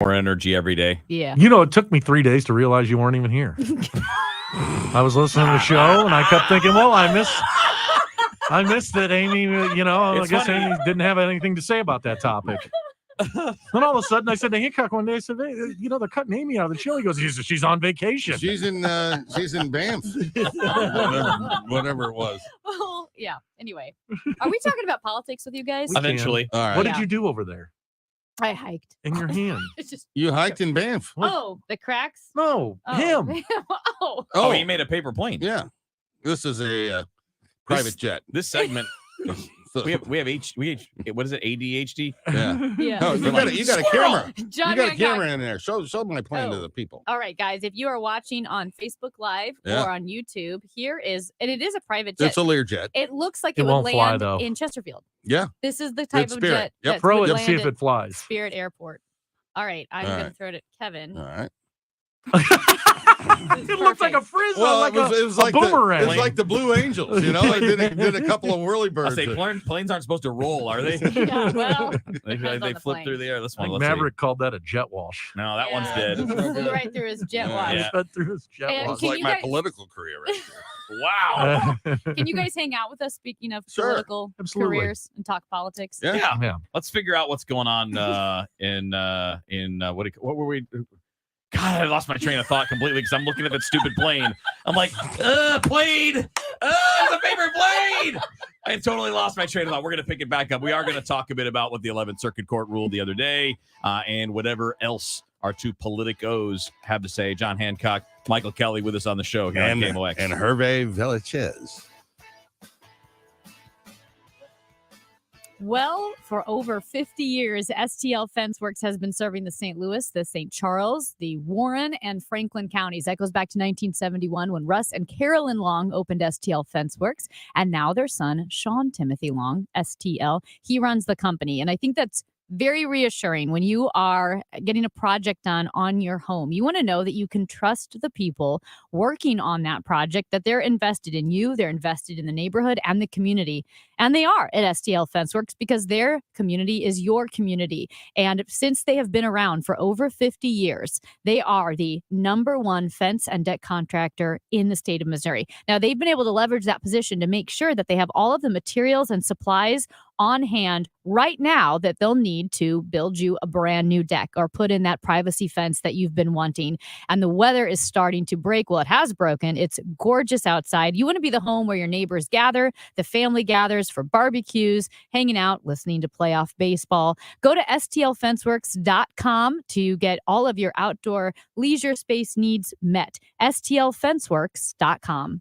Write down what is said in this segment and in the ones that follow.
more energy every day. Yeah. You know, it took me 3 days to realize you weren't even here. I was listening to the show, and I kept thinking, well, I missed that Amy, I It's guess funny. Amy didn't have anything to say about that topic. Then all of a sudden, I said to Hancock one day, I said, hey, they're cutting Amy out of the show. He goes, she's on vacation. She's in Banff. Whatever it was. Well, yeah. Anyway, are we talking about politics with you guys? Eventually. All right. What did you do over there? I hiked. In your hand? It's just You hiked in Banff. the cracks. No, Oh. him. Oh, he made a paper plane. Yeah. This is a private jet. This segment, So- we have what is it? ADHD? Yeah. Yeah. Oh, you got a camera. John You got a Hancock. camera in there. Show my plane to Oh. the people. All right, guys. If you are watching on Facebook Live Yeah. or on YouTube, here is, and it is a private jet. It's a Learjet. It looks like It it would won't fly, land though. in Chesterfield. Yeah. This is the type of Spirit. jet. Yep. that Throw would it and see land if at it flies. Spirit Airport. All right, I'm All going to right. throw it at Kevin. All right. It looked like a frisbee, like it was a like boomerang. it was like the Blue Angels, It did a couple of whirly I birds. say planes aren't supposed to roll, are they? Yeah, well, they depends on the flip plane. through the air. This I one, think let's see. Maverick called that a jet wash. No, that one's Yeah. dead. Flew right through his jet Yeah. wash. Yeah. Went through his jet And It wash. was can like you my guys- political career right there. Wow. Can you guys hang out with us? Speaking of Sure. political Absolutely. careers and talk politics. Yeah. Yeah. Yeah. Let's figure out what's going on in what were we? God, I lost my train of thought completely because I'm looking at that stupid plane. I'm like, plane! It's a favorite plane! I totally lost my train of thought. We're going to pick it back up. We are going to talk a bit about what the 11th Circuit Court ruled the other day and whatever else our two politicos have to say. John Hancock, Michael Kelly with us on the show here on KMOX. And Hervé Villachez. Well, for over 50 years, STL Fenceworks has been serving the St. Louis, the St. Charles, the Warren, and Franklin counties. That goes back to 1971 when Russ and Carolyn Long opened STL Fenceworks, and now their son, Sean Timothy Long, STL, he runs the company. And I think that's very reassuring when you are getting a project done on your home. You want to know that you can trust the people working on that project, that they're invested in you, they're invested in the neighborhood and the community. And they are at STL Fenceworks because their community is your community. And since they have been around for over 50 years, they are the #1 fence and deck contractor in the state of Missouri. Now, they've been able to leverage that position to make sure that they have all of the materials and supplies on hand right now that they'll need to build you a brand new deck or put in that privacy fence that you've been wanting. And the weather is starting to break. Well, it has broken. It's gorgeous outside. You want to be the home where your neighbors gather, the family gathers for barbecues, hanging out, listening to playoff baseball. Go to stlfenceworks.com to get all of your outdoor leisure space needs met. stlfenceworks.com.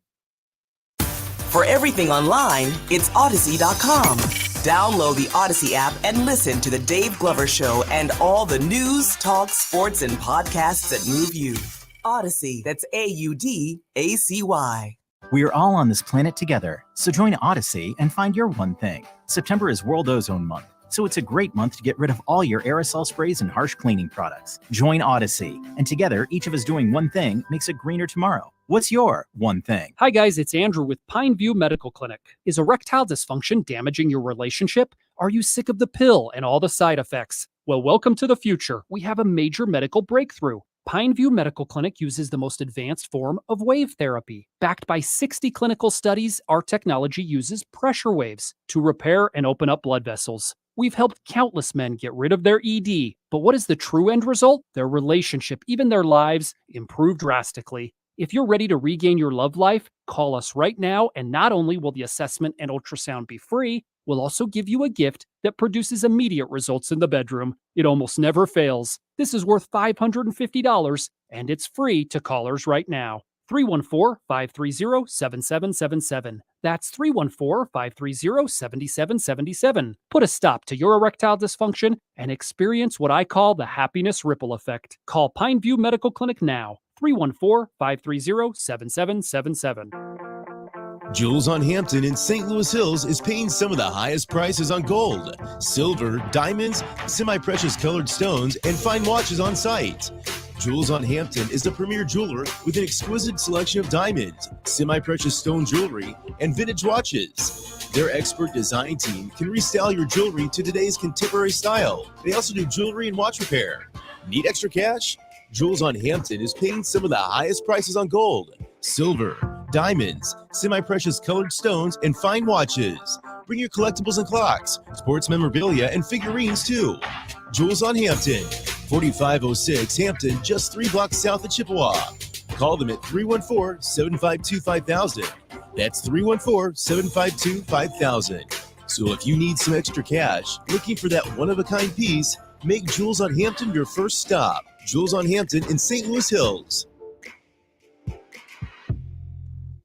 For everything online, it's Odyssey.com. Download the Odyssey app and listen to The Dave Glover Show and all the news, talk, sports, and podcasts that move you. Odyssey, that's AUDACY. We're all on this planet together, so join Odyssey and find your one thing. September is World Ozone Month, so it's a great month to get rid of all your aerosol sprays and harsh cleaning products. Join Odyssey, and together, each of us doing one thing makes a greener tomorrow. What's your one thing? Hi guys, it's Andrew with Pineview Medical Clinic. Is erectile dysfunction damaging your relationship? Are you sick of the pill and all the side effects? Well, welcome to the future. We have a major medical breakthrough. Pineview Medical Clinic uses the most advanced form of wave therapy. Backed by 60 clinical studies, our technology uses pressure waves to repair and open up blood vessels. We've helped countless men get rid of their ED. But what is the true end result? Their relationship, even their lives, improve drastically. If you're ready to regain your love life, call us right now, and not only will the assessment and ultrasound be free, we'll also give you a gift that produces immediate results in the bedroom. It almost never fails. This is worth $550, and it's free to callers right now. 314-530-7777. That's 314-530-7777. Put a stop to your erectile dysfunction and experience what I call the happiness ripple effect. Call Pineview Medical Clinic now. 314-530-7777. Jules on Hampton in St. Louis Hills is paying some of the highest prices on gold, silver, diamonds, semi-precious colored stones, and fine watches on site. Jules on Hampton is the premier jeweler with an exquisite selection of diamonds, semi-precious stone jewelry, and vintage watches. Their expert design team can restyle your jewelry to today's contemporary style. They also do jewelry and watch repair. Need extra cash? Jewels on Hampton is paying some of the highest prices on gold, silver, diamonds, semi-precious colored stones, and fine watches. Bring your collectibles and clocks, sports memorabilia, and figurines too. Jewels on Hampton, 4506 Hampton, just 3 blocks south of Chippewa. Call them at 314-752-5000. That's 314-752-5000. So if you need some extra cash, looking for that one-of-a-kind piece, make Jewels on Hampton your first stop. Jewels on Hampton in St. Louis Hills.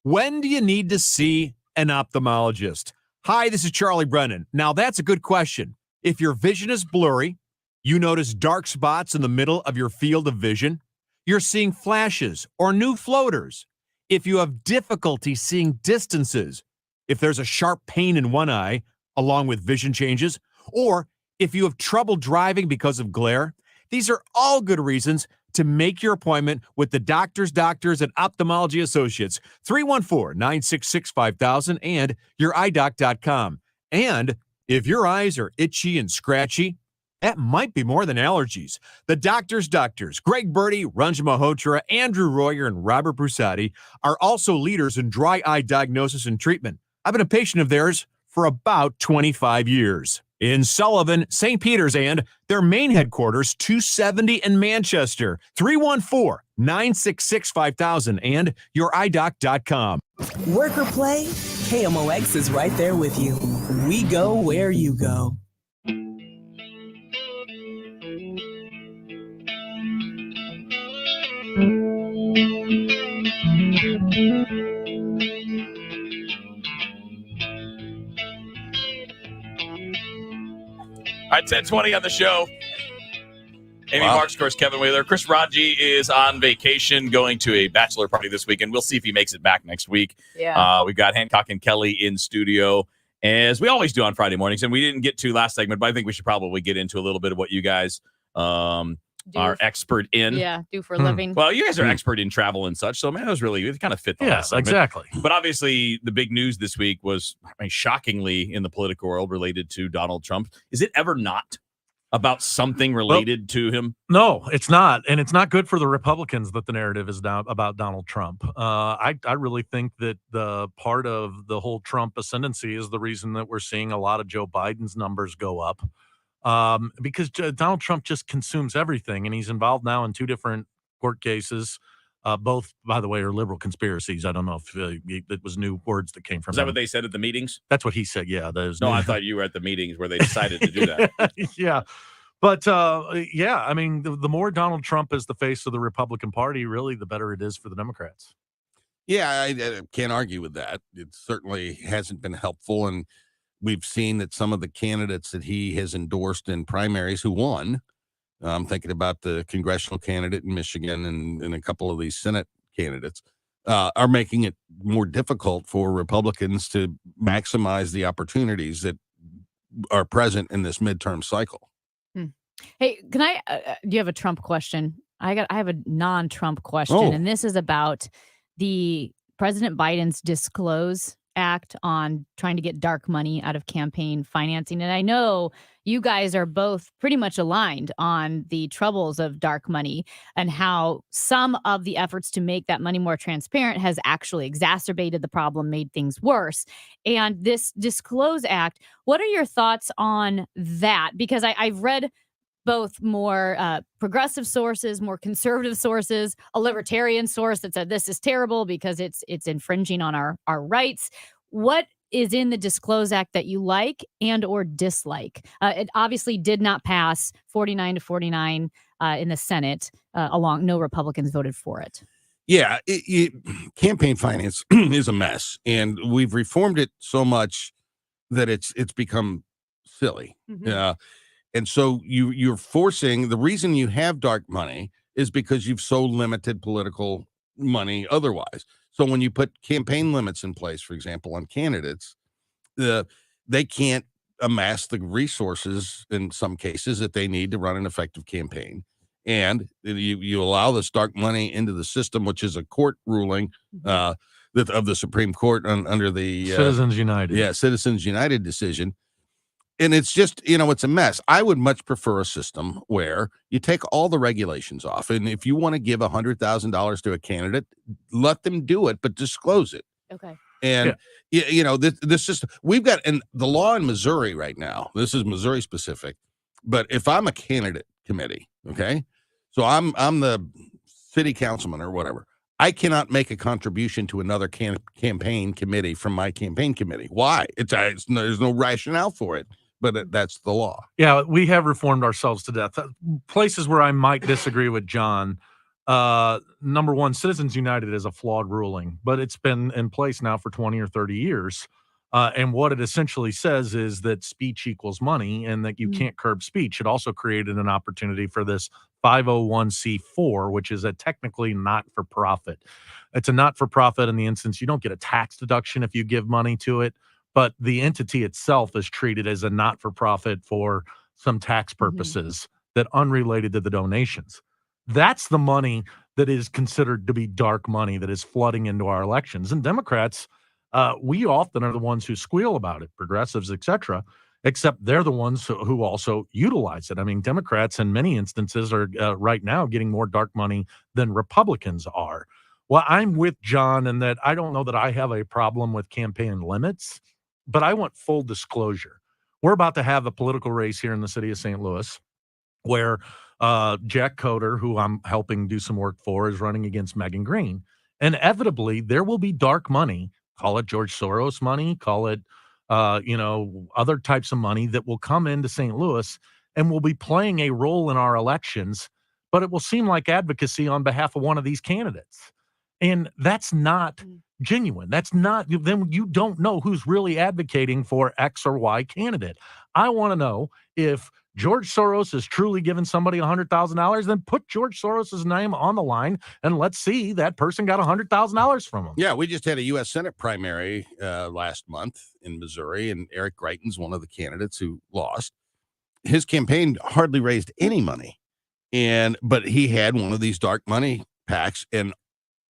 When do you need to see an ophthalmologist? Hi, this is Charlie Brennan. Now, that's a good question. If your vision is blurry, you notice dark spots in the middle of your field of vision, you're seeing flashes or new floaters, if you have difficulty seeing distances, if there's a sharp pain in one eye along with vision changes, or if you have trouble driving because of glare, these are all good reasons to make your appointment with the doctors at Ophthalmology Associates, 314-966-5000 and yourEyeDoc.com. And if your eyes are itchy and scratchy, that might be more than allergies. The doctors, Greg Birdie, Ranjan Malhotra, Andrew Royer, and Robert Brusati are also leaders in dry eye diagnosis and treatment. I've been a patient of theirs for about 25 years. In Sullivan, St. Peter's, and their main headquarters, 270 in Manchester, 314-966-5000 and yourEyeDoc.com. Work or play, KMOX is right there with you. We go where you go. All right, 10:20 on the show. Amy Wow. Marks, of course, Kevin Wheeler. Chris Raji is on vacation, going to a bachelor party this weekend. We'll see if he makes it back next week. Yeah. We've got Hancock and Kelly in studio, as we always do on Friday mornings. And we didn't get to last segment, but I think we should probably get into a little bit of what you guys are expert in. Yeah, do for a living. Well, you guys are expert in travel and such, so man, it kind of fit the last Yes, segment. exactly. But obviously, the big news this week was, shockingly, in the political world related to Donald Trump. Is it ever not about something related to him? No, it's not. And it's not good for the Republicans that the narrative is now about Donald Trump. I really think that the part of the whole Trump ascendancy is the reason that we're seeing a lot of Joe Biden's numbers go up. Because Donald Trump just consumes everything, and he's involved now in 2 different court cases. Both, by the way, are liberal conspiracies. I don't know if it was new words that came from Is that him. what they said at the meetings? That's what he said. Yeah. No, I thought you were at the meetings where they decided to do that. Yeah. But yeah, I mean, the more Donald Trump is the face of the Republican Party, really, the better it is for the Democrats. Yeah, I can't argue with that. It certainly hasn't been helpful. And we've seen that some of the candidates that he has endorsed in primaries who won, I'm thinking about the congressional candidate in Michigan and a couple of these Senate candidates, are making it more difficult for Republicans to maximize the opportunities that are present in this midterm cycle. Hey, can I? Do you have a Trump question? I have a non-Trump question, and this is about the President Biden's Disclose Act on trying to get dark money out of campaign financing. And I know you guys are both pretty much aligned on the troubles of dark money and how some of the efforts to make that money more transparent has actually exacerbated the problem, made things worse. And this Disclose Act, what are your thoughts on that? Because I've read both more progressive sources, more conservative sources, a libertarian source that said this is terrible because it's infringing on our rights. What is in the Disclose Act that you like and or dislike? It obviously did not pass 49-49 in the Senate. No Republicans voted for it. Yeah, campaign finance is a mess, and we've reformed it so much that it's become silly. Mm-hmm. And so you're forcing, the reason you have dark money is because you've so limited political money otherwise. So when you put campaign limits in place, for example, on candidates, they can't amass the resources in some cases that they need to run an effective campaign. And you allow this dark money into the system, which is a court ruling of the Supreme Court under the Citizens United. Yeah, Citizens United decision. And it's just, it's a mess. I would much prefer a system where you take all the regulations off. And if you want to give $100,000 to a candidate, let them do it, but disclose it. Okay. And, this is, we've got, and the law in Missouri right now, this is Missouri specific, but if I'm a candidate committee, okay, so I'm the city councilman or whatever, I cannot make a contribution to another campaign committee from my campaign committee. Why? There's no rationale for it, but that's the law. Yeah, we have reformed ourselves to death. Places where I might disagree with John. Number one, Citizens United is a flawed ruling, but it's been in place now for 20 or 30 years. And what it essentially says is that speech equals money and that you can't curb speech. It also created an opportunity for this 501c4, which is a technically not-for-profit. It's a not-for-profit in the instance you don't get a tax deduction if you give money to it, but the entity itself is treated as a not-for-profit for some tax purposes that unrelated to the donations. That's the money that is considered to be dark money that is flooding into our elections. And Democrats, we often are the ones who squeal about it, progressives, etc., except they're the ones who also utilize it. I mean, Democrats in many instances are right now getting more dark money than Republicans are. Well, I'm with John in that I don't know that I have a problem with campaign limits, but I want full disclosure. We're about to have a political race here in the city of St. Louis where Jack Coder, who I'm helping do some work for, is running against Megan Green. Inevitably, there will be dark money. Call it George Soros money, call it, other types of money that will come into St. Louis and will be playing a role in our elections, but it will seem like advocacy on behalf of one of these candidates. And that's not genuine. That's not, then you don't know who's really advocating for X or Y candidate. I want to know if George Soros is truly giving somebody $100,000, then put George Soros's name on the line and let's see that person got $100,000 from him. Yeah, we just had a U.S. Senate primary last month in Missouri, and Eric Greitens, one of the candidates who lost, his campaign hardly raised any money, but he had one of these dark money PACs, and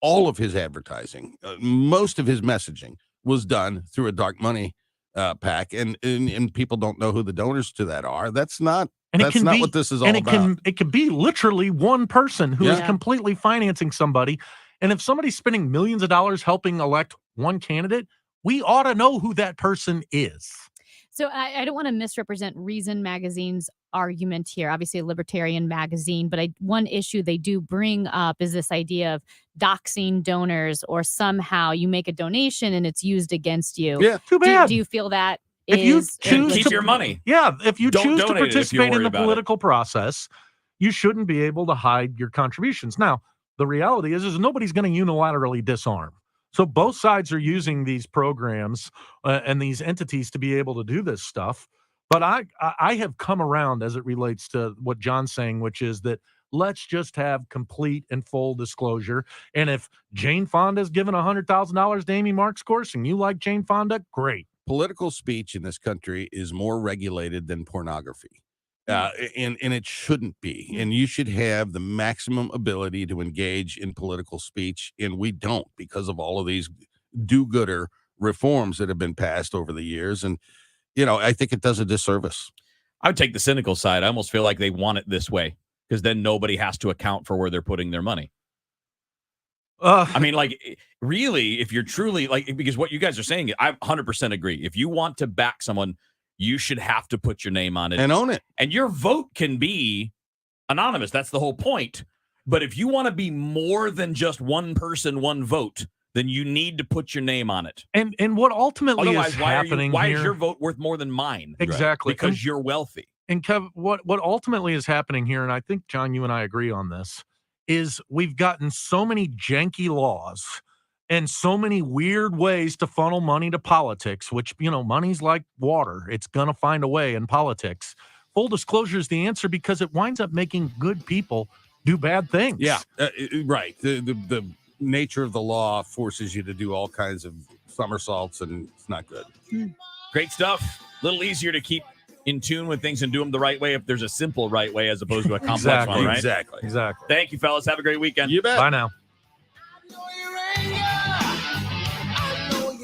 all of his advertising, most of his messaging was done through a dark money PAC, and people don't know who the donors to that are. That's not what this is all about. It can be literally one person who is completely financing somebody. And if somebody's spending millions of dollars helping elect one candidate, we ought to know who that person is. So I don't want to misrepresent Reason Magazine's argument here. Obviously a libertarian magazine, but one issue they do bring up is this idea of doxing donors, or somehow you make a donation and it's used against you. Yeah, too bad. Do you feel that if you choose keep your money? Yeah, if you Don't choose to participate in the political it. process, you shouldn't be able to hide your contributions. Now, the reality is nobody's going to unilaterally disarm. So both sides are using these programs and these entities to be able to do this stuff. But I have come around as it relates to what John's saying, which is that let's just have complete and full disclosure. And if Jane Fonda's given $100,000 to Amy Mark's course and you like Jane Fonda, great. Political speech in this country is more regulated than pornography. And it shouldn't be. And you should have the maximum ability to engage in political speech. And we don't, because of all of these do-gooder reforms that have been passed over the years. And, I think it does a disservice. I would take the cynical side. I almost feel like they want it this way because then nobody has to account for where they're putting their money. I mean, like, really, if you're truly because what you guys are saying, I 100% agree. If you want to back someone, you should have to put your name on it and own it. And your vote can be anonymous. That's the whole point. But if you want to be more than just one person, one vote, then you need to put your name on it. And what ultimately Otherwise, is why happening why here, is your vote worth more than mine? Exactly. Because you're wealthy. And Kev, what ultimately is happening here, and I think, John, you and I agree on this, is we've gotten so many janky laws and so many weird ways to funnel money to politics, which, money's like water. It's going to find a way in politics. Full disclosure is the answer because it winds up making good people do bad things. Yeah, right. The nature of the law forces you to do all kinds of somersaults, and it's not good. Great stuff. A little easier to keep in tune with things and do them the right way if there's a simple right way as opposed to a complex one, right? Exactly. Thank you, fellas. Have a great weekend. You bet. Bye now.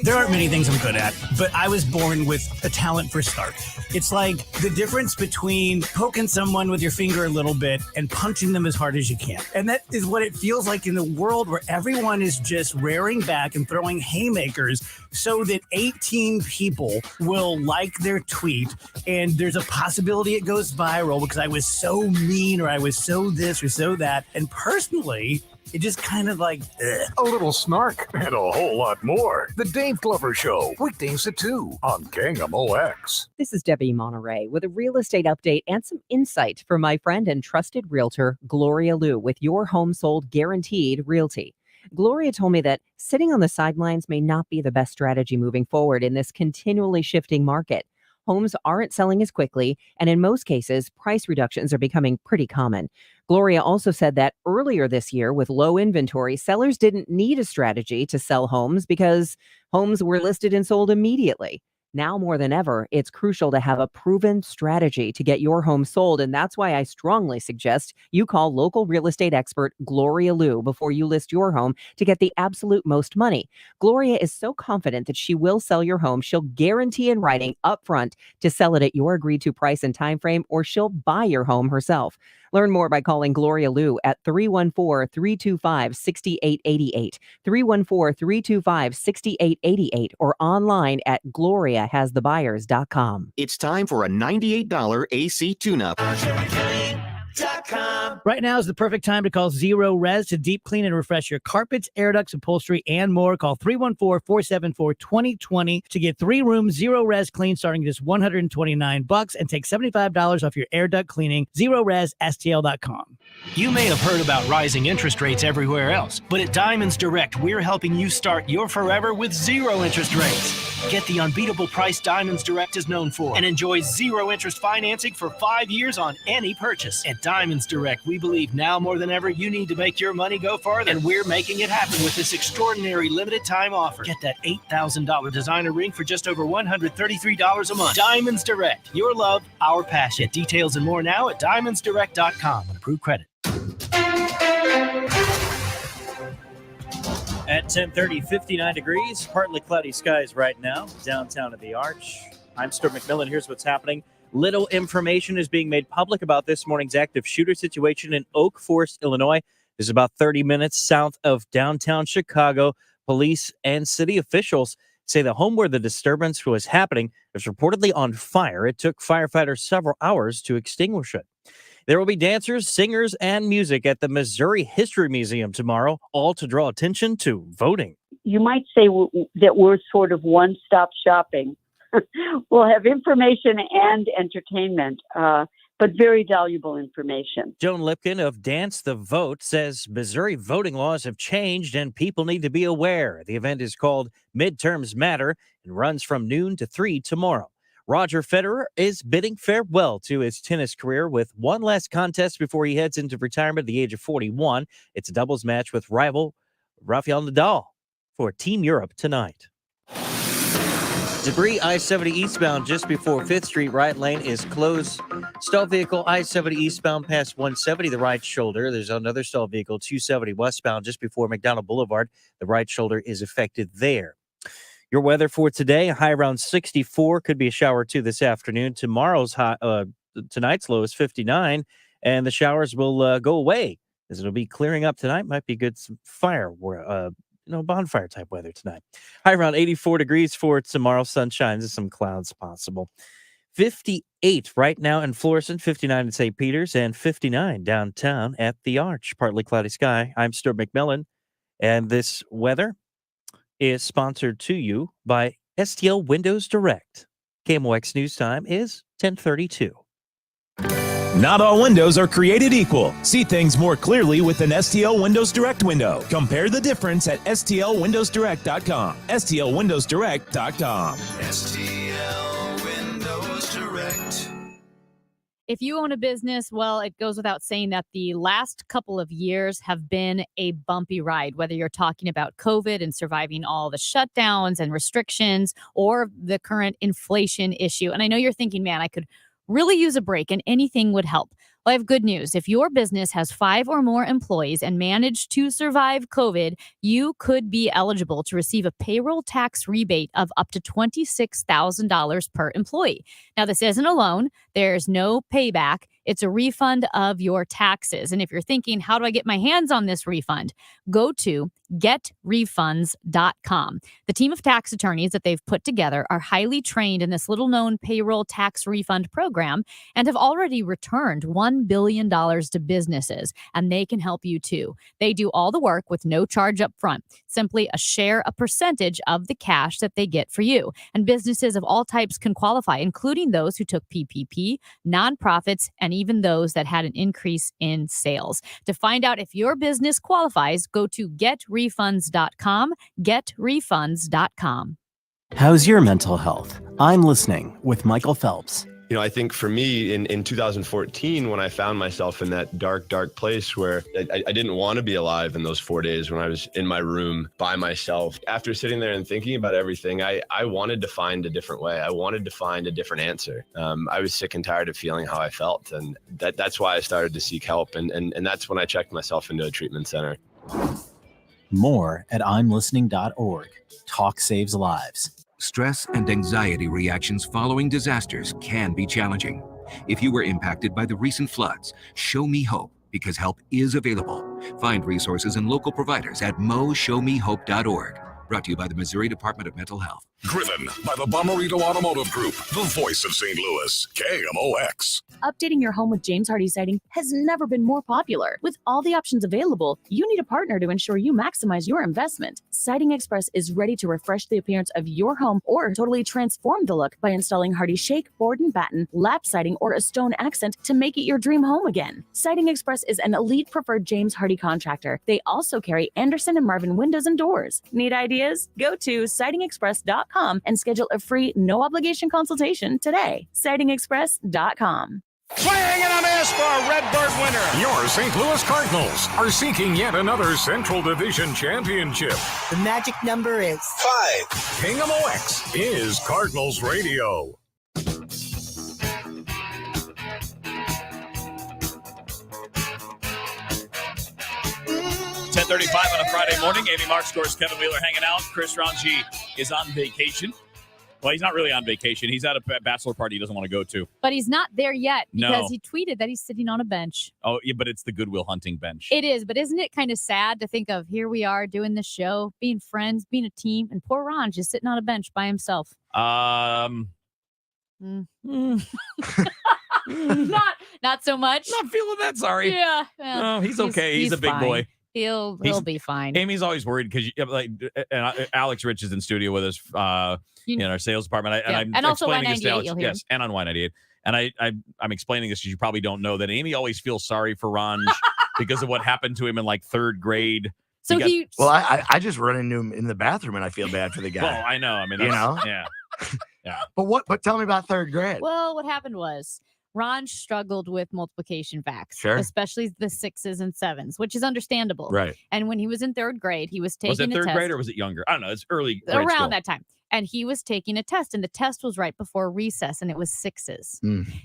There aren't many things I'm good at, but I was born with a talent for start. It's like the difference between poking someone with your finger a little bit and punching them as hard as you can. And that is what it feels like in the world where everyone is just rearing back and throwing haymakers so that 18 people will like their tweet. And there's a possibility it goes viral because I was so mean or I was so this or so that. And personally, it just kind of like, ugh. A little snark and a whole lot more. The Dave Glover Show, weekdays at 2 on KMOX. This is Debbie Monterey with a real estate update and some insight from my friend and trusted realtor, Gloria Liu, with Your Home Sold Guaranteed Realty. Gloria told me that sitting on the sidelines may not be the best strategy moving forward in this continually shifting market. Homes aren't selling as quickly, and in most cases, price reductions are becoming pretty common. Gloria also said that earlier this year, with low inventory, sellers didn't need a strategy to sell homes because homes were listed and sold immediately. Now more than ever, it's crucial to have a proven strategy to get your home sold, and that's why I strongly suggest you call local real estate expert Gloria Liu before you list your home to get the absolute most money. Gloria is so confident that she will sell your home, she'll guarantee in writing upfront to sell it at your agreed to price and time frame, or she'll buy your home herself. Learn more by calling Gloria Liu at 314-325-6888, 314-325-6888, or online at gloriahasthebuyers.com. It's time for a $98 AC tune-up. Right now is the perfect time to call Zero Res to deep clean and refresh your carpets, air ducts, upholstery, and more. Call 314-474-2020 to get 3-room Zero Res clean starting at just $129 and take $75 off your air duct cleaning. ZeroResSTL.com. You may have heard about rising interest rates everywhere else, but at Diamonds Direct, we're helping you start your forever with zero interest rates. Get the unbeatable price Diamonds Direct is known for and enjoy zero interest financing for 5 years on any purchase. At Diamonds Direct, we believe now more than ever you need to make your money go farther, and we're making it happen with this extraordinary limited time offer. Get that $8,000 designer ring for just over $133 a month. Diamonds Direct, your love, our passion. Get details and more now at diamondsdirect.com with approved credit. At 10:30, 59 degrees, partly cloudy skies right now, downtown at the Arch. I'm Stuart McMillan. Here's what's happening. Little information is being made public about this morning's active shooter situation in Oak Forest, Illinois. This is about 30 minutes south of downtown Chicago. Police and city officials say the home where the disturbance was happening is reportedly on fire. It took firefighters several hours to extinguish it. There will be dancers, singers, and music at the Missouri History Museum tomorrow, all to draw attention to voting. You might say that we're sort of one-stop shopping. We'll have information and entertainment, but very valuable information. Joan Lipkin of Dance the Vote says Missouri voting laws have changed and people need to be aware. The event is called Midterms Matter and runs from noon to 3 tomorrow. Roger Federer is bidding farewell to his tennis career with one last contest before he heads into retirement at the age of 41. It's a doubles match with rival Rafael Nadal for Team Europe tonight. Debris I-70 eastbound just before 5th Street right lane is closed. Stalled vehicle I-70 eastbound past 170, the right shoulder. There's another stalled vehicle 270 westbound just before McDonald Boulevard. The right shoulder is affected there. Your weather for today, a high around 64. Could be a shower or two this afternoon. Tomorrow's high, tonight's low is 59, and the showers will go away as it'll be clearing up tonight. Might be good some fire, bonfire type weather tonight. High around 84 degrees for tomorrow. Sunshine and some clouds possible. 58 right now in Florissant, 59 in St. Peters, and 59 downtown at the Arch. Partly cloudy sky. I'm Stuart McMillan, and this weather is sponsored to you by STL Windows Direct. KMOX News Time is 10:32. Not all windows are created equal. See things more clearly with an STL Windows Direct window. Compare the difference at STLWindowsDirect.com. STLWindowsDirect.com. STL Windows Direct. If you own a business, well, it goes without saying that the last couple of years have been a bumpy ride, whether you're talking about COVID and surviving all the shutdowns and restrictions or the current inflation issue. And I know you're thinking, man, I could really use a break, and anything would help. Well, I have good news. If your business has 5 or more employees and managed to survive COVID, you could be eligible to receive a payroll tax rebate of up to $26,000 per employee. Now, this isn't a loan. There's no payback. It's a refund of your taxes. And if you're thinking, how do I get my hands on this refund? Go to getrefunds.com. The team of tax attorneys that they've put together are highly trained in this little-known payroll tax refund program and have already returned $1 billion to businesses, and they can help you too. They do all the work with no charge up front, simply share a percentage of the cash that they get for you. And businesses of all types can qualify, including those who took PPP, nonprofits, and even those that had an increase in sales. To find out if your business qualifies, go to getrefunds.com, getrefunds.com. How's your mental health? I'm listening with Michael Phelps. You know, I think for me in 2014, when I found myself in that dark place where I didn't want to be alive in those 4 days when I was in my room by myself, after sitting there and thinking about everything, I wanted to find a different way. I wanted to find a different answer. I was sick and tired of feeling how I felt. And that's why I started to seek help. And that's when I checked myself into a treatment center. More at imlistening.org. Talk saves lives. Stress and anxiety reactions following disasters can be challenging. If you were impacted by the recent floods, show me hope, because help is available. Find resources and local providers at moshowmehope.org. Brought to you by the Missouri Department of Mental Health. Driven by the Bomarito Automotive Group, the voice of St. Louis, KMOX. Updating your home with James Hardie siding has never been more popular. With all the options available, you need a partner to ensure you maximize your investment. Siding Express is ready to refresh the appearance of your home or totally transform the look by installing Hardie shake, board and batten, lap siding, or a stone accent to make it your dream home again. Siding Express is an elite preferred James Hardie contractor. They also carry Anderson and Marvin windows and doors. Need ideas? Go to sidingexpress.com and schedule a free, no obligation consultation today. sidingexpress.com. Swing and a miss for a Redbird winner. Your St. Louis Cardinals are seeking yet another Central Division championship. The magic number is 5. KMOX is Cardinals Radio. 10:35 on a Friday morning. Amy Mark scores, Kevin Wheeler hanging out. Chris Ranji is on vacation. Well, he's not really on vacation. He's at a bachelor party he doesn't want to go to. But he's not there yet because No. he tweeted that he's sitting on a bench. Oh, yeah, but it's the Goodwill Hunting bench. It is, but isn't it kind of sad to think of here we are doing this show, being friends, being a team, and poor Ron just sitting on a bench by himself. Not so much. Not feeling that sorry. Yeah. Oh, he's okay. He's a big fine. boy. He'll be fine. Amy's always worried because Alex Rich is in studio with us in our sales department. And also explaining this to Y98, Alex. you'll hear Yes, and on Y98. And I'm explaining this because you probably don't know that Amy always feels sorry for Ron because of what happened to him in like 3rd grade. So Well, I just run into him in the bathroom and I feel bad for the guy. Well, I know. I mean, you know, yeah. But tell me about 3rd grade. Well, what happened was Ron struggled with multiplication facts, Sure. especially the 6s and 7s, which is understandable. Right. And when he was in 3rd grade, he was taking Was it a 3rd test. grade or was it younger? I don't know. It's early grade around school. that time. And he was taking a test, and the test was right before recess, and it was 6s.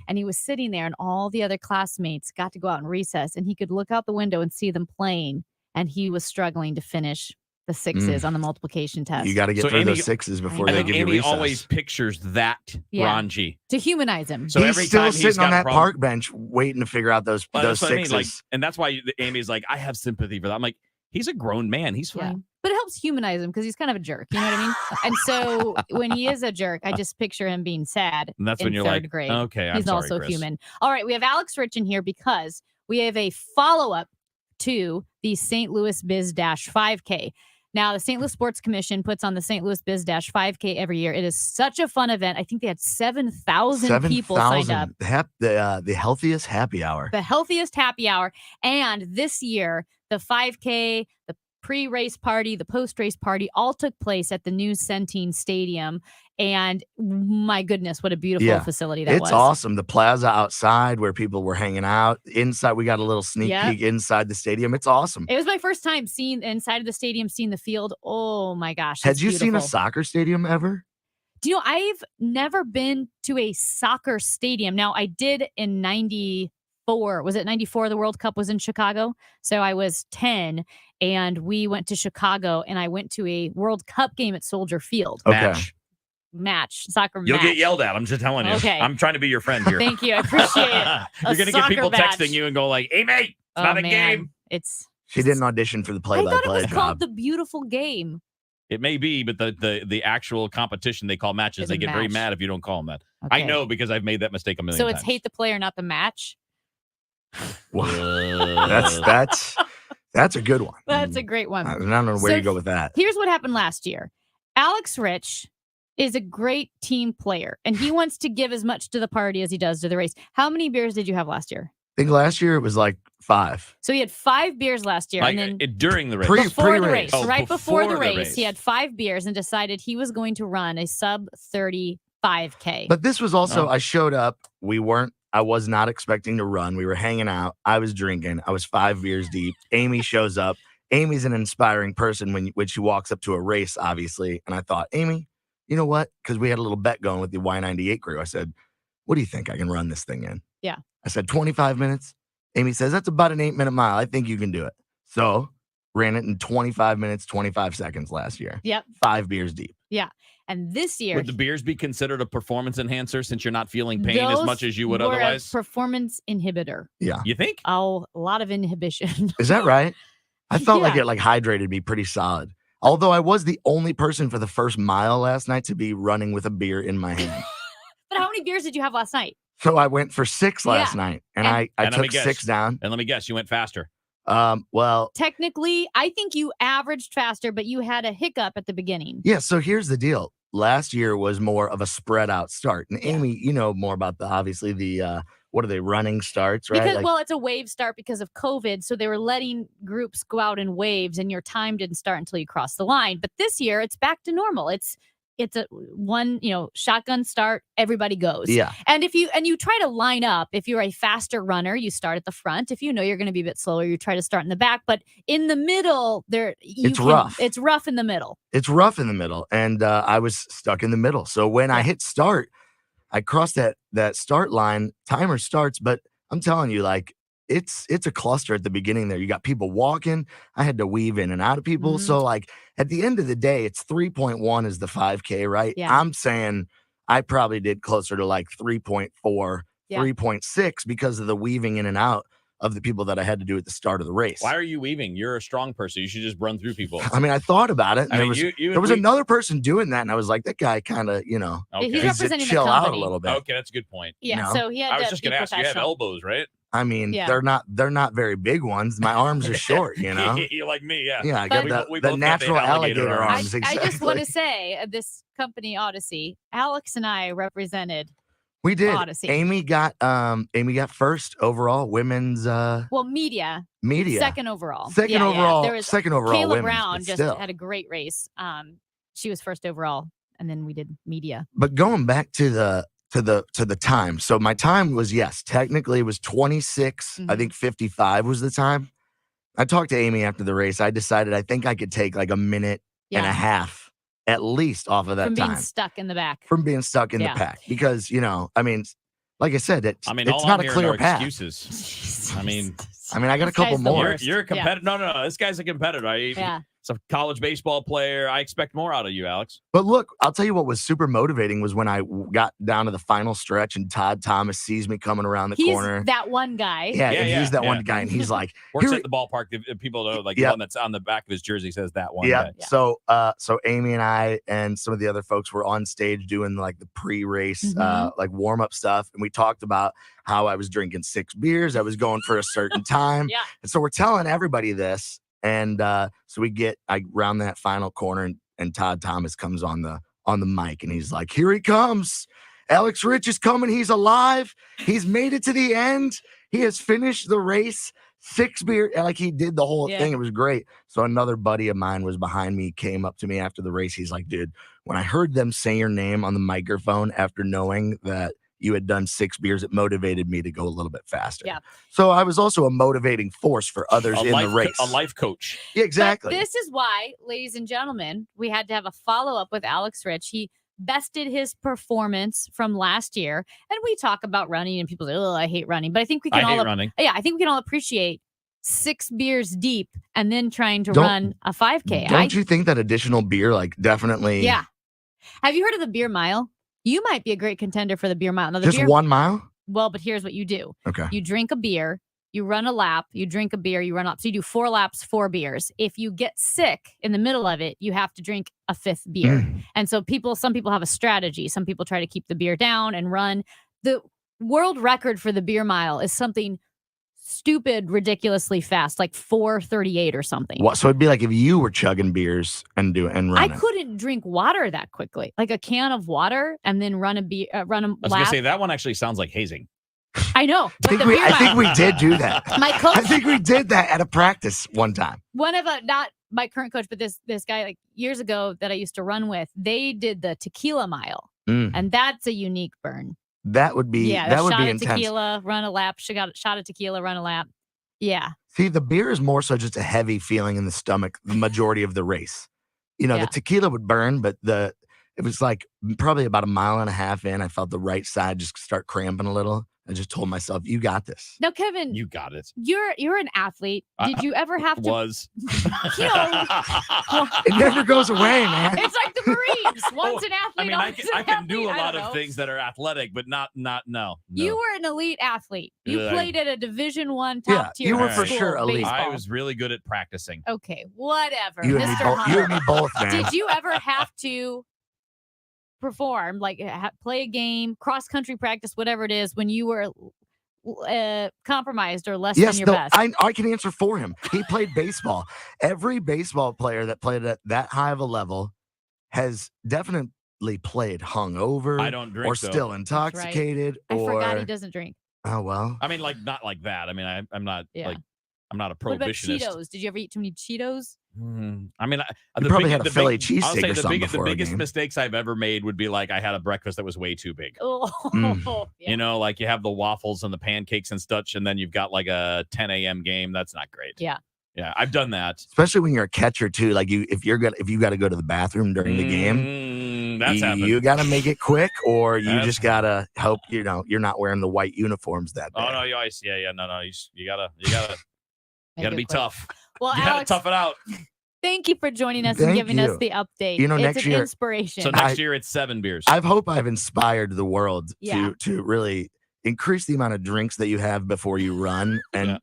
And he was sitting there, and all the other classmates got to go out in recess, and he could look out the window and see them playing, and he was struggling to finish the 6s on the multiplication test. You got to get through those 6s before I they think give you Amy recess. always pictures that Yeah. Ranji. To humanize him. So he's every still time sitting he's on got a that problem- park bench waiting to figure out those Well, that's what I mean, sixes. and that's why Amy's like, I have sympathy for that. I'm like, he's a grown man. He's Yeah. fine. But it helps humanize him because he's kind of a jerk. You know what I mean? And so when he is a jerk, I just picture him being sad. And that's in when you're 3rd like, grade. okay, I'm he's sorry, also Chris. human. All right, we have Alex Rich in here because we have a follow-up to the St. Louis Biz 5K. Now, the St. Louis Sports Commission puts on the St. Louis Biz 5K every year. It is such a fun event. I think they had 7,000 people signed up. The healthiest happy hour. The healthiest happy hour. And this year, the 5K, the pre-race party, the post-race party all took place at the new Centene Stadium. And my goodness, what a beautiful facility that was. It's awesome. The plaza outside where people were hanging out. Inside, we got a little sneak Yeah. peek inside the stadium. It's awesome. It was my first time seeing inside of the stadium, seeing the field. Oh my gosh. Had it's you seen a beautiful. soccer stadium ever? Do you know, I've never been to a soccer stadium. Now, I did in 94. Was it 94? The World Cup was in Chicago. So I was 10, and we went to Chicago, and I went to a World Cup game at Soldier Field. Okay. Soccer You'll match. get yelled at. I'm just telling you. Okay. I'm trying to be your friend here. Thank you. I appreciate it. You're going to get people match. texting you and go like, hey, mate, it's not a game. It's. She didn't audition for the I thought it play-by-play was called job. the beautiful game. It may be, but the actual competition they call matches, It's they a get very match. mad if you don't call them that. I Okay. know because I've made that mistake a million So times. it's hate the player, not the match. That's a good one. That's a great one. I don't know where So you go with that. Here's what happened last year. Alex Rich is a great team player, and he wants to give as much to the party as he does to the race. How many beers did you have last year? I think last year it was like 5. So he had 5 beers last year, Like, and then during the race. before the race, Oh, right before the race, race. he had 5 beers and decided he was going to run a sub 35K. But this was also, I showed up. I was not expecting to run. We were hanging out. I was drinking. I was 5 beers deep. Amy shows up. Amy's an inspiring person when she walks up to a race, obviously. And I thought, Amy, you know what? Because we had a little bet going with the Y98 crew. I said, what do you think I can run this thing in? Yeah. I said, 25 minutes. Amy says, that's about an 8-minute mile. I think you can do it. So ran it in 25 minutes, 25 seconds last year. Yep. 5 beers deep. Yeah. And this year, Would the beers be considered a performance enhancer since you're not feeling pain as those much as you would were a otherwise? performance inhibitor. Yeah. You think? Oh, a lot of inhibition. Is that right? I felt like Yeah. it hydrated me pretty solid. Although I was the only person for the first mile last night to be running with a beer in my hand. But how many beers did you have last night? So I went for 6 last Yeah. night, and And- I And let me took guess. 6 down. And let me guess, you went faster. Well, Technically, I think you averaged faster, but you had a hiccup at the beginning. yeah. So here's the deal. Last year was more of a spread out start, and Amy, you know more about the what are they running starts, right? Because, Like- well, it's a wave start because of COVID. So they were letting groups go out in waves, and your time didn't start until you crossed the line. But this year, it's back to normal. It's a one, shotgun start, everybody goes. Yeah. And if you try to line up, if you're a faster runner, you start at the front. If you know you're going to be a bit slower, you try to start in the back. But in the middle, rough. It's rough in the middle. It's rough in the middle, and I was stuck in the middle. So when I hit start, I crossed that start line. Timer starts, but I'm telling you, like it's a cluster at the beginning there. You got people walking. I had to weave in and out of people. Mm-hmm. So like at the end of the day, it's 3.1 is the 5K, right? Yeah. I'm saying I probably did closer to like 3.4, Yeah. 3.6 because of the weaving in and out of the people that I had to do at the start of the race. Why are you weaving? You're a strong person. You should just run through people. I mean, I thought about it. And I there mean, was, you there was and we- another person doing that, and I was like, that guy kind of, He's needs to representing the chill out a company. little bit. Okay, that's a good point. Yeah. No. So he had I was to just be going to ask, you have professional. elbows, right? I mean, Yeah. they're not very big ones. My arms are short, you know. You're like me, yeah. Yeah, I got We the both got natural alligator arms. I Exactly. just want to say this company Odyssey, Alex and I represented we did. Odyssey. Amy got first overall women's media. media. Second overall. Second overall- There was second overall Kayla women's, Brown but just still. had a great race. She was first overall, and then we did media. But going back to the time. So my time was, yes, technically it was 26. Mm-hmm. I think 55 was the time. I talked to Amy after the race. I decided I think I could take like a minute and a half at least off of that From time. being stuck in the back. From being stuck in Yeah. the pack. Because, I mean, like I said, it's all not I'm a hearing clear are path. excuses. I mean, I mean, I got a couple more. You're a competitor. No. This guy's a competitor. Yeah. He's a college baseball player. I expect more out of you, Alex. But look, I'll tell you what was super motivating was when I got down to the final stretch and Todd Thomas sees me coming around the He's corner. that one guy. Yeah, and he's that one guy, and he's like, Works "Here at the ballpark. If people know, like Yep. the one that's on the back of his jersey says that one yeah. guy. So Amy and I and some of the other folks were on stage doing like the pre-race, like warm-up stuff, and we talked about how I was drinking 6 beers. I was going for a certain time, Yeah. and so we're telling everybody this, and so I round that final corner, and Todd Thomas comes on the mic, and he's like, "Here he comes. Alex Rich is coming. He's alive. He's made it to the end. He has finished the race. 6 beer." Like he did the whole thing. It was great. So another buddy of mine was behind me, came up to me after the race. He's like, "Dude, when I heard them say your name on the microphone after knowing that you had done 6 beers, it motivated me to go a little bit faster." Yeah. So I was also a motivating force for others in the race. A life coach. Yeah, exactly. But this is why, ladies and gentlemen, we had to have a follow-up with Alex Rich. He bested his performance from last year. And we talk about running and people say, oh, I hate running. But I think we can I hate running. Yeah, I think we can all appreciate 6 beers deep and then trying to run a 5K. Don't you think that additional beer, like, definitely? Yeah. Have you heard of the beer mile? You might be a great contender for the beer mile. Now, the Just beer, 1 mile? Well, but here's what you do. Okay. You drink a beer, you run a lap, you drink a beer, you run a lap. So you do 4 laps, 4 beers. If you get sick in the middle of it, you have to drink a 5th beer. And so some people have a strategy. Some people try to keep the beer down and run. The world record for the beer mile is something stupid, ridiculously fast, like 4:38 or something. What? So it'd be like if you were chugging beers and running. I couldn't drink water that quickly, like a can of water, and then run a I was gonna lap. say that one actually sounds like hazing. I know. I think we did do that. My coach, I think we did that at a practice one time. one of not my current coach, but this guy like years ago that I used to run with, they did the tequila mile, and that's a unique burn. That would be Yeah, that would shot be of intense. tequila, run a lap. Shot of tequila, run a lap. Yeah. See, the beer is more so just a heavy feeling in the stomach the majority of the race. You know, Yeah. the tequila would burn, but it was like probably about a mile and a half in, I felt the right side just start cramping a little. I just told myself, you got this. Now, Kevin, You got it. you're an athlete. Did you ever have to? Was. You know, It never goes away, man. it's like the Marines. Once an athlete, I mean, always I an can do a athlete. I lot don't of know. things that are athletic, but not no. You were an elite athlete. You Yeah, I- played at a Division I Yeah, top tier you were school, for sure elite. I baseball. was really good at practicing. Okay, whatever. You and, me Mr. both, Hunter. you and me both, man. Did you ever have to perform, like play a game, cross country practice, whatever it is, when you were compromised or less Yes, than your no, best? I can answer for him. He played baseball. Every baseball player that played at that high of a level has definitely played hungover I don't drink, or though. still That's right. intoxicated I or forgot he doesn't drink. oh well. I mean, like not like that. I mean, I'm not Yeah. like I'm not a What about prohibitionist. Cheetos? Did you ever eat too many Cheetos? I mean, You probably had a Philly cheesesteak I'll say or the something biggest, the before a biggest game. mistakes I've ever made would be like I had a breakfast that was way too big. Oh, yeah. You know, like you have the waffles and the pancakes and such, and then you've got like a 10 a.m. game. That's not great. Yeah. Yeah, I've done that. Especially when you're a catcher too. Like if you got to go to the bathroom during the game, That's happened. you got to make it quick, or you That's- just gotta hope you're not wearing the white uniforms that day. Oh no, you always no. You gotta Make it be quick. tough. Well, You gotta Alex, tough it out. thank you for joining us and Thank giving us you. the update. You know, it's next an year- inspiration. So next year it's 7 beers. I hope I've inspired the world Yeah. to really increase the amount of drinks that you have before you run, and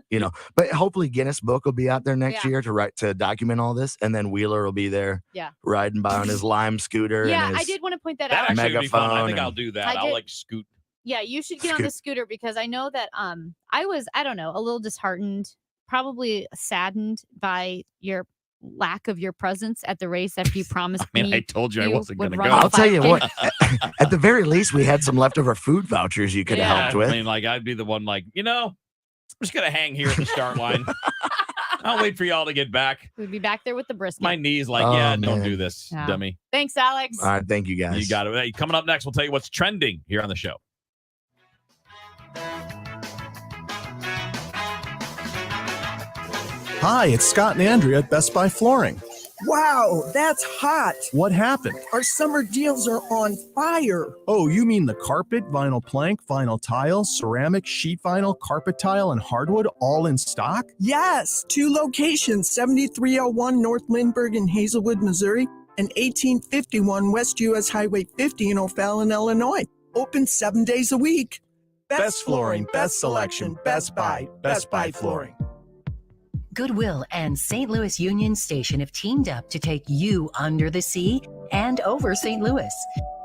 but hopefully Guinness Book will be out there next Yeah. year to document all this, and then Wheeler will be there Yeah. riding by on his Lime scooter. Yeah, and I his, did want to point that That out. actually would be fun. I megaphone think I'll and- do that. I I'll did- like scoot. Yeah, you should get on the scooter because I know that I was, I don't know, a little disheartened, probably saddened by your lack of your presence at the race after you promised I mean, me. I told you I you wasn't would gonna run go. a I'll tell you 5K. what, at the very least, we had some leftover food vouchers you could have helped with. I mean, like I'd be the one like, I'm just gonna hang here at the start line. I'll wait for y'all to get back. We'd be back there with the brisket. My knees like, Oh, don't man. do this, Yeah. dummy. Thanks, Alex. All right, thank you guys. You got it. Hey, coming up next, we'll tell you what's trending here on the show. Hi, it's Scott and Andrea at Best Buy Flooring. Wow, that's hot. What happened? Our summer deals are on fire. Oh, you mean the carpet, vinyl plank, vinyl tile, ceramic, sheet vinyl, carpet tile, and hardwood all in stock? Yes, 2 locations, 7301 North Lindbergh in Hazelwood, Missouri, and 1851 West US Highway 50 in O'Fallon, Illinois. Open 7 days a week. Best flooring, best selection, Best Buy Flooring. Goodwill and St. Louis Union Station have teamed up to take you under the sea and over St. Louis.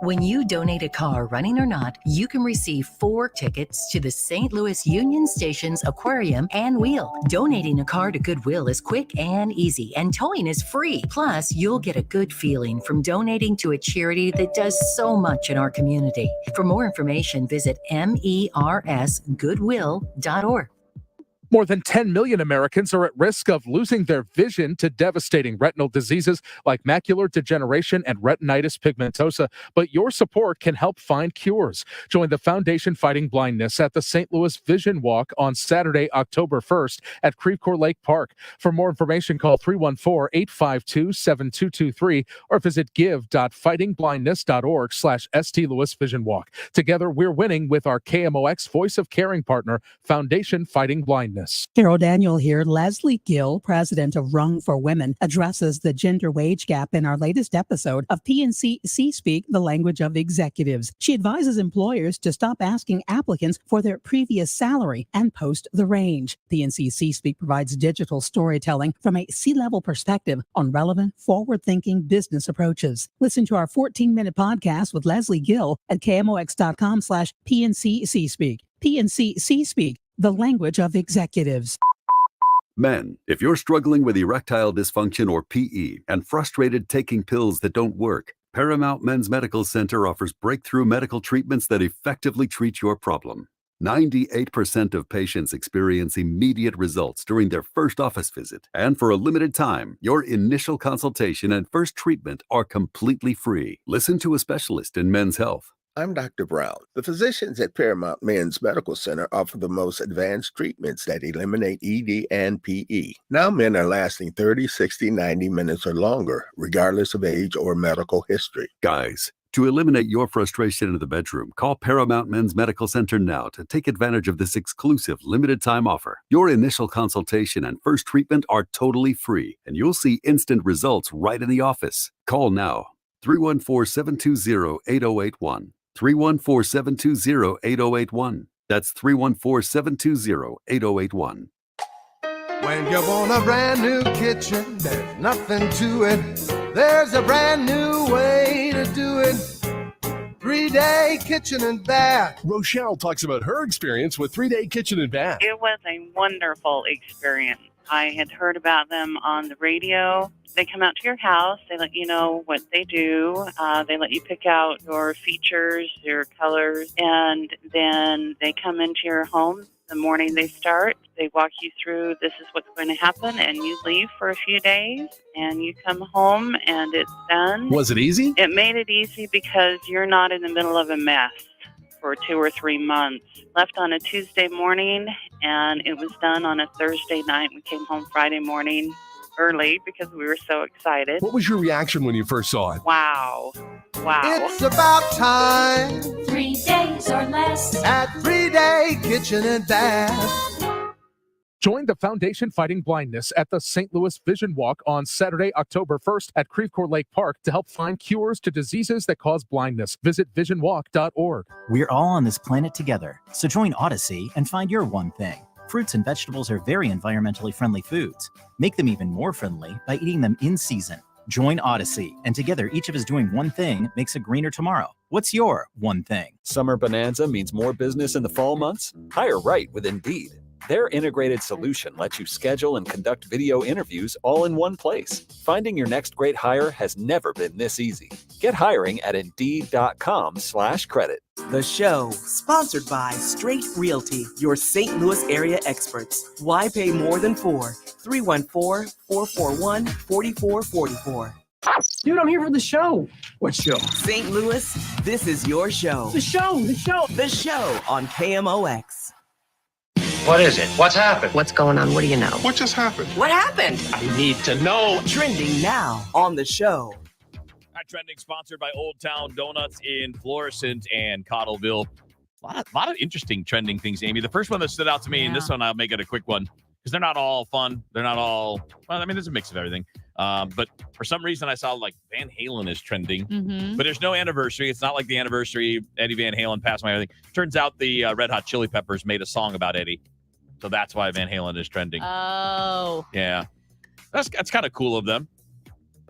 When you donate a car, running or not, you can receive 4 tickets to the St. Louis Union Station's aquarium and wheel. Donating a car to Goodwill is quick and easy, and towing is free. Plus, you'll get a good feeling from donating to a charity that does so much in our community. For more information, visit mersgoodwill.org. More than 10 million Americans are at risk of losing their vision to devastating retinal diseases like macular degeneration and retinitis pigmentosa, but your support can help find cures. Join the Foundation Fighting Blindness at the St. Louis Vision Walk on Saturday, October 1st at Creve Coeur Lake Park. For more information, call 314-852-7223 or visit give.fightingblindness.org/St. Louis Vision Walk. Together, we're winning with our KMOX Voice of Caring partner, Foundation Fighting Blindness. Carol Daniel here. Leslie Gill, president of Rung for Women, addresses the gender wage gap in our latest episode of PNC C-Speak, the language of executives. She advises employers to stop asking applicants for their previous salary and post the range. PNC C-Speak provides digital storytelling from a C-level perspective on relevant, forward-thinking business approaches. Listen to our 14-minute podcast with Leslie Gill at KMOX.com/PNC C-Speak. PNC C-Speak, the language of executives. Men, if you're struggling with erectile dysfunction or PE and frustrated taking pills that don't work, Paramount Men's Medical Center offers breakthrough medical treatments that effectively treat your problem. 98% of patients experience immediate results during their first office visit. And for a limited time, your initial consultation and first treatment are completely free. Listen to a specialist in men's health. I'm Dr. Brown. The physicians at Paramount Men's Medical Center offer the most advanced treatments that eliminate ED and PE. Now men are lasting 30, 60, 90 minutes or longer, regardless of age or medical history. Guys, to eliminate your frustration in the bedroom, call Paramount Men's Medical Center now to take advantage of this exclusive limited-time offer. Your initial consultation and first treatment are totally free, and you'll see instant results right in the office. Call now, 314-720-8081. 314-720-8081. That's 314-720-8081. When you want a brand new kitchen, there's nothing to it. There's a brand new way to do it. 3-Day Kitchen and Bath. Rochelle talks about her experience with 3-Day Kitchen and Bath. It was a wonderful experience. I had heard about them on the radio. They come out to your house. They let you know what they do. They let you pick out your features, your colors, and then they come into your home the morning they start. They walk you through, this is what's going to happen, and you leave for a few days, and you come home, and it's done. Was it easy? It made it easy because you're not in the middle of a mess for 2 or 3 months. Left on a Tuesday morning, and it was done on a Thursday night. We came home Friday morning early because we were so excited. What was your reaction when you first saw it? Wow. It's about time. 3 days or less. At 3-Day Kitchen and Bath. Join the Foundation Fighting Blindness at the St. Louis Vision Walk on Saturday, October 1st at Creve Coeur Lake Park to help find cures to diseases that cause blindness. Visit visionwalk.org. We're all on this planet together, so join Odyssey and find your one thing. Fruits and vegetables are very environmentally friendly foods. Make them even more friendly by eating them in season. Join Odyssey, and together each of us doing one thing makes a greener tomorrow. What's your one thing? Summer Bonanza means more business in the fall months? Hire right with Indeed. Their integrated solution lets you schedule and conduct video interviews all in one place. Finding your next great hire has never been this easy. Get hiring at Indeed.com/credit. The show, sponsored by Straight Realty, your St. Louis area experts. Why pay more than 4? 314-441-4444. Dude, I'm here for the show. What show? St. Louis, this is your show. The show on KMOX. What is it? What's happened? What's going on? What do you know? What just happened? What happened? I need to know. Trending now on the show. Trending sponsored by Old Town Donuts in Florissant and Cottleville. A lot of interesting trending things, Amy. The first one that stood out to me, and this one I'll make it a quick one, because they're not all fun. They're not all, well, I mean, there's a mix of everything. But for some reason, I saw like Van Halen is trending, but there's no anniversary. It's not like the anniversary Eddie Van Halen passed away. Everything. Turns out the Red Hot Chili Peppers made a song about Eddie. So that's why Van Halen is trending. Oh. Yeah. That's kind of cool of them.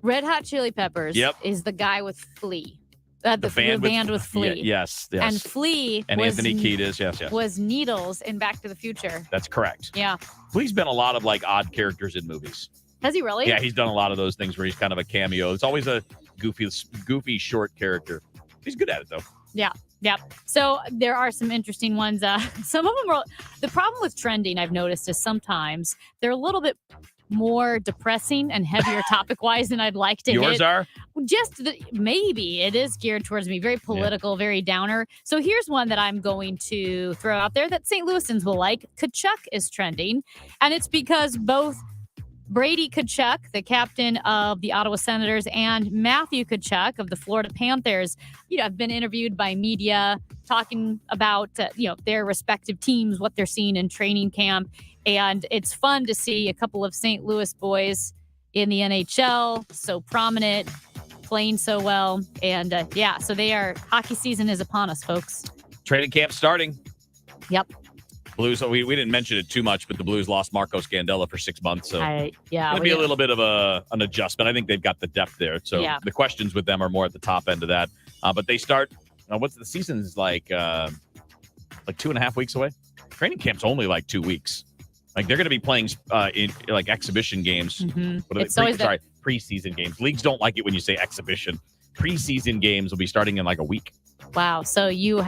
Red Hot Chili Peppers is the guy with Flea. The band with Flea. Yes. And Flea and was, Anthony Kiedis, yes. was Needles in Back to the Future. That's correct. Yeah. Flea's been a lot of like odd characters in movies. Has he really? Yeah, he's done a lot of those things where he's kind of a cameo. It's always a goofy short character. He's good at it though. Yeah. Yep. So there are some interesting ones. Some of them are. The problem with trending, I've noticed, is sometimes they're a little bit more depressing and heavier topic-wise than I'd like to hit. Yours are? Maybe it is geared towards me. Very political, very downer. So here's one that I'm going to throw out there that St. Louisans will like. Tkachuk is trending, and it's because both Brady Tkachuk, the captain of the Ottawa Senators, and Matthew Tkachuk of the Florida Panthers, have been interviewed by media talking about, their respective teams, what they're seeing in training camp. And it's fun to see a couple of St. Louis boys in the NHL, so prominent, playing so well. And so hockey season is upon us, folks. Training camp starting. Yep. Blues, we didn't mention it too much, but the Blues lost Marco Scandella for 6 months. So it's going to be a little bit of an adjustment. I think they've got the depth there. So the questions with them are more at the top end of that. But they start, what's the season's like 2.5 weeks away? Training camp's only like 2 weeks. Like they're going to be playing in like exhibition games. Mm-hmm. Preseason games. Leagues don't like it when you say exhibition. Preseason games will be starting in like a week. Wow. So you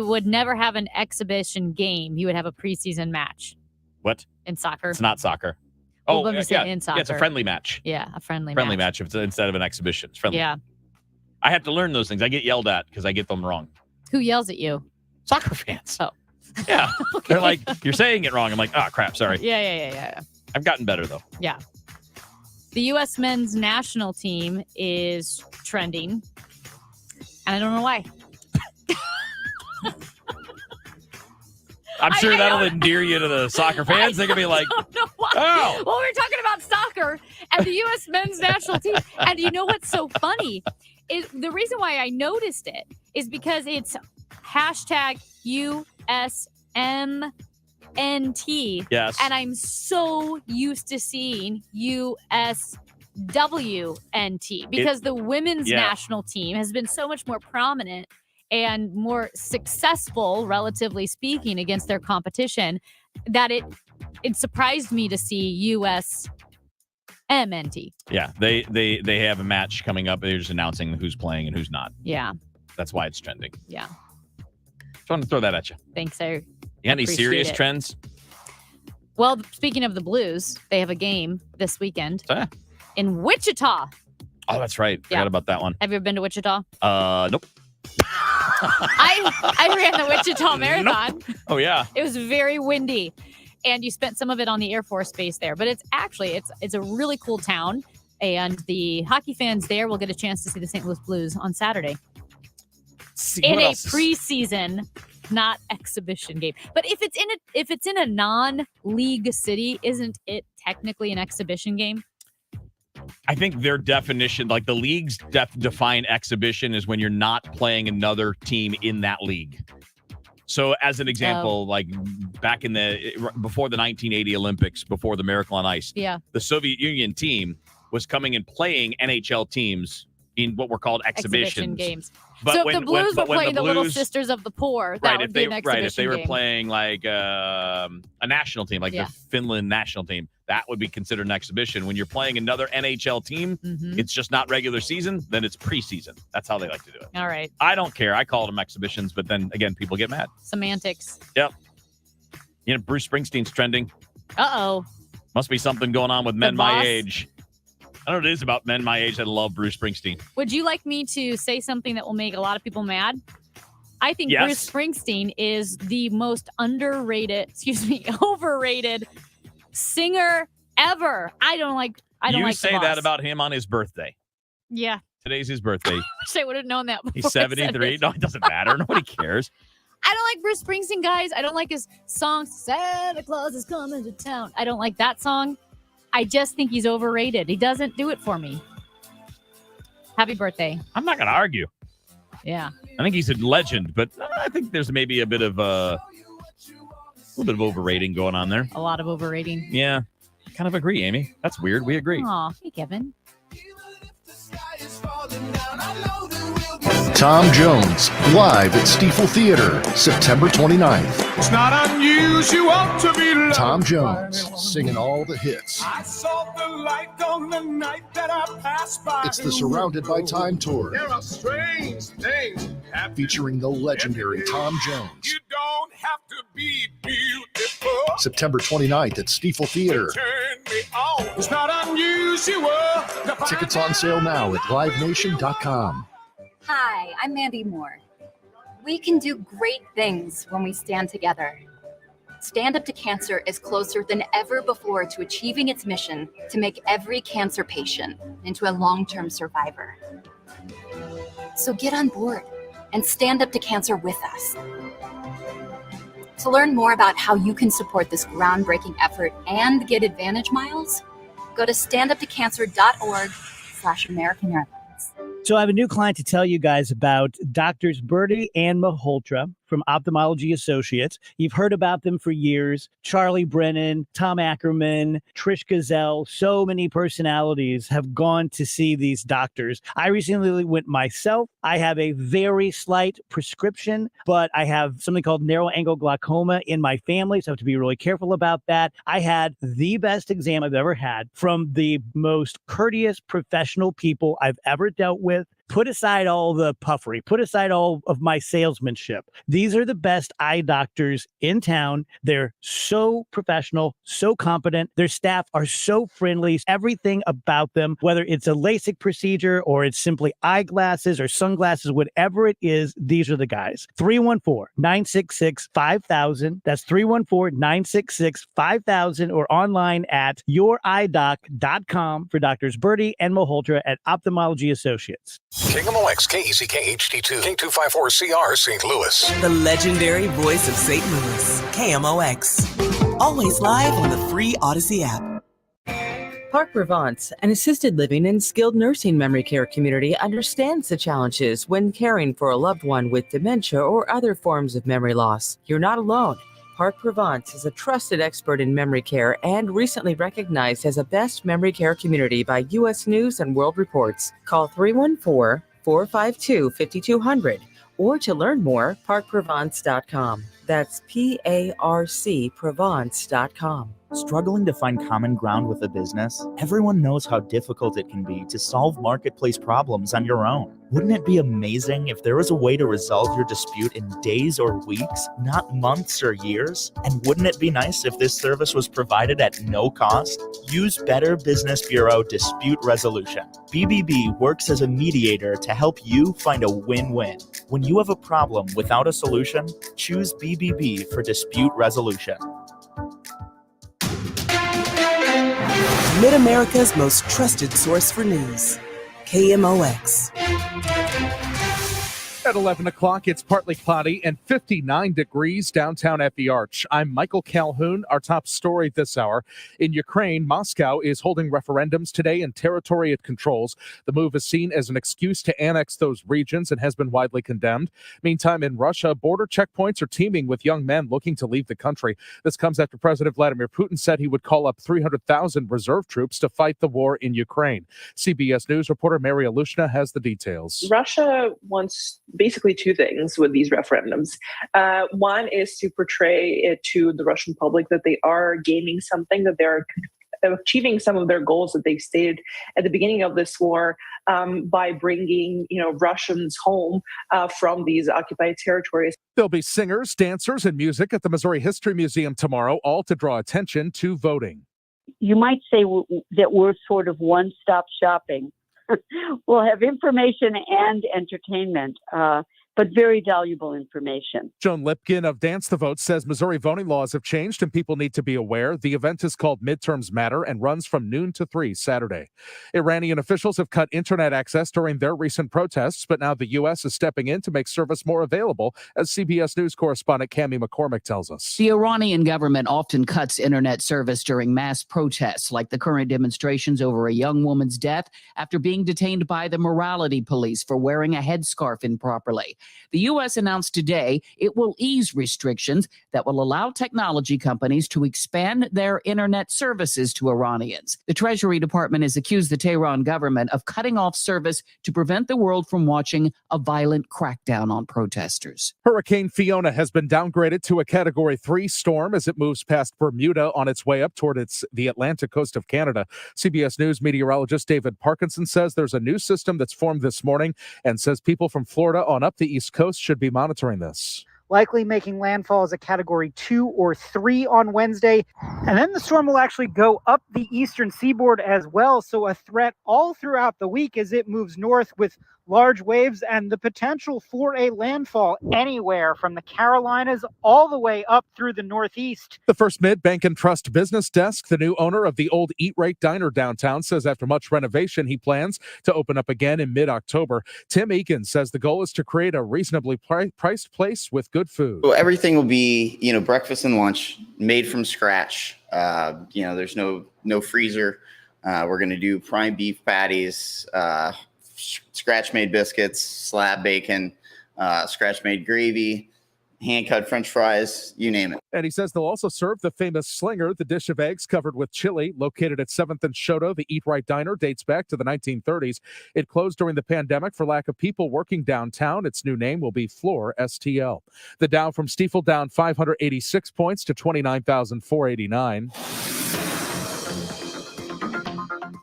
would never have an exhibition game. You would have a preseason match. What? In soccer. It's not soccer. In soccer. Yeah, it's a friendly match. Yeah, a friendly match instead of an exhibition. It's friendly. Yeah. I have to learn those things. I get yelled at because I get them wrong. Who yells at you? Soccer fans. Oh. Yeah. Okay. They're like, you're saying it wrong. I'm like, oh, crap. Sorry. Yeah. I've gotten better, though. Yeah. The U.S. men's national team is trending. And I don't know why. I'm sure that'll endear you to the soccer fans. They're going to be like, oh. Well, we're talking about soccer and the U.S. men's national team. And you know what's so funny? Is the reason why I noticed it is because it's hashtag USMNT. Yes. And I'm so used to seeing USWNT because the women's national team has been so much more prominent and more successful, relatively speaking, against their competition that it surprised me to see USMNT. Yeah, they have a match coming up. They're just announcing who's playing and who's not. Yeah. That's why it's trending. Yeah. Just wanted to throw that at you. Thanks, You got any serious trends? Well, speaking of the Blues, they have a game this weekend in Wichita. Oh, that's right. Forgot about that one. Have you ever been to Wichita? Nope. I ran the Wichita Marathon. Nope. Oh, yeah. It was very windy, and you spent some of it on the Air Force Base there. But it's a really cool town, and the hockey fans there will get a chance to see the St. Louis Blues on Saturday in a preseason, not exhibition game. But if it's in a non-league city, isn't it technically an exhibition game? I think their definition, like the league's define exhibition, is when you're not playing another team in that league. So as an example, like back before the 1980 Olympics, before the Miracle on Ice, the Soviet Union team was coming and playing NHL teams in what were called exhibition games. But so if the Blues were playing the Little Sisters of the Poor, that would be an exhibition game. If they were playing like a national team, like the Finland national team, that would be considered an exhibition. When you're playing another NHL team, it's just not regular season, then it's preseason. That's how they like to do it. All right. I don't care. I call them exhibitions, but then again, people get mad. Semantics. Yep. Bruce Springsteen's trending. Uh-oh. Must be something going on with men my age. I don't know what it is about men my age that love Bruce Springsteen. Would you like me to say something that will make a lot of people mad? I think Bruce Springsteen is the most overrated singer ever. I don't like You say that about him on his birthday. Yeah. Today's his birthday. I wish I would have known that before. He's 73. No, it doesn't matter. Nobody cares. I don't like Bruce Springsteen, guys. I don't like his song, Santa Claus is Coming to Town. I don't like that song. I just think he's overrated. He doesn't do it for me. Happy birthday. I'm not going to argue. Yeah. I think he's a legend, but I think there's maybe a little bit of overrating going on there. A lot of overrating. Yeah. Kind of agree, Amy. That's weird. We agree. Aw, hey, Kevin. Tom Jones, live at Stiefel Theater, September 29th. It's not unusual to be loved. Tom Jones, singing all the hits. I saw the light on the night that I passed by. It's the Surrounded by Time tour, There are strange things happening. featuring the legendary Tom Jones. You don't have to be beautiful. September 29th at Stiefel Theater. Turn me on. It's not unusual. Tickets on sale now at livenation.com. Hi, I'm Mandy Moore. We can do great things when we stand together. Stand Up to Cancer is closer than ever before to achieving its mission to make every cancer patient into a long-term survivor. So get on board and stand up to cancer with us. To learn more about how you can support this groundbreaking effort and get Advantage Miles, go to standuptocancer.org/American Airlines. So I have a new client to tell you guys about, Doctors Birdie and Malhotra from Ophthalmology Associates. You've heard about them for years. Charlie Brennan, Tom Ackerman, Trish Gazelle, so many personalities have gone to see these doctors. I recently went myself. I have a very slight prescription, but I have something called narrow angle glaucoma in my family, so I have to be really careful about that. I had the best exam I've ever had from the most courteous professional people I've ever dealt with. Put aside all the puffery, put aside all of my salesmanship. These are the best eye doctors in town. They're so professional, so competent. Their staff are so friendly. Everything about them, whether it's a LASIK procedure or it's simply eyeglasses or sunglasses, whatever it is, these are the guys. 314-966-5000. That's 314-966-5000 or online at youridoc.com for Doctors Birdie and Malhotra at Ophthalmology Associates. KMOX, KECK HD2, K254CR, St. Louis. The legendary voice of St. Louis, KMOX. Always live on the free Odyssey app. Park Provence, an assisted living and skilled nursing memory care community, understands the challenges when caring for a loved one with dementia or other forms of memory loss. You're not alone. Park Provence is a trusted expert in memory care and recently recognized as a best memory care community by U.S. News and World Reports. Call 314-452-5200 or to learn more, parkprovence.com. That's P-A-R-C Provence.com. Struggling to find common ground with a business? Everyone knows how difficult it can be to solve marketplace problems on your own. Wouldn't it be amazing if there was a way to resolve your dispute in days or weeks, not months or years? And wouldn't it be nice if this service was provided at no cost? Use Better Business Bureau Dispute Resolution. BBB works as a mediator to help you find a win-win. When you have a problem without a solution, choose BBB for dispute resolution. Mid-America's most trusted source for news, KMOX. At 11 o'clock, it's partly cloudy and 59 degrees downtown at the Arch. I'm Michael Calhoun. Our top story this hour. In Ukraine, Moscow is holding referendums today in territory it controls. The move is seen as an excuse to annex those regions and has been widely condemned. Meantime, in Russia, border checkpoints are teeming with young men looking to leave the country. This comes after President Vladimir Putin said he would call up 300,000 reserve troops to fight the war in Ukraine. CBS News reporter Mary Alushna has the details. Russia wants basically two things with these referendums. One is to portray it to the Russian public that they are gaining something, that they're achieving some of their goals that they stated at the beginning of this war by bringing, Russians home from these occupied territories. There'll be singers, dancers, and music at the Missouri History Museum tomorrow, all to draw attention to voting. You might say that we're sort of one-stop shopping. We'll have information and entertainment, but very valuable information. Joan Lipkin of Dance the Vote says Missouri voting laws have changed and people need to be aware. The event is called Midterms Matter and runs from noon to 3 Saturday. Iranian officials have cut internet access during their recent protests, but now the U.S. is stepping in to make service more available, as CBS News correspondent Cammie McCormick tells us. The Iranian government often cuts internet service during mass protests, like the current demonstrations over a young woman's death after being detained by the morality police for wearing a headscarf improperly. The U.S. announced today it will ease restrictions that will allow technology companies to expand their internet services to Iranians. The Treasury Department has accused the Tehran government of cutting off service to prevent the world from watching a violent crackdown on protesters. Hurricane Fiona has been downgraded to a Category 3 storm as it moves past Bermuda on its way up toward the Atlantic coast of Canada. CBS News meteorologist David Parkinson says there's a new system that's formed this morning and says people from Florida on up the East Coast should be monitoring this. Likely making landfall as a Category 2 or 3 on Wednesday. And then the storm will actually go up the eastern seaboard as well. So a threat all throughout the week as it moves north with large waves and the potential for a landfall anywhere from the Carolinas all the way up through the Northeast. The First Mid Bank and Trust Business Desk, the new owner of the old Eat Right Diner downtown, says after much renovation, he plans to open up again in mid-October. Tim Egan says the goal is to create a reasonably priced place with good food. Well, everything will be, breakfast and lunch made from scratch. There's no freezer. We're going to do prime beef patties, scratch-made biscuits, slab bacon, scratch-made gravy, hand-cut French fries, you name it. And he says they'll also serve the famous Slinger, the dish of eggs covered with chili. Located at 7th and Shoto, the Eat Right Diner dates back to the 1930s. It closed during the pandemic for lack of people working downtown. Its new name will be Floor STL. The Dow from Stifel down 586 points to 29,489.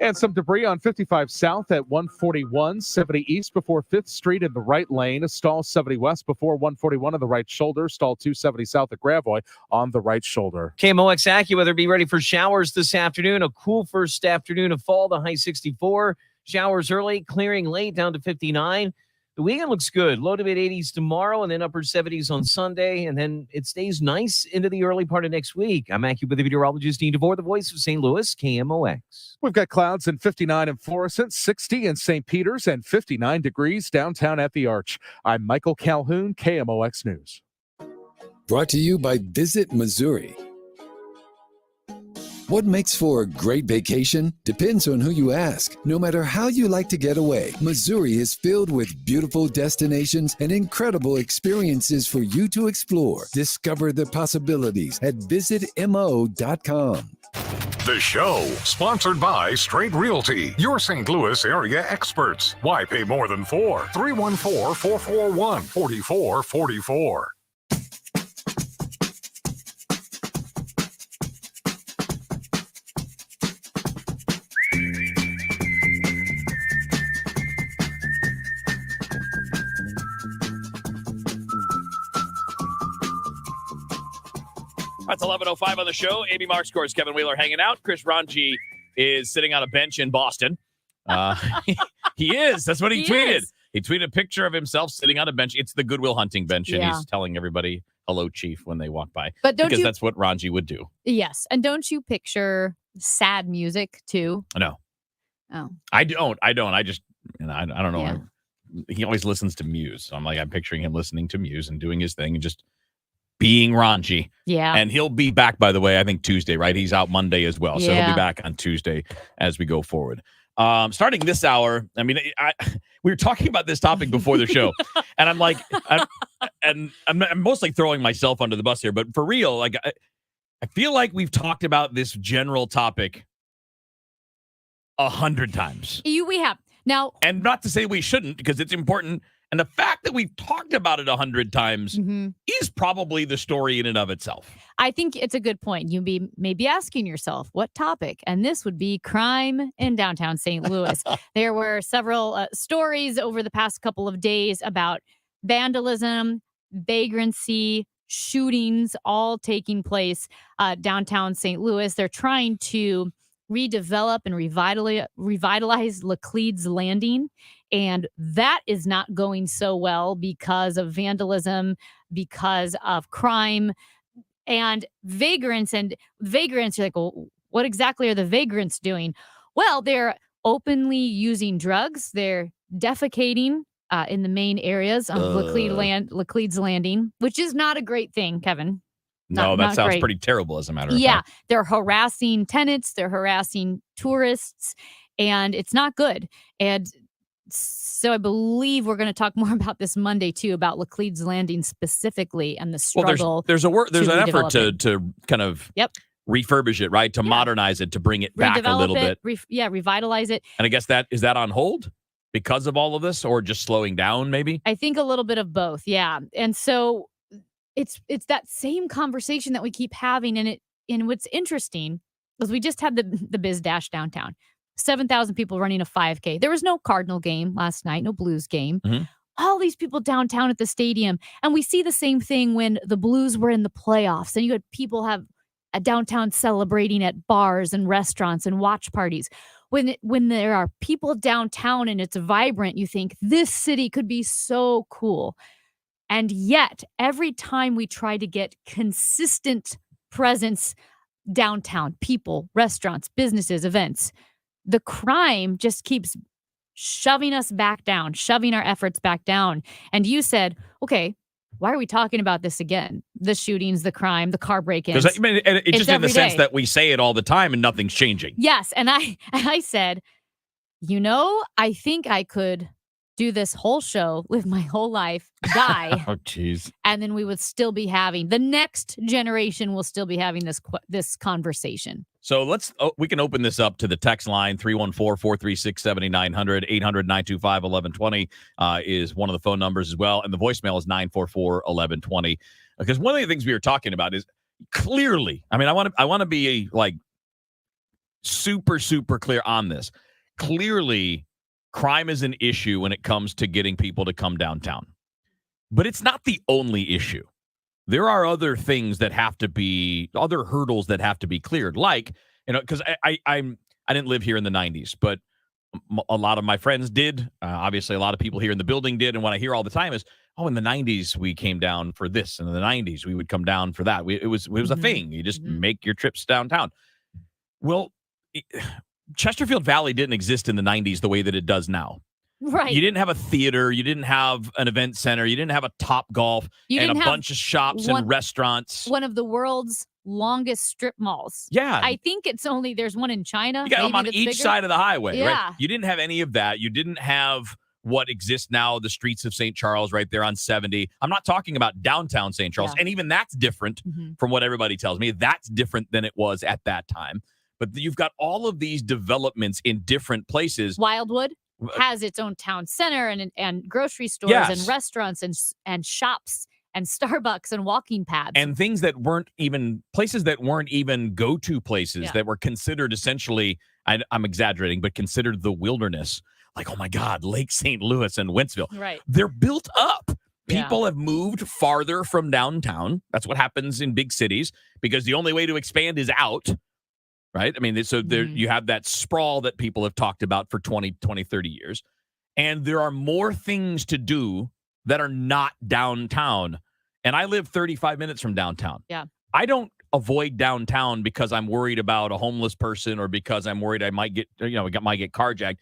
And some debris on 55 South at 141, 70 East before 5th Street in the right lane. A stall 70 West before 141 on the right shoulder. Stall 270 South at Gravois on the right shoulder. KMOX AccuWeather, be ready for showers this afternoon. A cool first afternoon of fall, the high 64. Showers early, clearing late, down to 59. The weekend looks good. Low to mid 80s tomorrow and then upper 70s on Sunday. And then it stays nice into the early part of next week. I'm AccuWeather meteorologist Dean DeVore, the voice of St. Louis, KMOX. We've got clouds in 59 in Florissant, 60 in St. Peters, and 59 degrees downtown at the Arch. I'm Michael Calhoun, KMOX News. Brought to you by Visit Missouri. What makes for a great vacation depends on who you ask. No matter how you like to get away, Missouri is filled with beautiful destinations and incredible experiences for you to explore. Discover the possibilities at visitmo.com. The show, sponsored by Straight Realty, your St. Louis area experts. Why pay more than $4? 314-441-4444. That's 11:05 on the show. Amy Mark scores. Kevin Wheeler hanging out. Chris Ranji is sitting on a bench in Boston. He is. That's what he tweeted. He tweeted a picture of himself sitting on a bench. It's the Goodwill Hunting bench, and he's telling everybody, hello, Chief, when they walk by. But because that's what Ranji would do. Yes. And don't you picture sad music, too? No. Oh. I don't. I just, I don't know. Yeah. He always listens to Muse. So I'm picturing him listening to Muse and doing his thing and just being Ranji. Yeah. And he'll be back, by the way, I think Tuesday, right? He's out Monday as well. So he'll be back on Tuesday as we go forward. Starting this hour, we were talking about this topic before the show, and I'm mostly throwing myself under the bus here, but for real, I feel like we've talked about this general topic 100 times. We have. Now, and not to say we shouldn't, because it's important. And the fact that we've talked about it 100 times is probably the story in and of itself. I think it's a good point. You may be asking yourself, what topic? And this would be crime in downtown St. Louis. There were several stories over the past couple of days about vandalism, vagrancy, shootings, all taking place downtown St. Louis. They're trying to redevelop and revitalize Laclede's Landing. And that is not going so well because of vandalism, because of crime and vagrants. And vagrants are like, well, what exactly are the vagrants doing? Well, they're openly using drugs. They're defecating in the main areas of Laclede's Landing, which is not a great thing, Kevin. No, that sounds pretty terrible, as a matter of fact. Yeah, they're harassing tenants, they're harassing tourists, and it's not good. And So I believe we're going to talk more about this Monday too, about Laclede's Landing specifically and the struggle. There's an effort redevelop it. to kind of refurbish it, right? To modernize it, to bring it back a little bit. Revitalize it. And I guess is that on hold because of all of this, or just slowing down maybe? I think a little bit of both. Yeah. And so it's that same conversation that we keep having. And what's interesting is we just had the Biz Dash downtown. 7,000 people running a 5K. There was no Cardinal game last night, no Blues game. Mm-hmm. All these people downtown at the stadium. And we see the same thing when the Blues were in the playoffs. And you had people have a downtown celebrating at bars and restaurants and watch parties. When there are people downtown and it's vibrant, you think this city could be so cool. And yet, every time we try to get consistent presence downtown, people, restaurants, businesses, events, the crime just keeps shoving us back down, shoving our efforts back down. And you said, okay, why are we talking about this again? The shootings, the crime, the car break-ins. Because it's just in the sense day. that we say it all the time and nothing's changing. Yes. And I said, I think I could do this whole show, live my whole life, die. Oh, jeez. And then we would still be having, the next generation will still be having this conversation. So we can open this up to the text line, 314-436-7900, 800-925-1120 is one of the phone numbers as well. And the voicemail is 944-1120. Because one of the things we were talking about is clearly, I want to be like super, super clear on this. Clearly, crime is an issue when it comes to getting people to come downtown. But it's not the only issue. There are other things that have to be, other hurdles that have to be cleared. Like, because I didn't live here in the 90s, but a lot of my friends did. Obviously, a lot of people here in the building did. And what I hear all the time is, in the 90s, we came down for this. And in the 90s, we would come down for that. It was a thing. You just make your trips downtown. Well, Chesterfield Valley didn't exist in the 90s the way that it does now. Right. You didn't have a theater. You didn't have an event center. You didn't have a Top Golf and a bunch of shops and restaurants. One of the world's longest strip malls. Yeah. I think there's one in China. You got them on each side of the highway, yeah. Right? You didn't have any of that. You didn't have what exists now, the streets of St. Charles right there on 70. I'm not talking about downtown St. Charles. And even that's different from what everybody tells me. That's different than it was at that time. But you've got all of these developments in different places. Wildwood has its own town center and grocery stores and restaurants and shops and Starbucks and walking paths. And things that weren't even places that weren't even go-to places that were considered essentially, I'm exaggerating, but considered the wilderness. Like, oh my God, Lake St. Louis and Wentzville. Right. They're built up. People have moved farther from downtown. That's what happens in big cities because the only way to expand is out. Right? I mean, so there you have that sprawl that people have talked about for 20, 30 years. And there are more things to do that are not downtown. And I live 35 minutes from downtown. Yeah. I don't avoid downtown because I'm worried about a homeless person or because I'm worried I might get carjacked.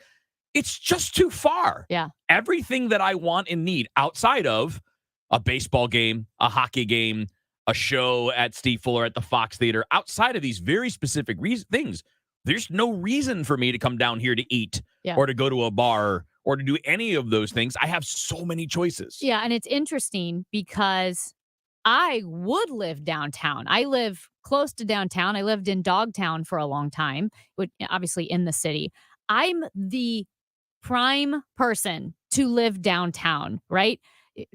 It's just too far. Yeah. Everything that I want and need outside of a baseball game, a hockey game, a show at Steve Fuller at the Fox Theater, outside of these very specific things, there's no reason for me to come down here to eat or to go to a bar or to do any of those things. I have so many choices. Yeah, and it's interesting because I would live downtown. I live close to downtown. I lived in Dogtown for a long time, obviously in the city. I'm the prime person to live downtown, right? I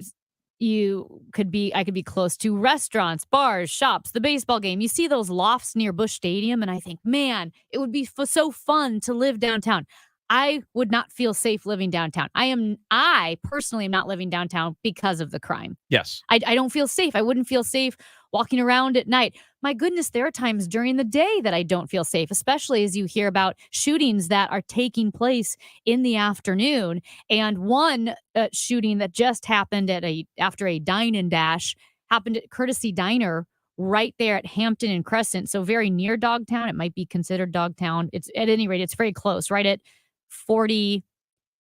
could be close to restaurants, bars, shops, the baseball game. You see those lofts near Busch Stadium, and I think, man, it would be so fun to live downtown. I would not feel safe living downtown. I personally am not living downtown because of the crime. Yes. I don't feel safe. I wouldn't feel safe walking around at night. My goodness, there are times during the day that I don't feel safe, especially as you hear about shootings that are taking place in the afternoon. And one shooting that just happened after a dine and dash happened at Courtesy Diner right there at Hampton and Crescent. So very near Dogtown. It might be considered Dogtown. It's at any rate, it's very close, right at 40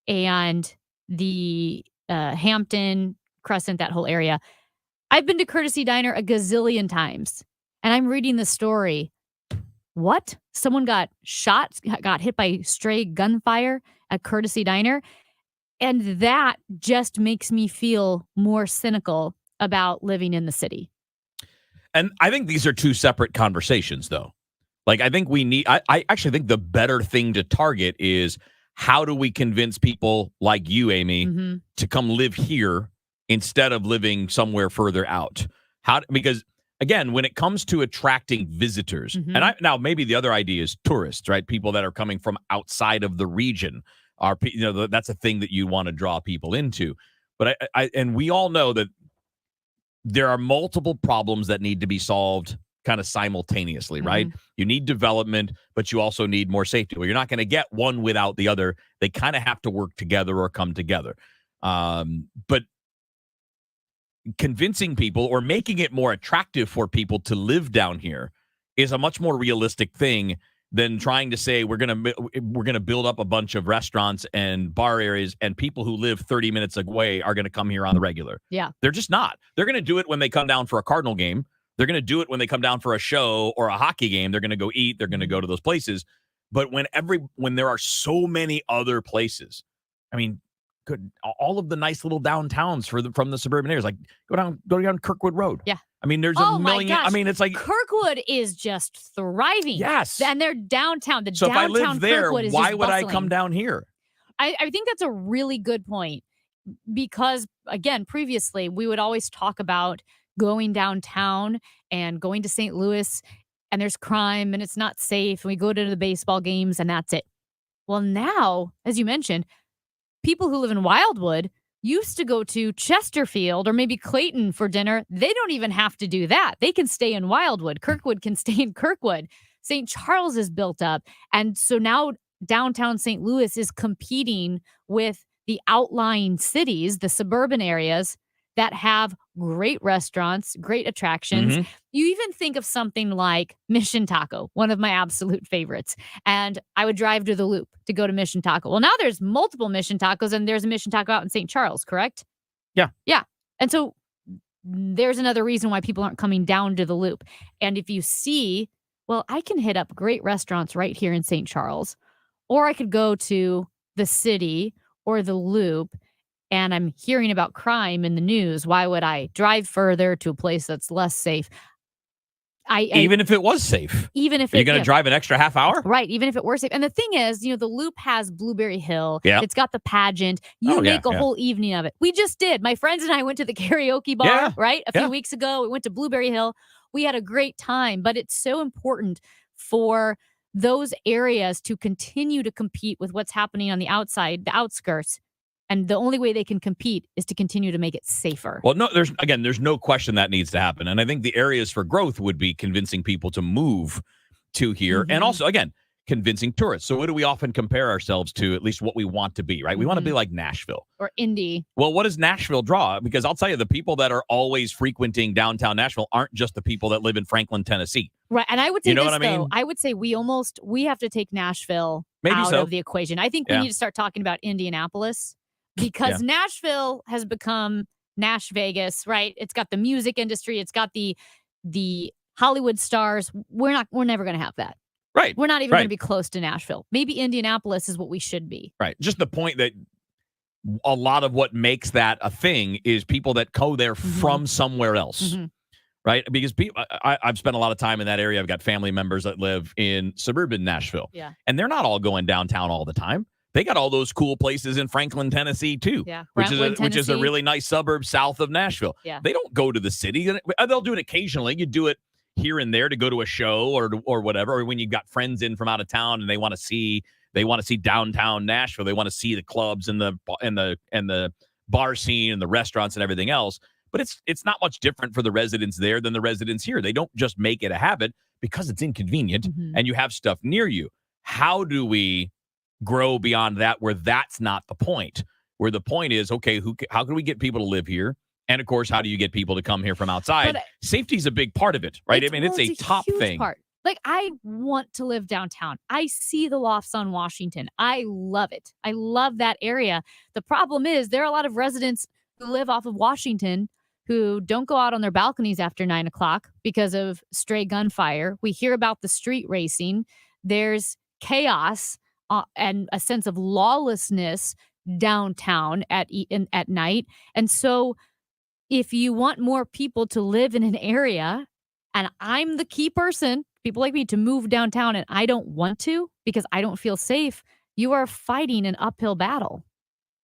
and the Hampton, Crescent, that whole area. I've been to Courtesy Diner a gazillion times, and I'm reading the story. What? Someone got shot, got hit by stray gunfire at Courtesy Diner? And that just makes me feel more cynical about living in the city. And I think these are two separate conversations, though. Like, I think I actually think the better thing to target is how do we convince people like you, Amy, to come live here instead of living somewhere further out? Because again, when it comes to attracting visitors, and now maybe the other idea is tourists, right? People that are coming from outside of the region are, that's a thing that you want to draw people into. But and we all know that there are multiple problems that need to be solved kind of simultaneously, right? You need development, but you also need more safety. Well, you're not going to get one without the other. They kind of have to work together or come together. But convincing people or making it more attractive for people to live down here is a much more realistic thing than trying to say we're going to build up a bunch of restaurants and bar areas and people who live 30 minutes away are going to come here on the regular. Yeah. They're just not. They're going to do it when they come down for a Cardinal game. They're going to do it when they come down for a show or a hockey game. They're going to go eat. They're going to go to those places. But when there are so many other places, I mean, all of the nice little downtowns from the suburban areas, like go down Kirkwood Road. Yeah. I mean, there's a million. My gosh. I mean, it's like Kirkwood is just thriving. Yes. And they're downtown. So if I live there, Kirkwood is why just would I bustling. come down here? I think that's a really good point because, again, previously we would always talk about going downtown and going to St. Louis and there's crime and it's not safe. And we go to the baseball games and that's it. Well, now, as you mentioned, people who live in Wildwood used to go to Chesterfield or maybe Clayton for dinner. They don't even have to do that. They can stay in Wildwood. Kirkwood can stay in Kirkwood. St. Charles is built up. And so now downtown St. Louis is competing with the outlying cities, the suburban areas that have great restaurants, great attractions. You even think of something like Mission Taco, one of my absolute favorites. And I would drive to the Loop to go to Mission Taco. Well, now there's multiple Mission Tacos and there's a Mission Taco out in St. Charles, correct? Yeah. Yeah. And so there's another reason why people aren't coming down to the Loop. And if you see, well, I can hit up great restaurants right here in St. Charles, or I could go to the city or the Loop and I'm hearing about crime in the news. Why would I drive further to a place that's less safe? Even if it was safe. Even if you're going to drive an extra half hour? Right. Even if it were safe. And the thing is, the Loop has Blueberry Hill. Yeah. It's got the pageant. You make a whole evening of it. We just did. My friends and I went to the karaoke bar, right? A few weeks ago. We went to Blueberry Hill. We had a great time, but it's so important for those areas to continue to compete with what's happening on the outside, the outskirts. And the only way they can compete is to continue to make it safer. Well, no, there's no question that needs to happen. And I think the areas for growth would be convincing people to move to here. And also, again, convincing tourists. So what do we often compare ourselves to, at least what we want to be, right? We want to be like Nashville. Or Indy. Well, what does Nashville draw? Because I'll tell you, the people that are always frequenting downtown Nashville aren't just the people that live in Franklin, Tennessee. Right. And I would say You know this, what I mean? though. I would say we have to take Nashville Maybe out so. of the equation. I think we need to start talking about Indianapolis. Because Nashville has become Nash Vegas, right? It's got the music industry. It's got the Hollywood stars. We're never going to have that. Right. We're not even going to be close to Nashville. Maybe Indianapolis is what we should be. Right. Just the point that a lot of what makes that a thing is people that go there from somewhere else. Right. Because I've spent a lot of time in that area. I've got family members that live in suburban Nashville. Yeah. And they're not all going downtown all the time. They got all those cool places in Franklin, Tennessee, too. Yeah. Which is a Tennessee. really nice suburb south of Nashville. Yeah. They don't go to the city. They'll do it occasionally. You do it here and there to go to a show or whatever, or when you've got friends in from out of town and they want to see downtown Nashville. They want to see the clubs and the bar scene and the restaurants and everything else. But it's not much different for the residents there than the residents here. They don't just make it a habit because it's inconvenient and you have stuff near you. How do we grow beyond that where that's not the point? Where the point is, okay, how can we get people to live here? And of course, how do you get people to come here from outside? Safety is a big part of it, right? It's a top huge thing. Part. Like, I want to live downtown. I see the lofts on Washington. I love it. I love that area. The problem is there are a lot of residents who live off of Washington who don't go out on their balconies after 9 o'clock because of stray gunfire. We hear about the street racing. There's chaos and a sense of lawlessness downtown at night. And so if you want more people to live in an area, and I'm the key person, people like me, to move downtown, and I don't want to because I don't feel safe, you are fighting an uphill battle.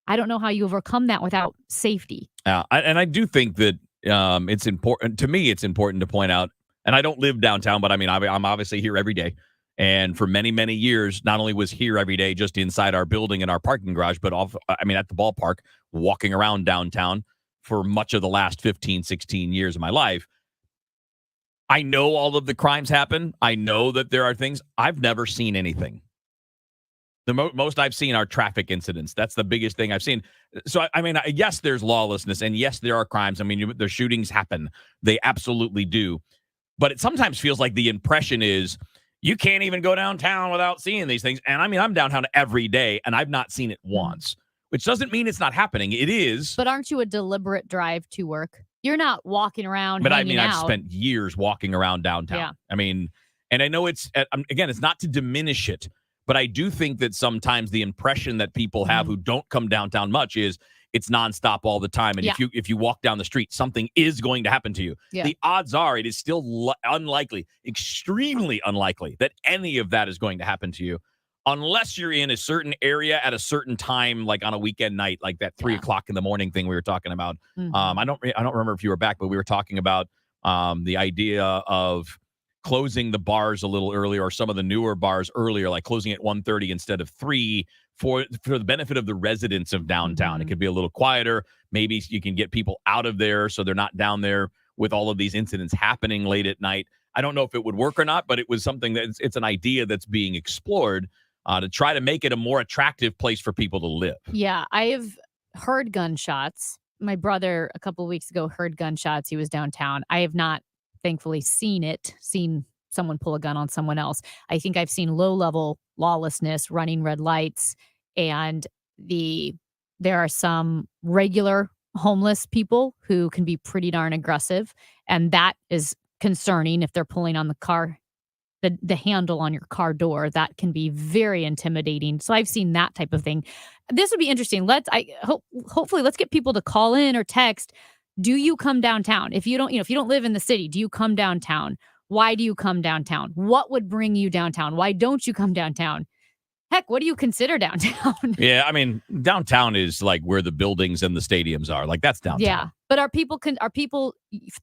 I don't know how you overcome that without safety. I do think that it's important to me. It's important to point out, and I don't live downtown, but I mean, I'm obviously here every day. And for many, many years, not only was here every day, just inside our building and our parking garage, but at the ballpark, walking around downtown for much of the last 15, 16 years of my life. I know all of the crimes happen. I know that there are things. I've never seen anything. The most I've seen are traffic incidents. That's the biggest thing I've seen. So, yes, there's lawlessness, and yes, there are crimes. I mean, the shootings happen. They absolutely do. But it sometimes feels like the impression is you can't even go downtown without seeing these things. And I'm downtown every day, and I've not seen it once, which doesn't mean it's not happening. It is. But aren't you a deliberate drive to work? You're not walking around. But hanging I've out. spent years walking around downtown. Yeah. And I know it's not to diminish it, but I do think that sometimes the impression that people have who don't come downtown much is it's nonstop all the time. And if you walk down the street, something is going to happen to you. Yeah. The odds are it is still unlikely, extremely unlikely, that any of that is going to happen to you unless you're in a certain area at a certain time, like on a weekend night, like that 3 o'clock in the morning thing we were talking about. I don't remember if you were back, but we were talking about the idea of closing the bars a little earlier, or some of the newer bars earlier, like closing at 1:30 instead of 3 for the benefit of the residents of downtown. It could be a little quieter. Maybe you can get people out of there so they're not down there with all of these incidents happening late at night. I don't know if it would work or not, but it was something it's an idea that's being explored to try to make it a more attractive place for people to live. Yeah, I've heard gunshots. My brother, a couple of weeks ago, heard gunshots. He was downtown. I have not, thankfully, seen someone pull a gun on someone else. I think I've seen low-level lawlessness, running red lights, and there are some regular homeless people who can be pretty darn aggressive, and that is concerning if they're pulling on the car, the handle on your car door. That can be very intimidating. So I've seen that type of thing. This would be interesting. Hopefully let's get people to call in or text. Do you come downtown? If you don't live in the city, do you come downtown? Why do you come downtown? What would bring you downtown? Why don't you come downtown? Heck, what do you consider downtown? Yeah, downtown is like where the buildings and the stadiums are. Like that's downtown. Yeah, but are people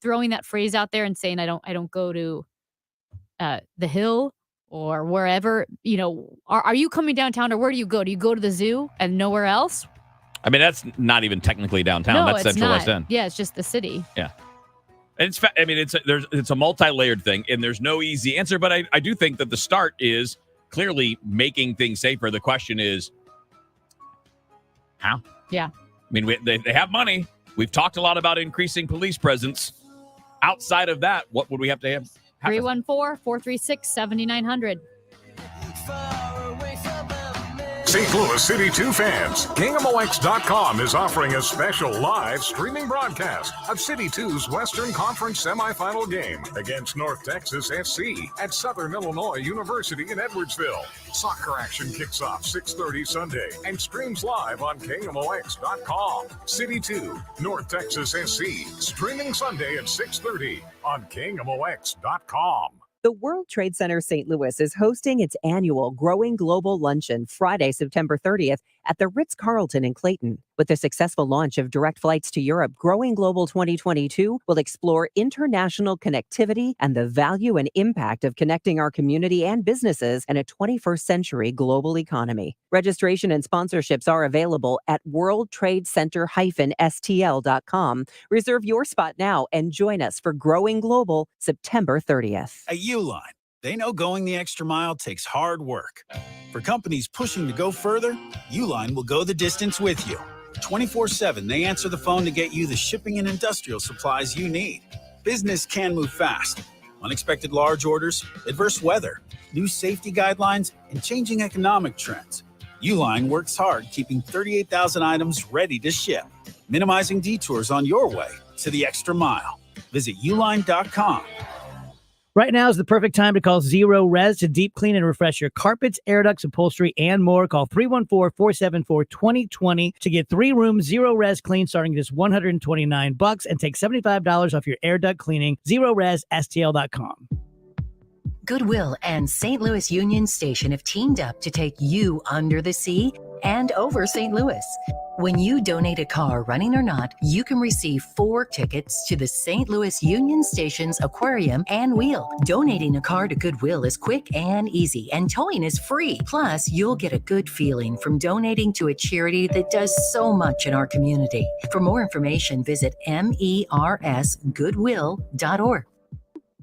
throwing that phrase out there and saying I don't go to the Hill or wherever? Are you coming downtown, or where do you go? Do you go to the zoo and nowhere else? That's not even technically downtown. No, That's it's Central not. West End. Yeah, it's just the city. Yeah. It's a multi-layered thing, and there's no easy answer. But I do think that the start is clearly making things safer. The question is, how? Yeah. They have money. We've talked a lot about increasing police presence. Outside of that, what would we have to have? 314-436-7900. St. Louis City 2 fans, KingMOX.com is offering a special live streaming broadcast of City 2's Western Conference semifinal game against North Texas SC at Southern Illinois University in Edwardsville. Soccer action kicks off 6:30 Sunday and streams live on KingMOX.com. City 2, North Texas SC, streaming Sunday at 6:30 on KingMOX.com. The World Trade Center St. Louis is hosting its annual Growing Global Luncheon Friday, September 30th at the Ritz-Carlton in Clayton. With the successful launch of direct flights to Europe, Growing Global 2022 will explore international connectivity and the value and impact of connecting our community and businesses in a 21st century global economy. Registration and sponsorships are available at worldtradecenter-stl.com. Reserve your spot now and join us for Growing Global September 30th. At Uline, they know going the extra mile takes hard work. For companies pushing to go further, Uline will go the distance with you. 24/7, they answer the phone to get you the shipping and industrial supplies you need. Business can move fast. Unexpected large orders, adverse weather, new safety guidelines, and changing economic trends. Uline works hard keeping 38,000 items ready to ship, minimizing detours on your way to the extra mile. Visit uline.com. Right now is the perfect time to call Zero Res to deep clean and refresh your carpets, air ducts, upholstery, and more. Call 314-474-2020 to get 3-room Zero Res clean starting at just $129 and take $75 off your air duct cleaning. ZeroResSTL.com. Goodwill and St. Louis Union Station have teamed up to take you under the sea and over St. Louis. When you donate a car, running or not, you can receive 4 tickets to the St. Louis Union Station's aquarium and wheel. Donating a car to Goodwill is quick and easy, and towing is free. Plus, you'll get a good feeling from donating to a charity that does so much in our community. For more information, visit mersgoodwill.org.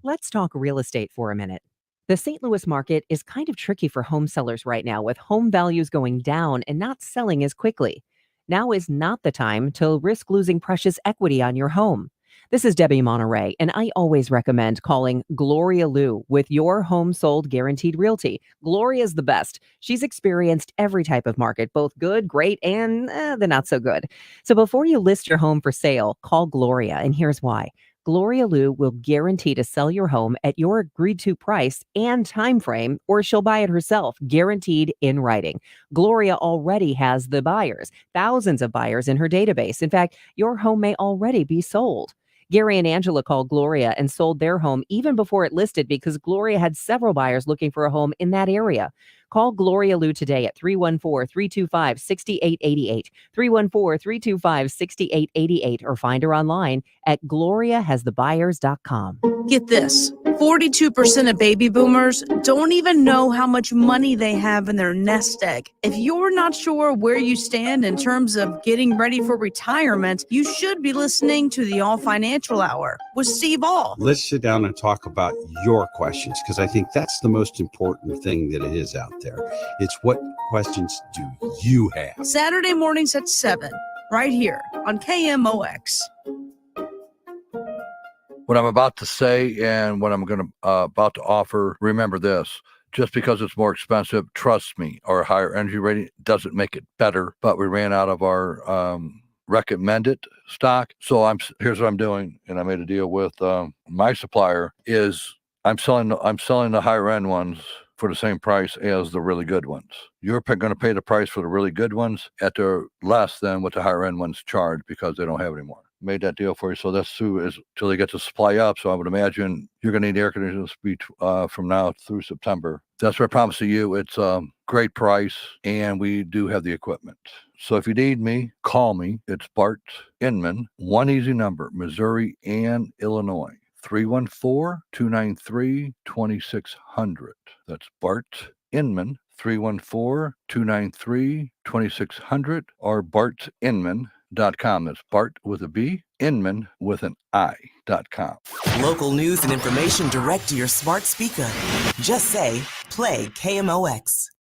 Let's talk real estate for a minute. The St. Louis market is kind of tricky for home sellers right now, with home values going down and not selling as quickly. Now is not the time to risk losing precious equity on your home. This is Debbie Monterey, and I always recommend calling Gloria Liu with Your Home Sold Guaranteed Realty. Gloria's the best. She's experienced every type of market, both good, great, and the not so good. So before you list your home for sale, call Gloria, and here's why. Gloria Liu will guarantee to sell your home at your agreed to price and time frame, or she'll buy it herself, guaranteed in writing. Gloria already has the buyers, thousands of buyers in her database. In fact, your home may already be sold. Gary and Angela called Gloria and sold their home even before it listed because Gloria had several buyers looking for a home in that area. Call Gloria Liu today at 314-325-6888, 314-325-6888, or find her online at gloriahasthebuyers.com. Get this. 42% of baby boomers don't even know how much money they have in their nest egg. If you're not sure where you stand in terms of getting ready for retirement, you should be listening to the All Financial Hour with Steve All. Let's sit down and talk about your questions, because I think that's the most important thing that it is out there. It's what questions do you have? Saturday mornings at 7, right here on KMOX. What I'm about to say and what I'm about to offer, remember this. Just because it's more expensive, trust me, our higher energy rating doesn't make it better, but we ran out of our recommended stock. So here's what I'm doing, and I made a deal with my supplier, is I'm selling the higher end ones for the same price as the really good ones. You're going to pay the price for the really good ones at the less than what the higher end ones charge because they don't have it anymore. Made that deal for you. So that's through till they get the supply up. So I would imagine you're going to need air conditioning speed from now through September. That's what I promise to you. It's a great price, and we do have the equipment. So if you need me, call me. It's Bart Inman. One easy number, Missouri and Illinois. 314-293-2600. That's Bart Inman, 314-293-2600, or bartinman.com. That's Bart with a B, Inman with an I.com. Local news and information direct to your smart speaker. Just say, play KMOX.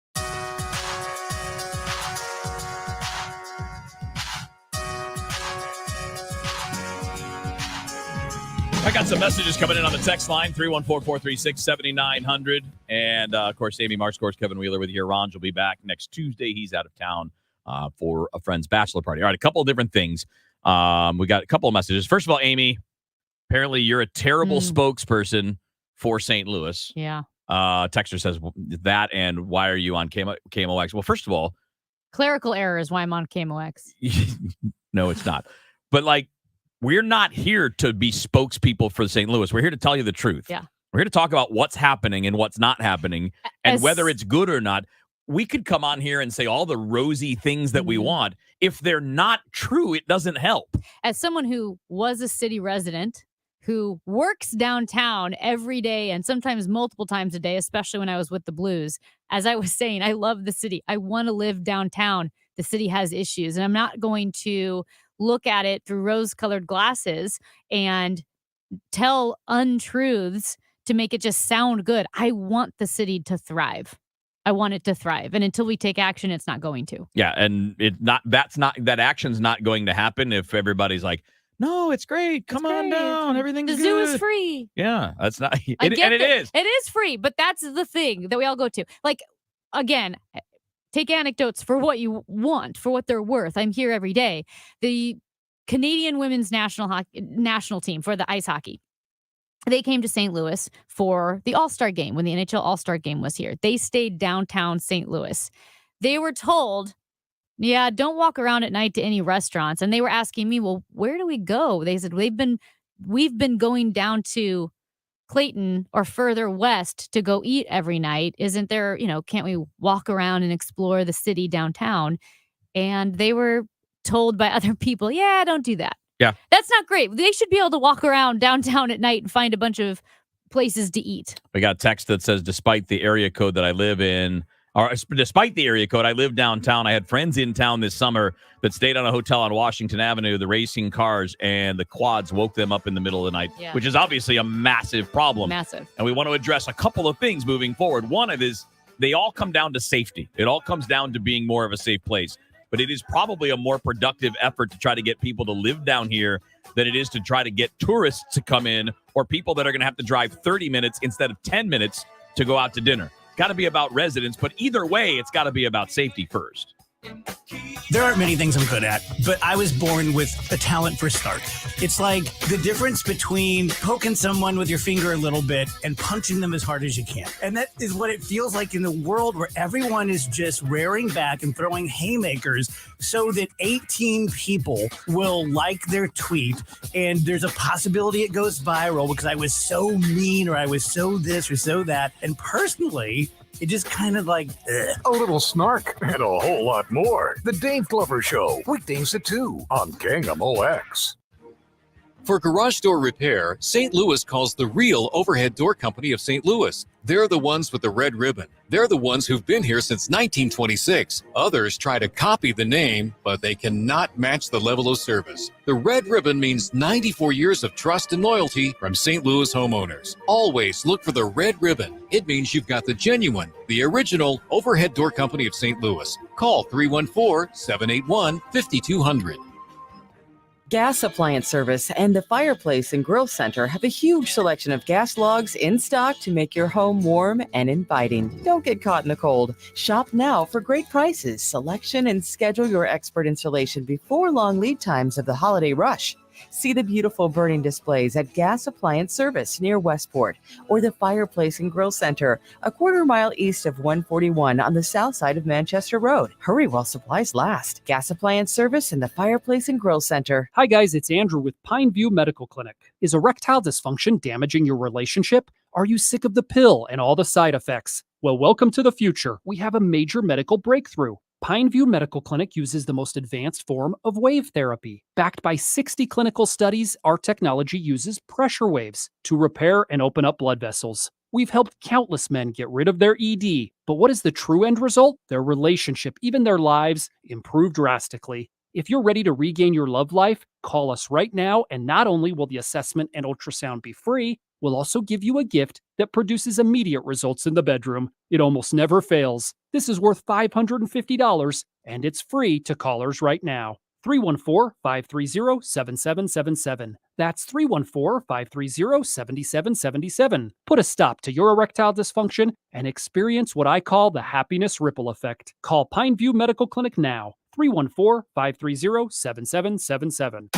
I got some messages coming in on the text line, 314-436-7900. And, of course, Amy Marskors, Kevin Wheeler with you here. Ron will be back next Tuesday. He's out of town for a friend's bachelor party. All right, a couple of different things. We got a couple of messages. First of all, Amy, apparently you're a terrible spokesperson for St. Louis. Yeah. Texter says that, and why are you on KMOX? Well, first of all, Clerical error is why I'm on KMOX. no, it's not. But, we're not here to be spokespeople for St. Louis. We're here to tell you the truth. Yeah. We're here to talk about what's happening and what's not happening and whether it's good or not. We could come on here and say all the rosy things that we want. If they're not true, it doesn't help. As someone who was a city resident, who works downtown every day and sometimes multiple times a day, especially when I was with the Blues, as I was saying, I love the city. I want to live downtown. The city has issues, and I'm not going to look at it through rose-colored glasses and tell untruths to make it just sound good. I want the city to thrive. I want it to thrive. And until we take action, it's not going to. Yeah, and that action's not going to happen if everybody's like, no, it's great. Come on down. Everything's good. The zoo is free. Yeah, that's not. It is. It is free, but that's the thing that we all go to. Again, take anecdotes for what you want, for what they're worth. I'm here every day. The Canadian women's national team for the ice hockey they came to St. Louis for the All-Star game when the NHL All-Star game was here. They stayed downtown St. Louis. They were told, yeah, don't walk around at night to any restaurants. And they were asking me, well, where do we go? They said, we've been going down to Clayton or further west to go eat every night. Isn't there, can't we walk around and explore the city downtown? And they were told by other people, yeah, don't do that. Yeah. That's not great. They should be able to walk around downtown at night and find a bunch of places to eat. We got a text that says, despite the area code that I live in, or despite the area code, I live downtown. I had friends in town this summer that stayed on a hotel on Washington Avenue. The racing cars and the quads woke them up in the middle of the night, which is obviously a massive problem. Massive. And we want to address a couple of things moving forward. One of is they all come down to safety. It all comes down to being more of a safe place. But it is probably a more productive effort to try to get people to live down here than it is to try to get tourists to come in or people that are going to have to drive 30 minutes instead of 10 minutes to go out to dinner. Got to be about residents, but either way, it's got to be about safety first. There aren't many things I'm good at, but I was born with a talent for start. It's like the difference between poking someone with your finger a little bit and punching them as hard as you can. And that is what it feels like in the world where everyone is just rearing back and throwing haymakers so that 18 people will like their tweet. And there's a possibility it goes viral because I was so mean or I was so this or so that. And personally, it just kind of like, ugh. A little snark and a whole lot more. The Dave Glover Show, weekdays at 2 on Gangnam OX. For garage door repair, St. Louis calls the real Overhead Door Company of St. Louis. They're the ones with the red ribbon. They're the ones who've been here since 1926. Others try to copy the name, but they cannot match the level of service. The red ribbon means 94 years of trust and loyalty from St. Louis homeowners. Always look for the red ribbon. It means you've got the genuine, the original Overhead Door Company of St. Louis. Call 314-781-5200. Gas Appliance Service and the Fireplace and Grill Center have a huge selection of gas logs in stock to make your home warm and inviting. Don't get caught in the cold. Shop now for great prices, selection, and schedule your expert installation before long lead times of the holiday rush. See the beautiful burning displays at Gas Appliance Service near Westport or the Fireplace and Grill Center, a quarter mile east of 141 on the south side of Manchester Road. Hurry while supplies last. Gas Appliance Service and the Fireplace and Grill Center. Hi guys, it's Andrew with Pineview Medical Clinic. Is erectile dysfunction damaging your relationship? Are you sick of the pill and all the side effects? Well, welcome to the future. We have a major medical breakthrough. Pineview Medical Clinic uses the most advanced form of wave therapy. Backed by 60 clinical studies, our technology uses pressure waves to repair and open up blood vessels. We've helped countless men get rid of their ED. But what is the true end result? Their relationship, even their lives, improve drastically. If you're ready to regain your love life, call us right now, and not only will the assessment and ultrasound be free, we'll also give you a gift that produces immediate results in the bedroom. It almost never fails. This is worth $550, and it's free to callers right now. 314-530-7777. That's 314-530-7777. Put a stop to your erectile dysfunction and experience what I call the happiness ripple effect. Call Pineview Medical Clinic now. 314-530-7777.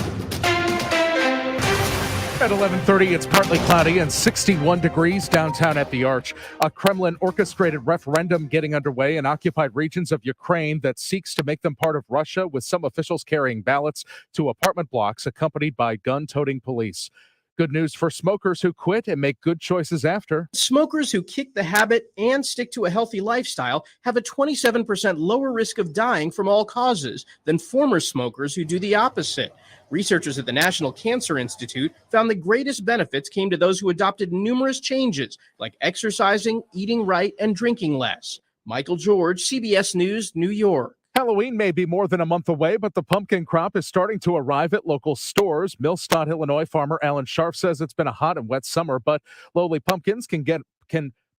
At 11:30, it's partly cloudy and 61 degrees downtown at the Arch. A Kremlin-orchestrated referendum getting underway in occupied regions of Ukraine that seeks to make them part of Russia, with some officials carrying ballots to apartment blocks accompanied by gun-toting police. Good news for smokers who quit and make good choices after. Smokers who kick the habit and stick to a healthy lifestyle have a 27% lower risk of dying from all causes than former smokers who do the opposite. Researchers at the National Cancer Institute found the greatest benefits came to those who adopted numerous changes, like exercising, eating right, and drinking less. Michael George, CBS News, New York. Halloween may be more than a month away, but the pumpkin crop is starting to arrive at local stores. Millstadt, Illinois farmer Alan Scharf says it's been a hot and wet summer, but lowly pumpkins can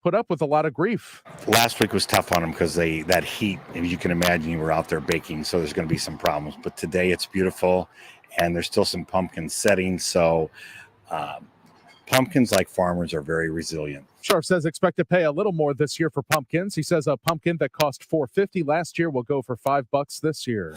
put up with a lot of grief. Last week was tough on them because that heat, as you can imagine, you were out there baking, so there's going to be some problems. But today it's beautiful, and there's still some pumpkin setting, so pumpkins, like farmers, are very resilient. Scharf says expect to pay a little more this year for pumpkins. He says a pumpkin that cost $4.50 last year will go for $5 this year.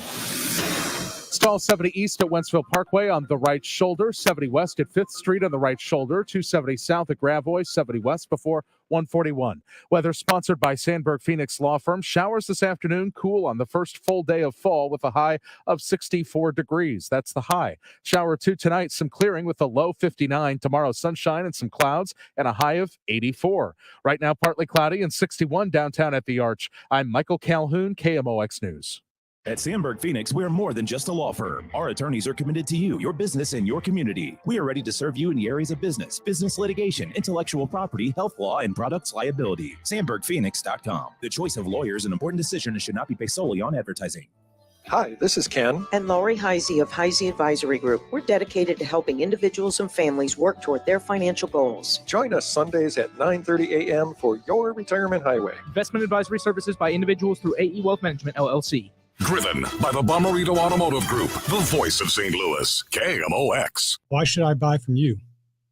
Stall 70 east at Wentzville Parkway on the right shoulder, 70 west at 5th Street on the right shoulder, 270 south at Gravois, 70 west before 141. Weather sponsored by Sandberg Phoenix Law Firm. Showers this afternoon, cool on the first full day of fall with a high of 64 degrees. That's the high. Shower 2 tonight, some clearing with a low 59. Tomorrow, sunshine and some clouds and a high of 84. Right now, partly cloudy and 61 downtown at the Arch. I'm Michael Calhoun, KMOX News. At Sandberg Phoenix, we're more than just a law firm. Our attorneys are committed to you, your business, and your community. We are ready to serve you in the areas of business litigation, intellectual property, health law, and products liability. SandbergPhoenix.com. The choice of lawyers is an important decision and should not be based solely on advertising. Hi, this is Ken. And Laurie Heisey of Heisey Advisory Group. We're dedicated to helping individuals and families work toward their financial goals. Join us Sundays at 9:30 a.m. for Your Retirement Highway. Investment advisory services by individuals through AE Wealth Management, LLC. Driven by the Bomarito Automotive Group, the voice of St. Louis, KMOX. Why should I buy from you?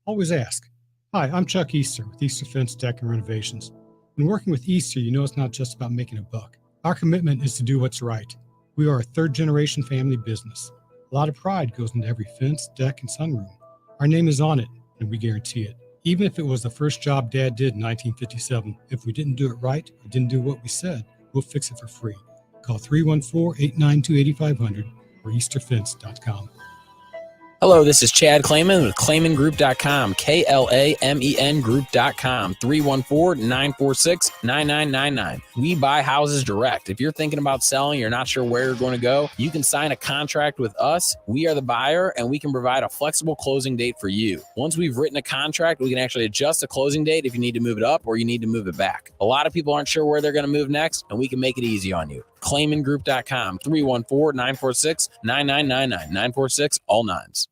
Always ask. Hi, I'm Chuck Easter with Easter Fence Deck and Renovations. When working with Easter, you know it's not just about making a buck. Our commitment is to do what's right. We are a third-generation family business. A lot of pride goes into every fence, deck, and sunroom. Our name is on it, and we guarantee it. Even if it was the first job Dad did in 1957, if we didn't do it right or didn't do what we said, we'll fix it for free. Call 314-892-8500 or easterfence.com. Hello, this is Chad Clayman with ClaymanGroup.com, KLAMEN Group.com, 314-946-9999. We buy houses direct. If you're thinking about selling, you're not sure where you're going to go, you can sign a contract with us. We are the buyer, and we can provide a flexible closing date for you. Once we've written a contract, we can actually adjust the closing date if you need to move it up or you need to move it back. A lot of people aren't sure where they're going to move next, and we can make it easy on you. ClaymanGroup.com, 314-946-9999, 946, all nines.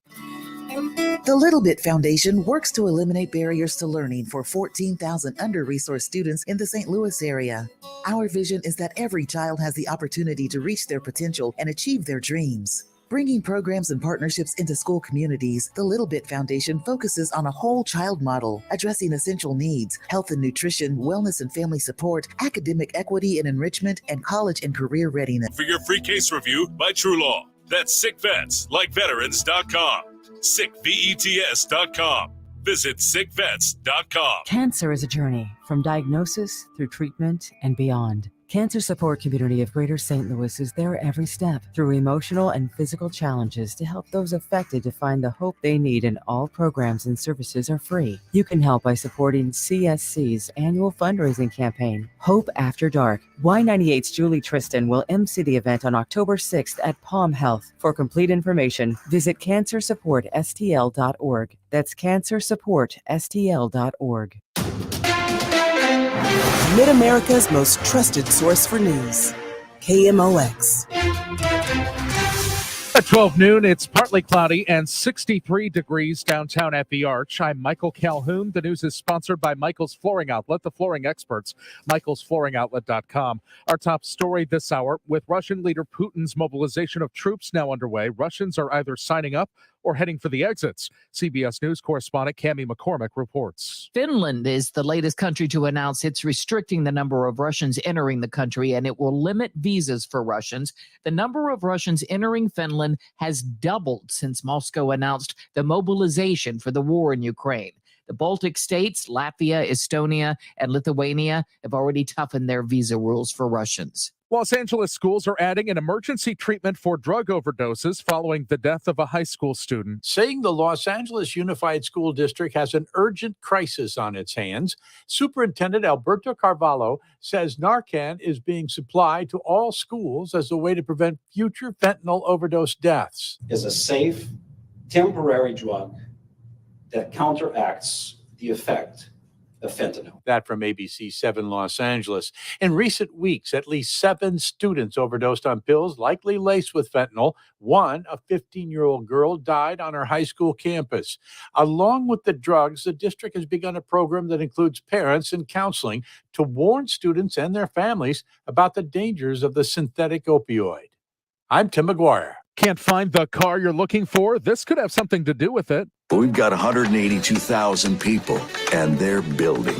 The Little Bit Foundation works to eliminate barriers to learning for 14,000 under-resourced students in the St. Louis area. Our vision is that every child has the opportunity to reach their potential and achieve their dreams. Bringing programs and partnerships into school communities, the Little Bit Foundation focuses on a whole child model, addressing essential needs, health and nutrition, wellness and family support, academic equity and enrichment, and college and career readiness. For your free case review by True Law, that's Sick Vets, like veterans.com. SickVets.com. Visit sickvets.com. Cancer is a journey from diagnosis through treatment and beyond. Cancer Support Community of Greater St. Louis is there every step through emotional and physical challenges to help those affected to find the hope they need, and all programs and services are free. You can help by supporting CSC's annual fundraising campaign, Hope After Dark. Y98's Julie Tristan will MC the event on October 6th at Palm Health. For complete information, visit cancersupportstl.org. That's cancersupportstl.org. Mid-America's most trusted source for news. KMOX. At 12 noon, it's partly cloudy and 63 degrees downtown at the Arch. I'm Michael Calhoun. The news is sponsored by Michael's Flooring Outlet, the flooring experts, michaelsflooringoutlet.com. Our top story this hour, with Russian leader Putin's mobilization of troops now underway, Russians are either signing up or heading for the exits. CBS News correspondent Cami McCormick reports. Finland is the latest country to announce it's restricting the number of Russians entering the country, and it will limit visas for Russians. The number of Russians entering Finland has doubled since Moscow announced the mobilization for the war in Ukraine. The Baltic states, Latvia, Estonia, and Lithuania have already toughened their visa rules for Russians. Los Angeles schools are adding an emergency treatment for drug overdoses following the death of a high school student. Saying the Los Angeles Unified School District has an urgent crisis on its hands, Superintendent Alberto Carvalho says Narcan is being supplied to all schools as a way to prevent future fentanyl overdose deaths. Is a safe, temporary drug that counteracts the effect of fentanyl. That from ABC 7 Los Angeles. In recent weeks, at least 7 students overdosed on pills likely laced with fentanyl. One, a 15-year-old girl, died on her high school campus. Along with the drugs, the district has begun a program that includes parents and counseling to warn students and their families about the dangers of the synthetic opioid. I'm Tim McGuire. Can't find the car you're looking for? This could have something to do with it. We've got 182,000 people, and they're building.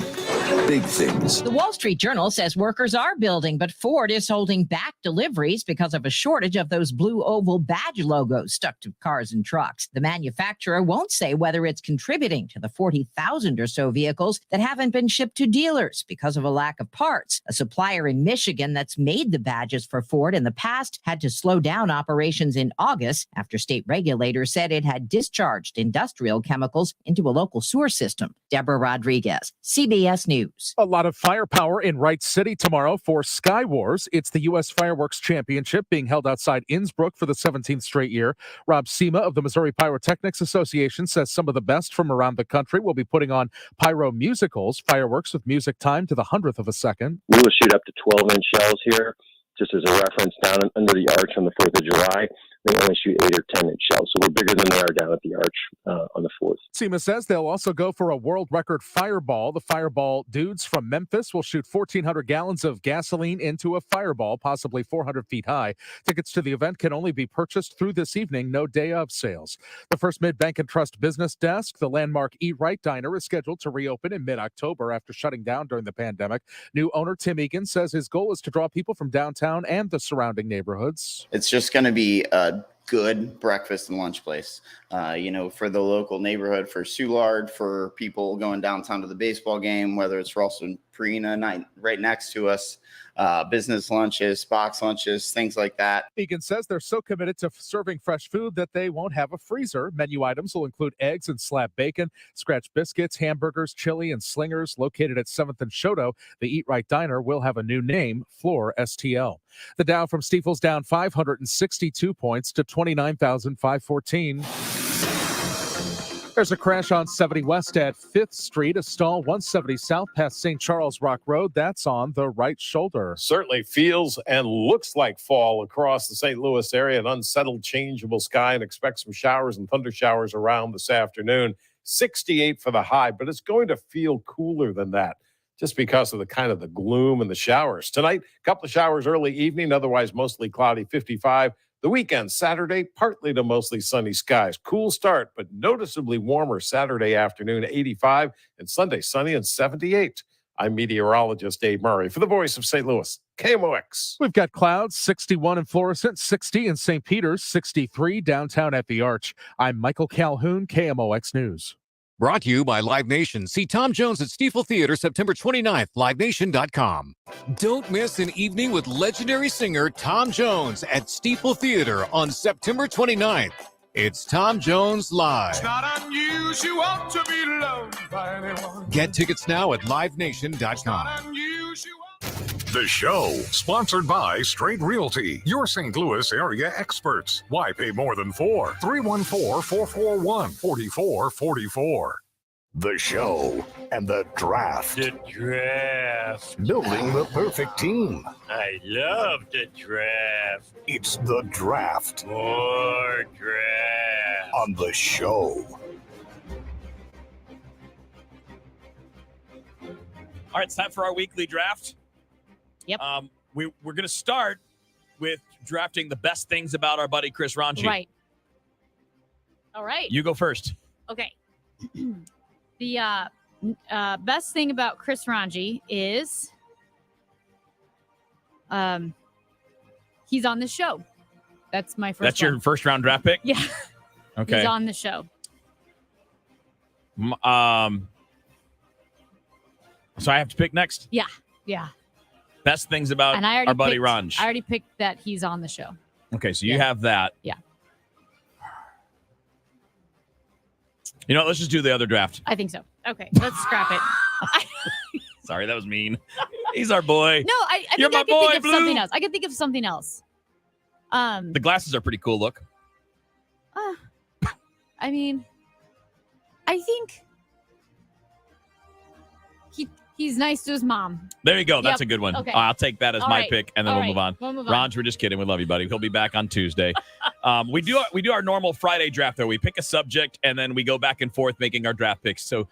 big things. The Wall Street Journal says workers are building, but Ford is holding back deliveries because of a shortage of those blue oval badge logos stuck to cars and trucks. The manufacturer won't say whether it's contributing to the 40,000 or so vehicles that haven't been shipped to dealers because of a lack of parts. A supplier in Michigan that's made the badges for Ford in the past had to slow down operations in August after state regulators said it had discharged industrial chemicals into a local sewer system. Deborah Rodriguez, CBS News. A lot of firepower in Wright City tomorrow for Sky Wars. It's the U.S. Fireworks Championship being held outside Innsbruck for the 17th straight year. Rob Sema of the Missouri Pyrotechnics Association says some of the best from around the country will be putting on pyro musicals, fireworks with music timed to the 100th of a second. We will shoot up to 12-inch shells here, just as a reference. Down under the arch on the 4th of July, they only shoot 8 or 10-inch shells, so we're bigger than they are down at the arch on the 4th. Sema says they'll also go for a world record fireball. The Fireball dudes from Memphis will shoot 1,400 gallons of gasoline into a fireball, possibly 400 feet high. Tickets to the event can only be purchased through this evening, no day of sales. The First Mid Bank and Trust Business Desk, the landmark Eat Right Diner, is scheduled to reopen in mid-October after shutting down during the pandemic. New owner Tim Egan says his goal is to draw people from downtown and the surrounding neighborhoods. It's just going to be a good breakfast and lunch place, for the local neighborhood, for Soulard, for people going downtown to the baseball game, whether it's Ralston Purina night right next to us, business lunches, box lunches, things like that. Egan says they're so committed to serving fresh food that they won't have a freezer. Menu items will include eggs and slab bacon, scratch biscuits, hamburgers, chili, and slingers. Located at 7th and Shoto, the Eat Right Diner will have a new name, Floor STL. The Dow from Stifel's down 562 points to 29,514. There's a crash on 70 West at 5th Street, a stall 170 South past St. Charles Rock Road. That's on the right shoulder. Certainly feels and looks like fall across the St. Louis area. An unsettled, changeable sky, and expect some showers and thunder showers around this afternoon. 68 for the high, but it's going to feel cooler than that just because of the gloom and the showers. Tonight, a couple of showers early evening, otherwise mostly cloudy, 55. The weekend, Saturday, partly to mostly sunny skies. Cool start, but noticeably warmer Saturday afternoon, 85, and Sunday, sunny and 78. I'm meteorologist Dave Murray for the Voice of St. Louis, KMOX. We've got clouds, 61 in Florissant, 60 in St. Peters, 63 downtown at the Arch. I'm Michael Calhoun, KMOX News. Brought to you by Live Nation. See Tom Jones at Stiefel Theater September 29th, livenation.com. Don't miss an evening with legendary singer Tom Jones at Stiefel Theater on September 29th. It's Tom Jones Live. It's not unusual to be loved by anyone. Get tickets now at livenation.com. The show, sponsored by Straight Realty, your St. Louis area experts. Why pay more than $4? 314-441-4444. The show and the draft. The draft. Building the perfect team. I love the draft. It's the draft. More draft. On the show. All right, it's time for our weekly draft. Yep. We're going to start with drafting the best things about our buddy Chris Ranji. Right. All right. You go first. Okay. The best thing about Chris Ranji is he's on the show. That's my first That's one. your first round draft pick? Yeah. Okay. He's on the show. So I have to pick next? Yeah. Yeah. Best things about And I already our buddy picked, Ranj. I already picked that he's on the show. Okay, so you have that. Yeah. You know what? Let's just do the other draft. I think so. Okay. Let's scrap it. Sorry, that was mean. He's our boy. No, I You're think my I can boy, think of Blue. something else. I can think of something else. The glasses are pretty cool. Look. I mean, I think he's nice to his mom. There you go. That's Yep. a good one. Okay. I'll take that as All my right. pick, and then All we'll right. move on. We'll move on. Ranj, we're just kidding. We love you, buddy. He'll be back on Tuesday. We do our normal Friday draft, though. We pick a subject, and then we go back and forth making our draft picks. So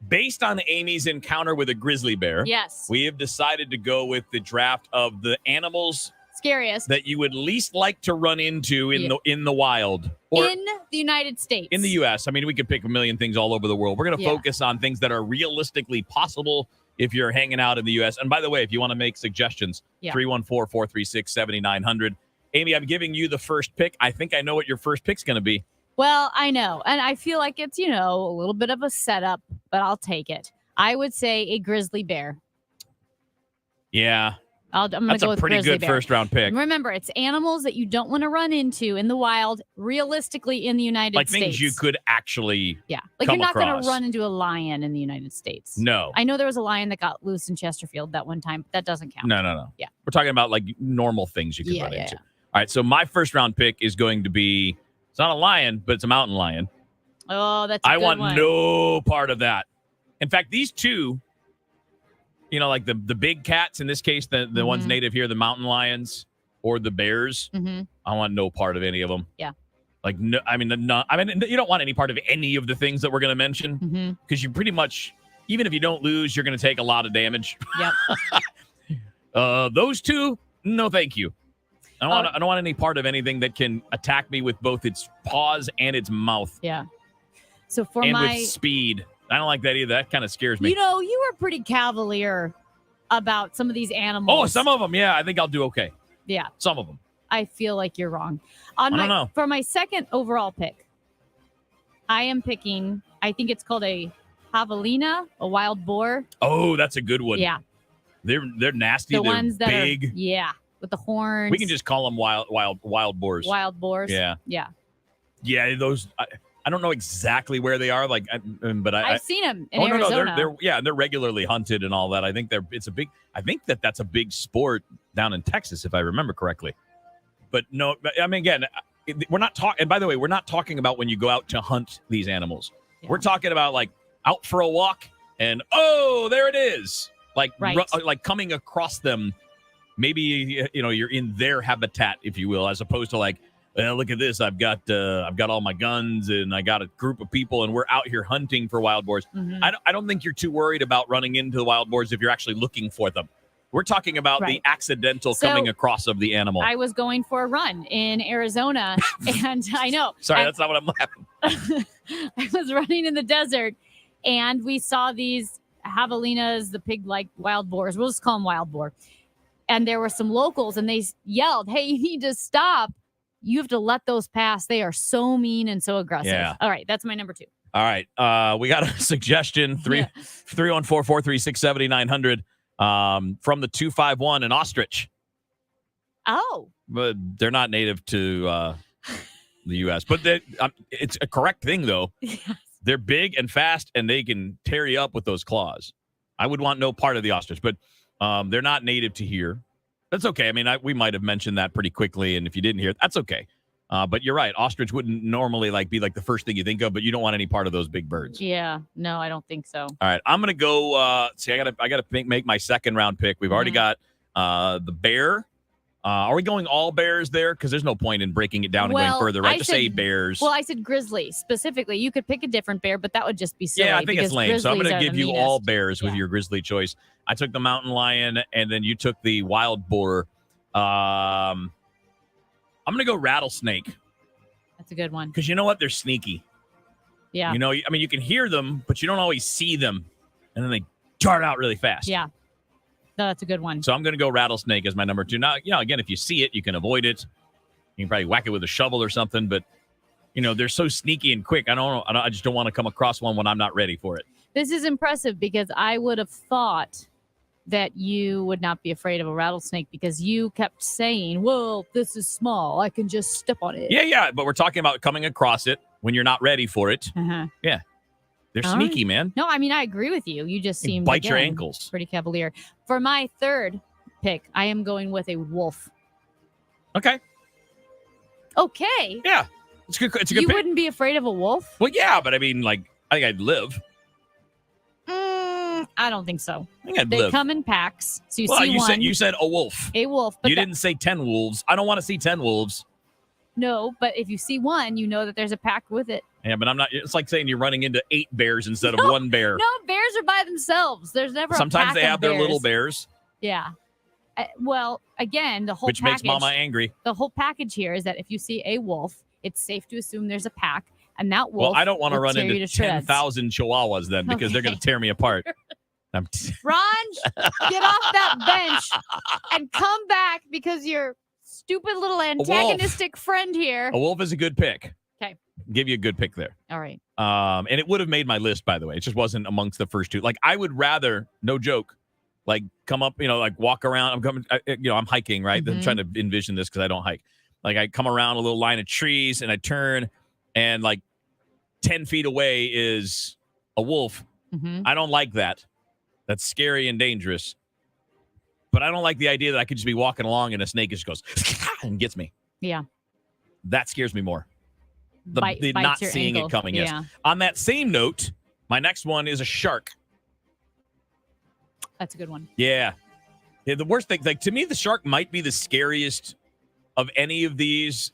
based on Amy's encounter with a grizzly bear, Yes. we have decided to go with the draft of the animals Scariest. that you would least like to run into in the wild. Or in the United States. in the U.S. I mean, we could pick a million things all over the world. We're going to Yeah. focus on things that are realistically possible if you're hanging out in the U.S. And by the way, if you want to make suggestions, 314-436-7900. Amy, I'm giving you the first pick. I think I know what your first pick's going to be. Well, I know. And I feel like it's, a little bit of a setup, but I'll take it. I would say a grizzly bear. Yeah. I'm going to That's go a with pretty grizzly good bear. first-round pick. Remember, it's animals that you don't want to run into in the wild, realistically, in the United Like States. things you could actually Like come you're not going across. to run into a lion in the United States. No. I know there was a lion that got loose in Chesterfield that one time, but that doesn't count. No. Yeah. We're talking about like normal things you could run into. All right, so my first-round pick is going to be, it's not a lion, but it's a mountain lion. Oh, that's a I good want one. no part of that. In fact, these two, like the big cats, in this case, the ones native here, the mountain lions or the bears, I want no part of any of them. Yeah. Like, no, you don't want any part of any of the things that we're going to mention because you pretty much, even if you don't lose, you're going to take a lot of damage. Yep. Those two, no thank you. I don't want any part of anything that can attack me with both its paws and its mouth. Yeah. So for and my with speed. I don't like that either. That kind of scares me. you were pretty cavalier about some of these animals. Oh, some of them, yeah. I think I'll do okay. Yeah. Some of them. I feel like you're wrong. I don't know. For my second overall pick, I am picking, I think it's called a javelina, a wild boar. Oh, that's a good one. Yeah. They're nasty. The They're ones that big. are, with the horns. We can just call them wild boars. Wild boars. Yeah. Yeah. Yeah, those. I don't know exactly where they are, but I've seen them in Arizona. No, they're regularly hunted and all that. I think I think that's a big sport down in Texas, if I remember correctly. But no, again, we're not talking. And by the way, we're not talking about when you go out to hunt these animals. Yeah. We're talking about like out for a walk and there it is, like like coming across them. Maybe you're in their habitat, if you will, as opposed to like, well, look at this. I've got all my guns and I got a group of people and we're out here hunting for wild boars. Mm-hmm. I don't think you're too worried about running into the wild boars if you're actually looking for them. We're talking about the accidental coming across of the animal. I was going for a run in Arizona, and I know. Sorry, that's not what I'm laughing. I was running in the desert, and we saw these javelinas, the pig-like wild boars. We'll just call them wild boar. And there were some locals, and they yelled, "Hey, you need to stop. You have to let those pass. They are so mean and so aggressive." Yeah. All right, that's my number 2. All right. We got a suggestion, 314-436-7900 from the 251, an ostrich. Oh. But they're not native to the U.S. But it's a correct thing, though. Yes. They're big and fast, and they can tear you up with those claws. I would want no part of the ostrich, but they're not native to here. That's okay. I mean, we might have mentioned that pretty quickly, and if you didn't hear it, that's okay. But you're right. Ostrich wouldn't normally be the first thing you think of, but you don't want any part of those big birds. Yeah. No, I don't think so. All right. I'm going to go. I got to make my second round pick. We've already got the bear. Are we going all bears there? Because there's no point in breaking it down and going further, right? Just say bears. Well, I said grizzly specifically. You could pick a different bear, but that would just be silly. Yeah, I think it's lame. So I'm going to give you all bears with Yeah. your grizzly choice. I took the mountain lion, and then you took the wild boar. I'm going to go rattlesnake. That's a good one. Because you know what? They're sneaky. Yeah. You can hear them, but you don't always see them. And then they dart out really fast. Yeah. No, that's a good one. So I'm going to go rattlesnake as my number 2. Now, again, if you see it, you can avoid it. You can probably whack it with a shovel or something. But, they're so sneaky and quick. I just don't want to come across one when I'm not ready for it. This is impressive because I would have thought that you would not be afraid of a rattlesnake because you kept saying, well, this is small. I can just step on it. Yeah. But we're talking about coming across it when you're not ready for it. Uh-huh. Yeah. They're All sneaky, right. man. No, I mean, I agree with you. You just seem bite your ankles. Pretty cavalier. For my third pick, I am going with a wolf. Okay. Okay. Yeah. It's good. It's a good You pick. wouldn't be afraid of a wolf? Well, yeah, but I mean, I think I'd live. I don't think so. I think I'd They live. come in packs. So you see one. You said a wolf. A wolf. But You didn't say 10 wolves. I don't want to see 10 wolves. No, but if you see one, you know that there's a pack with it. Yeah, but I'm not. It's like saying you're running into 8 bears instead of one bear. No, bears are by themselves. There's never a Sometimes pack they of have their little bears, Yeah. Well, again, the whole which package, makes Mama angry. The whole package here is that if you see a wolf, it's safe to assume there's a pack, and that wolf. Well, I don't want to will run tear you into to shreds. 10,000 chihuahuas then because they're going to tear me apart. Ron, get off that bench and come back because your stupid little antagonistic friend here. A wolf is a good pick. Okay. Give you a good pick there. All right. And it would have made my list, by the way. It just wasn't amongst the first two. Like, I would rather, no joke, like come up, like walk around. I'm hiking, right? I'm trying to envision this because I don't hike. Like, I come around a little line of trees and I turn, and like 10 feet away is a wolf. I don't like that. That's scary and dangerous. But I don't like the idea that I could just be walking along and a snake just goes and gets me. Yeah. That scares me more. The Bites not your seeing ankle. it coming, yes. Yeah. On that same note, my next one is a shark. That's a good one. Yeah. The worst thing, like, to me, the shark might be the scariest of any of these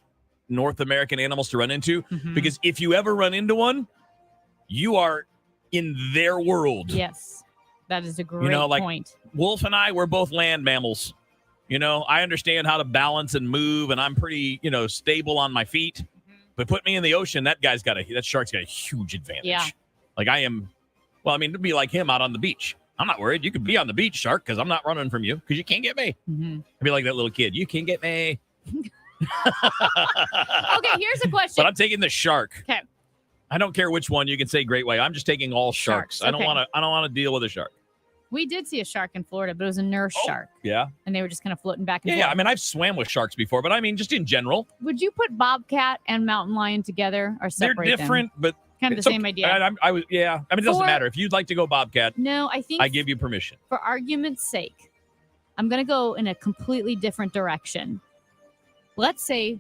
North American animals to run into, because if you ever run into one, you are in their world. Yes. That is a great point. Wolf and I, we're both land mammals. I understand how to balance and move, and I'm pretty, stable on my feet. But put me in the ocean, that shark's got a huge advantage. Yeah. Like, to be like him out on the beach. I'm not worried. You could be on the beach, shark, because I'm not running from you, because you can't get me. I'd be like that little kid. You can't get me. Okay, here's a question. But I'm taking the shark. Okay. I don't care which one. You can say great white. I'm just taking all sharks. I don't okay. want to deal with a shark. We did see a shark in Florida, but it was a nurse shark. Yeah. And they were just kind of floating back and Yeah. forth. I mean, I've swam with sharks before, but I mean, just in general. Would you put bobcat and mountain lion together or separate They're different, but kind of the it's same okay. idea? I mean, it doesn't matter. If you'd like to go bobcat, No, I think I give you permission. for argument's sake, I'm going to go in a completely different direction. Let's say,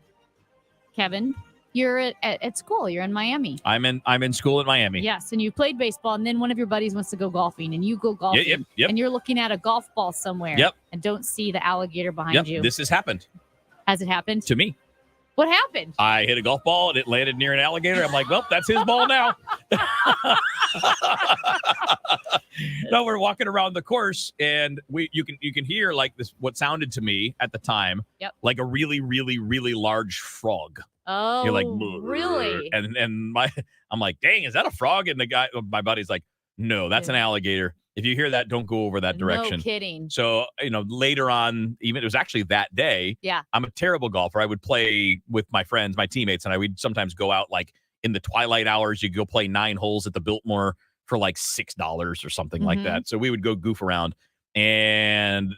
Kevin, you're at school. You're in Miami. I'm in school in Miami. Yes, and you played baseball, and then one of your buddies wants to go golfing, and you go golfing, Yep. and you're looking at a golf ball somewhere, Yep. and don't see the alligator behind you. This has happened Has it happened? to me. What happened? I hit a golf ball and it landed near an alligator. I'm like, well, that's his ball now. No, we're walking around the course, and you can hear like this, what sounded to me at the time, like a really, really, really large frog. Oh, You're like, really? And I'm like, dang, is that a frog? And my buddy's like, no, that's an alligator. If you hear that, don't go over that direction. No kidding. So, later on, even it was actually that day. Yeah. I'm a terrible golfer. I would play with my friends, my teammates, and I would sometimes go out like in the twilight hours. You go play 9 holes at the Biltmore for like $6 or something like that. So we would go goof around and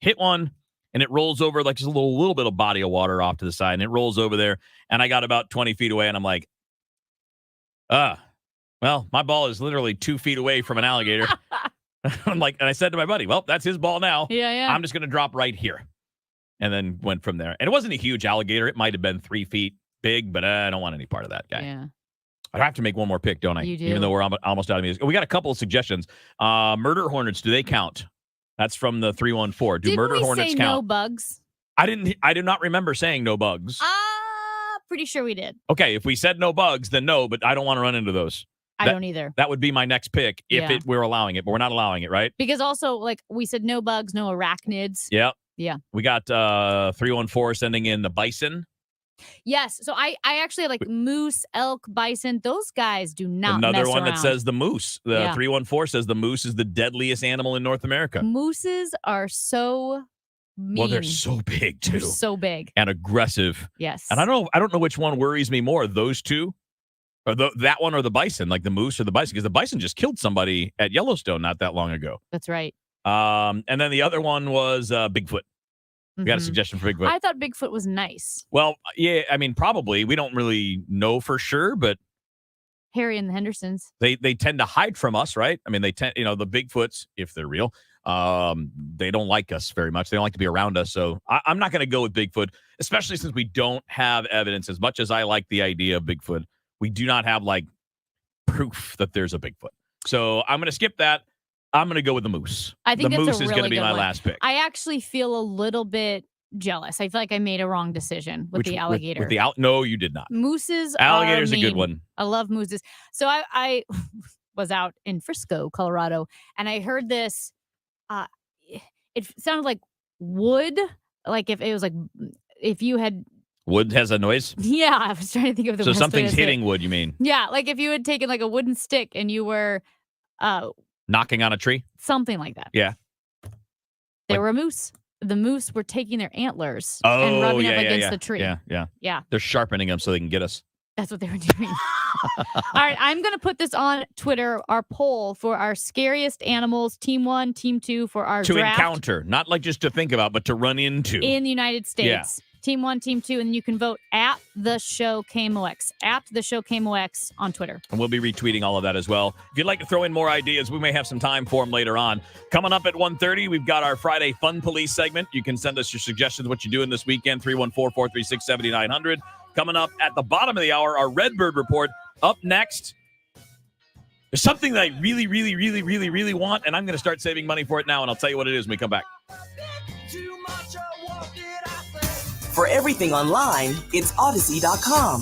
hit one, and it rolls over like just a little bit of body of water off to the side, and it rolls over there, and I got about 20 feet away, and I'm like, well, my ball is literally 2 feet away from an alligator. I'm like, and I said to my buddy, well, that's his ball now. Yeah. I'm just going to drop right here. And then went from there. And it wasn't a huge alligator. It might have been 3 feet big, but I don't want any part of that guy. Yeah. I have to make one more pick, don't I? You do. Even though we're almost out of music. We got a couple of suggestions. Murder hornets, do they count? That's from the 314. Do Didn't murder we hornets say count? no bugs? I do not remember saying no bugs. Pretty sure we did. Okay, if we said no bugs, then no, but I don't want to run into those. I don't either. That would be my next pick if we're allowing it, but we're not allowing it, right? Because also, like we said, no bugs, no arachnids. Yep. Yeah. We got 314 sending in the bison. Yes. So I actually like moose, elk, bison. Those guys do not Another mess one around. that says the moose. The 314 says the moose is the deadliest animal in North America. Mooses are so mean. Well, they're so big too. They're so big. And aggressive. Yes. And I don't know which one worries me more, those two, or that one or the bison, like the moose or the bison, because the bison just killed somebody at Yellowstone not that long ago. That's right. And then the other one was Bigfoot. We got a suggestion for Bigfoot. I thought Bigfoot was nice. Well, yeah, I mean, probably. We don't really know for sure, but Harry and the Hendersons. they tend to hide from us, right? I mean, they tend, the Bigfoots, if they're real, they don't like us very much. They don't like to be around us. So I'm not going to go with Bigfoot, especially since we don't have evidence. As much as I like the idea of Bigfoot, we do not have like proof that there's a Bigfoot. So I'm going to skip that. I'm going to go with the moose. I think the that's moose a is really going to be good my one. last pick. I actually feel a little bit jealous. I feel like I made a wrong decision with the alligator. No, you did not. Mooses Alligator's are a good mean. one. I love mooses. So I was out in Frisco, Colorado, and I heard this. It sounded like wood. Like if it was like if you had. Wood has a noise? Yeah, I was trying to think of the So best way something's to say it. hitting wood, you mean? Yeah, like if you had taken like a wooden stick and you were Knocking on a tree? Something like that. Yeah. There were moose. The moose were taking their antlers Oh, and rubbing yeah, up yeah, against yeah. the tree. Yeah. Yeah. They're sharpening them so they can get us. That's what they were doing. All right, I'm going to put this on Twitter, our poll for our scariest animals, Team 1, Team 2 for our To draft encounter, not like just to think about, but to run into. in the United States. Yeah. Team 1, Team 2, and you can vote at the show KMOX, at the show KMOX on Twitter. And we'll be retweeting all of that as well. If you'd like to throw in more ideas, we may have some time for them later on. Coming up at 1:30, we've got our Friday Fun Police segment. You can send us your suggestions, what you're doing this weekend, 314-436-7900. Coming up at the bottom of the hour, our Redbird Report. Up next, there's something that I really, really, really, really, really want, and I'm going to start saving money for it now, and I'll tell you what it is when we come back. For everything online, it's Odyssey.com.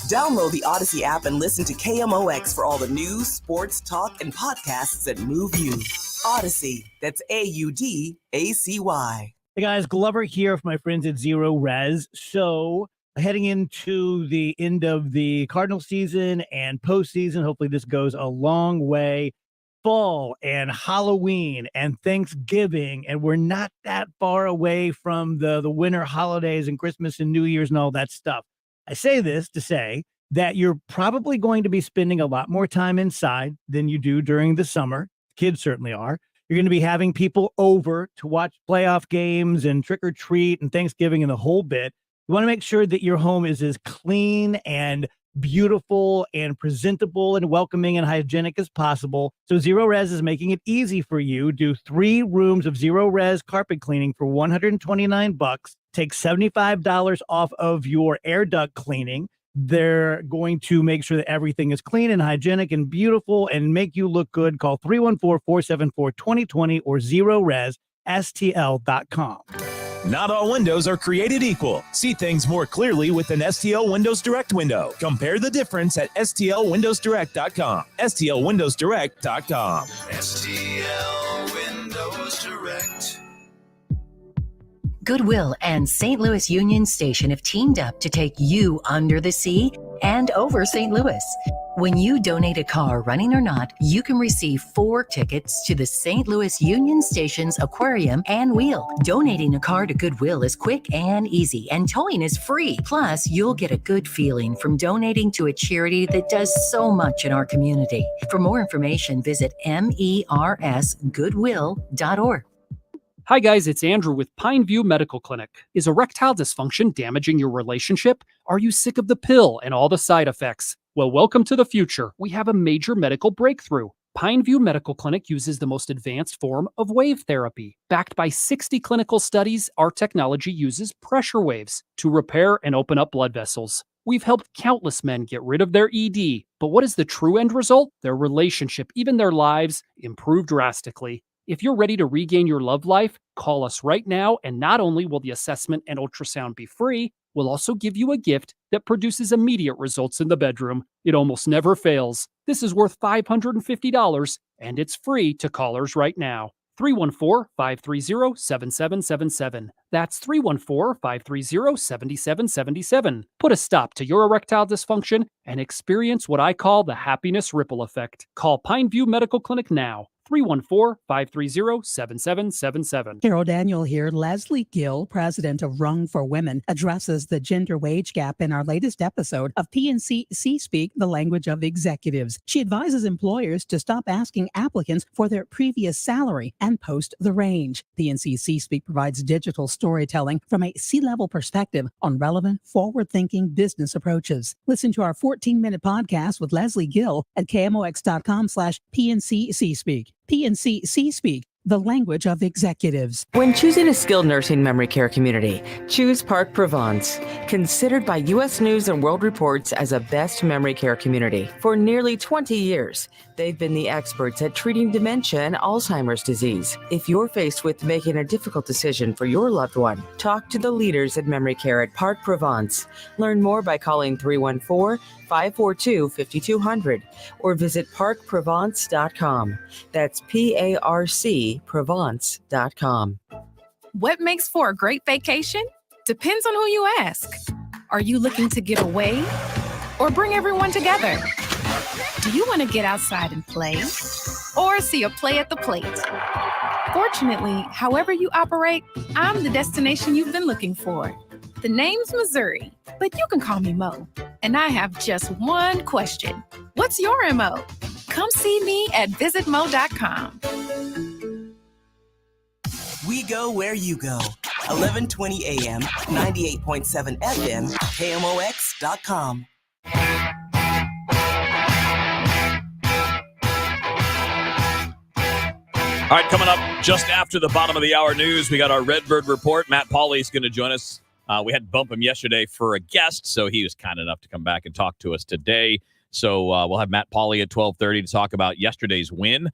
Download the Odyssey app and listen to KMOX for all the news, sports, talk, and podcasts that move you. Odyssey, that's AUDACY. Hey guys, Glover here for my friends at Zero Res. So, heading into the end of the Cardinal season and postseason, hopefully this goes a long way. Fall and Halloween and Thanksgiving, and we're not that far away from the winter holidays and Christmas and New Year's and all that stuff. I say this to say that you're probably going to be spending a lot more time inside than you do during the summer. Kids certainly are. You're going to be having people over to watch playoff games and trick or treat and Thanksgiving and the whole bit. You want to make sure that your home is as clean and beautiful and presentable and welcoming and hygienic as possible. So Zero Res is making it easy for you. Do 3 rooms of Zero Res carpet cleaning for $129. Take $75 off of your air duct cleaning. They're going to make sure that everything is clean and hygienic and beautiful and make you look good. Call 314-474-2020 or ZeroResSTL.com. Not all windows are created equal. See things more clearly with an STL Windows Direct window. Compare the difference at STLWindowsDirect.com. STLWindowsDirect.com. STL Windows Direct. Goodwill and St. Louis Union Station have teamed up to take you under the sea and over St. Louis. When you donate a car, running or not, you can receive 4 tickets to the St. Louis Union Station's aquarium and wheel. Donating a car to Goodwill is quick and easy, and towing is free. Plus, you'll get a good feeling from donating to a charity that does so much in our community. For more information, visit mersgoodwill.org. Hi guys, it's Andrew with Pineview Medical Clinic. Is erectile dysfunction damaging your relationship? Are you sick of the pill and all the side effects? Well, welcome to the future. We have a major medical breakthrough. Pineview Medical Clinic uses the most advanced form of wave therapy. Backed by 60 clinical studies, our technology uses pressure waves to repair and open up blood vessels. We've helped countless men get rid of their ED. But what is the true end result? Their relationship, even their lives, improve drastically. If you're ready to regain your love life, call us right now, and not only will the assessment and ultrasound be free, we'll also give you a gift that produces immediate results in the bedroom. It almost never fails. This is worth $550, and it's free to callers right now. 314-530-7777. That's 314-530-7777. Put a stop to your erectile dysfunction and experience what I call the happiness ripple effect. Call Pineview Medical Clinic now. 314-530-7777. Carol Daniel here. Leslie Gill, president of Rung for Women, addresses the gender wage gap in our latest episode of PNC C-Speak, the language of executives. She advises employers to stop asking applicants for their previous salary and post the range. PNC C-Speak provides digital storytelling from a C-level perspective on relevant, forward-thinking business approaches. Listen to our 14-minute podcast with Leslie Gill at KMOX.com/PNC C-Speak. PNC C-Speak, the language of executives. When choosing a skilled nursing memory care community, choose Park Provence. Considered by U.S. News and World Reports as a best memory care community for nearly 20 years, they've been the experts at treating dementia and Alzheimer's disease. If you're faced with making a difficult decision for your loved one, talk to the leaders at memory care at Park Provence. Learn more by calling 314-542-5200 or visit parkprovence.com. That's PARC Provence.com. What makes for a great vacation? Depends on who you ask. Are you looking to get away or bring everyone together? Do you want to get outside and play? or see a play at the plate. Fortunately, however you operate, I'm the destination you've been looking for. The name's Missouri, but you can call me Mo. And I have just one question. What's your MO? Come see me at visitmo.com. We go where you go. 11:20 a.m., 98.7 FM, KMOX.com. All right, coming up just after the bottom of the hour news, we got our Redbird Report. Matt Pauley is going to join us. We had to bump him yesterday for a guest, so he was kind enough to come back and talk to us today. So we'll have Matt Pauley at 12:30 to talk about yesterday's win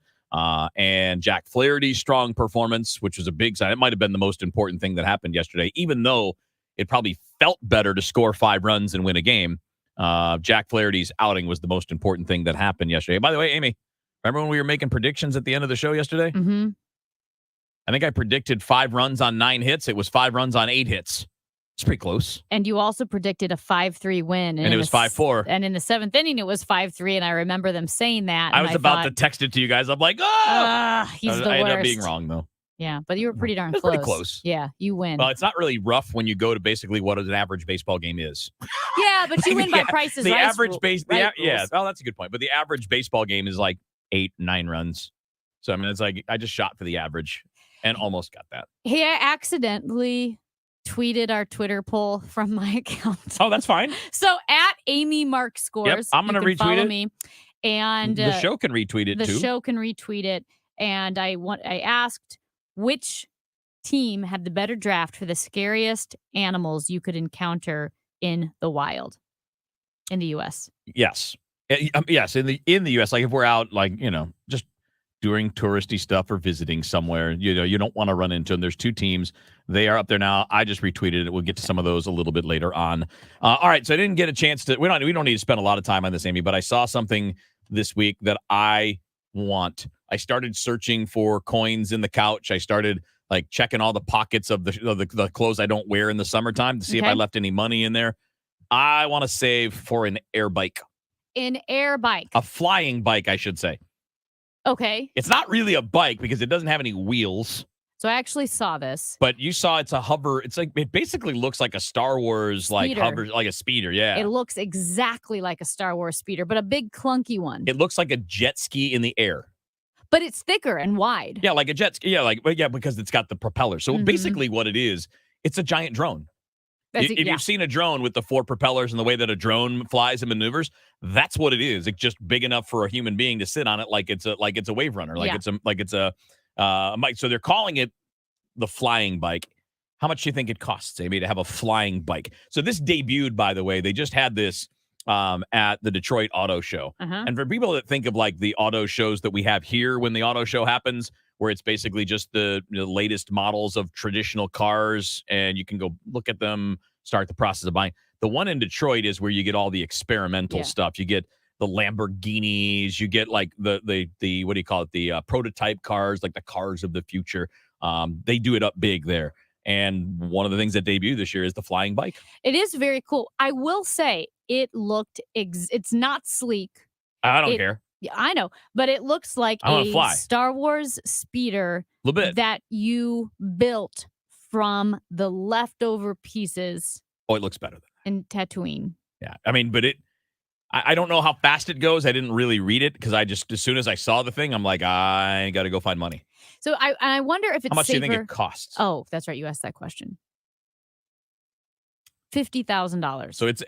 and Jack Flaherty's strong performance, which was a big sign. It might have been the most important thing that happened yesterday, even though it probably felt better to score 5 runs and win a game. Jack Flaherty's outing was the most important thing that happened yesterday. By the way, Amy, remember when we were making predictions at the end of the show yesterday? Mm-hmm. I think I predicted 5 runs on 9 hits. It was 5 runs on 8 hits. It's pretty close. And you also predicted a 5-3 win. And it was 5-4. And in the 7th inning, it was 5-3. And I remember them saying that. I was about to text it to you guys. I'm like, he's the I ended up worst. being wrong, though. Yeah, but you were pretty darn It's close. pretty close. Yeah, you win. Well, it's not really rough when you go to basically what an average baseball game is. Yeah, but you win by prices. The right average base, right yeah. rules. Well, that's a good point. But the average baseball game is like 8-9 runs. So I mean, it's like I just shot for the average and almost got that. Hey, I accidentally tweeted our Twitter poll from my account. Oh, that's fine. So at Amy Mark Scores, Yep, I'm gonna retweet follow it. me, and The show can retweet it the too. show can retweet it. And I asked which team had the better draft for the scariest animals you could encounter in the wild in the U.S. Yes. Yes, in the US, like if we're out, like, just doing touristy stuff or visiting somewhere, you don't want to run into them. There's 2 teams. They are up there now. I just retweeted it. We'll get to some of those a little bit later on. All right, so I didn't get a chance to. We don't need to spend a lot of time on this, Amy, but I saw something this week that I want. I started searching for coins in the couch. I started like checking all the pockets of the clothes I don't wear in the summertime to see if I left any money in there. I want to save for an air bike. An air bike. A flying bike, I should say. Okay. It's not really a bike because it doesn't have any wheels. So I actually saw this. But you saw it's a hover. It's like it basically looks like a Star Wars like hover, like a speeder. Yeah. It looks exactly like a Star Wars speeder, but a big clunky one. It looks like a jet ski in the air. But it's thicker and wide. Yeah, like a jet ski. Yeah, because it's got the propeller. So basically what it is, it's a giant drone. If you've seen a drone with the 4 propellers and the way that a drone flies and maneuvers, that's what it is. It's just big enough for a human being to sit on it, like it's a wave runner, it's a bike. So they're calling it the flying bike. How much do you think it costs, Amy, to have a flying bike? So this debuted, by the way. They just had this at the Detroit Auto Show. And for people that think of like the auto shows that we have here when the auto show happens, where it's basically just the latest models of traditional cars, and you can go look at them, start the process of buying. The one in Detroit is where you get all the experimental stuff. You get the Lamborghinis, you get like the what do you call it? The prototype cars, like the cars of the future. They do it up big there. And one of the things that debuted this year is the flying bike. It is very cool. I will say it looked, it's not sleek. I don't care. Yeah, I know, but it looks like I wanna a fly. Star Wars speeder Little bit. that you built from the leftover pieces Oh, it looks better than in Tatooine. Yeah. I mean, but I don't know how fast it goes. I didn't really read it because as soon as I saw the thing, I'm like, I got to go find money. So I wonder if it's How much safer. do you think it costs? Oh, that's right. You asked that question. $50,000. So it's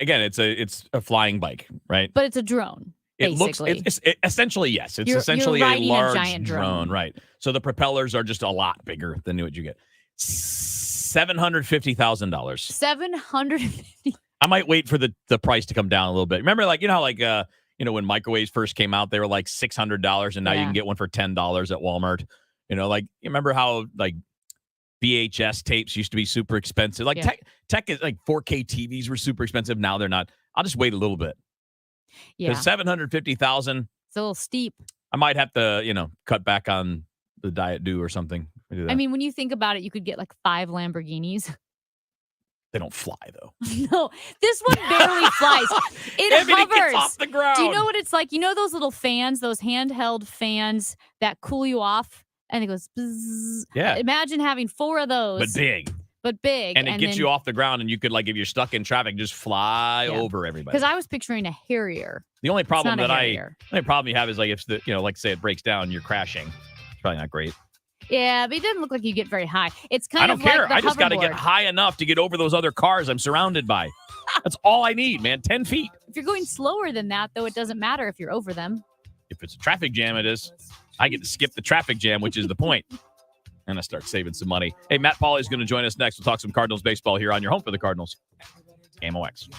a flying bike, right? But it's a drone. It basically. looks essentially, yes. It's You're essentially a riding a large giant drone. right? So the propellers are just a lot bigger than what you get. $750,000. $750. I might wait for the price to come down a little bit. Remember, when microwaves first came out, they were like $600, and now you can get one for $10 at Walmart. You remember how like VHS tapes used to be super expensive. Like tech is like 4K TVs were super expensive. Now they're not. I'll just wait a little bit. Yeah. $750,000. It's a little steep. I might have to, cut back on the Diet Dew or something. I mean, when you think about it, you could get like 5 Lamborghinis. They don't fly though. No, this one barely flies. It It hovers. gets off the ground. Do you know what it's like? You know those little fans, those handheld fans that cool you off, and it goes. Bzzz. Yeah. Imagine having 4 of those, But big. and And it gets then, you off the ground, and you could, like, if you're stuck in traffic, just fly over everybody. Because I was picturing a Harrier. The only problem not a that Harrier. the only problem you have is, like, if like say it breaks down, you're crashing. It's probably not great. Yeah, but it doesn't look like you get very high. It's I kind don't of care. like the I just got to get hoverboard. high enough to get over those other cars I'm surrounded by. That's all I need, man. 10 feet. If you're going slower than that, though, it doesn't matter if you're over them. If it's a traffic jam, it is. I get to skip the traffic jam, which is the point. And I start saving some money. Hey, Matt Pauley is going to join us next. We'll talk some Cardinals baseball here on your home for the Cardinals. KMOX.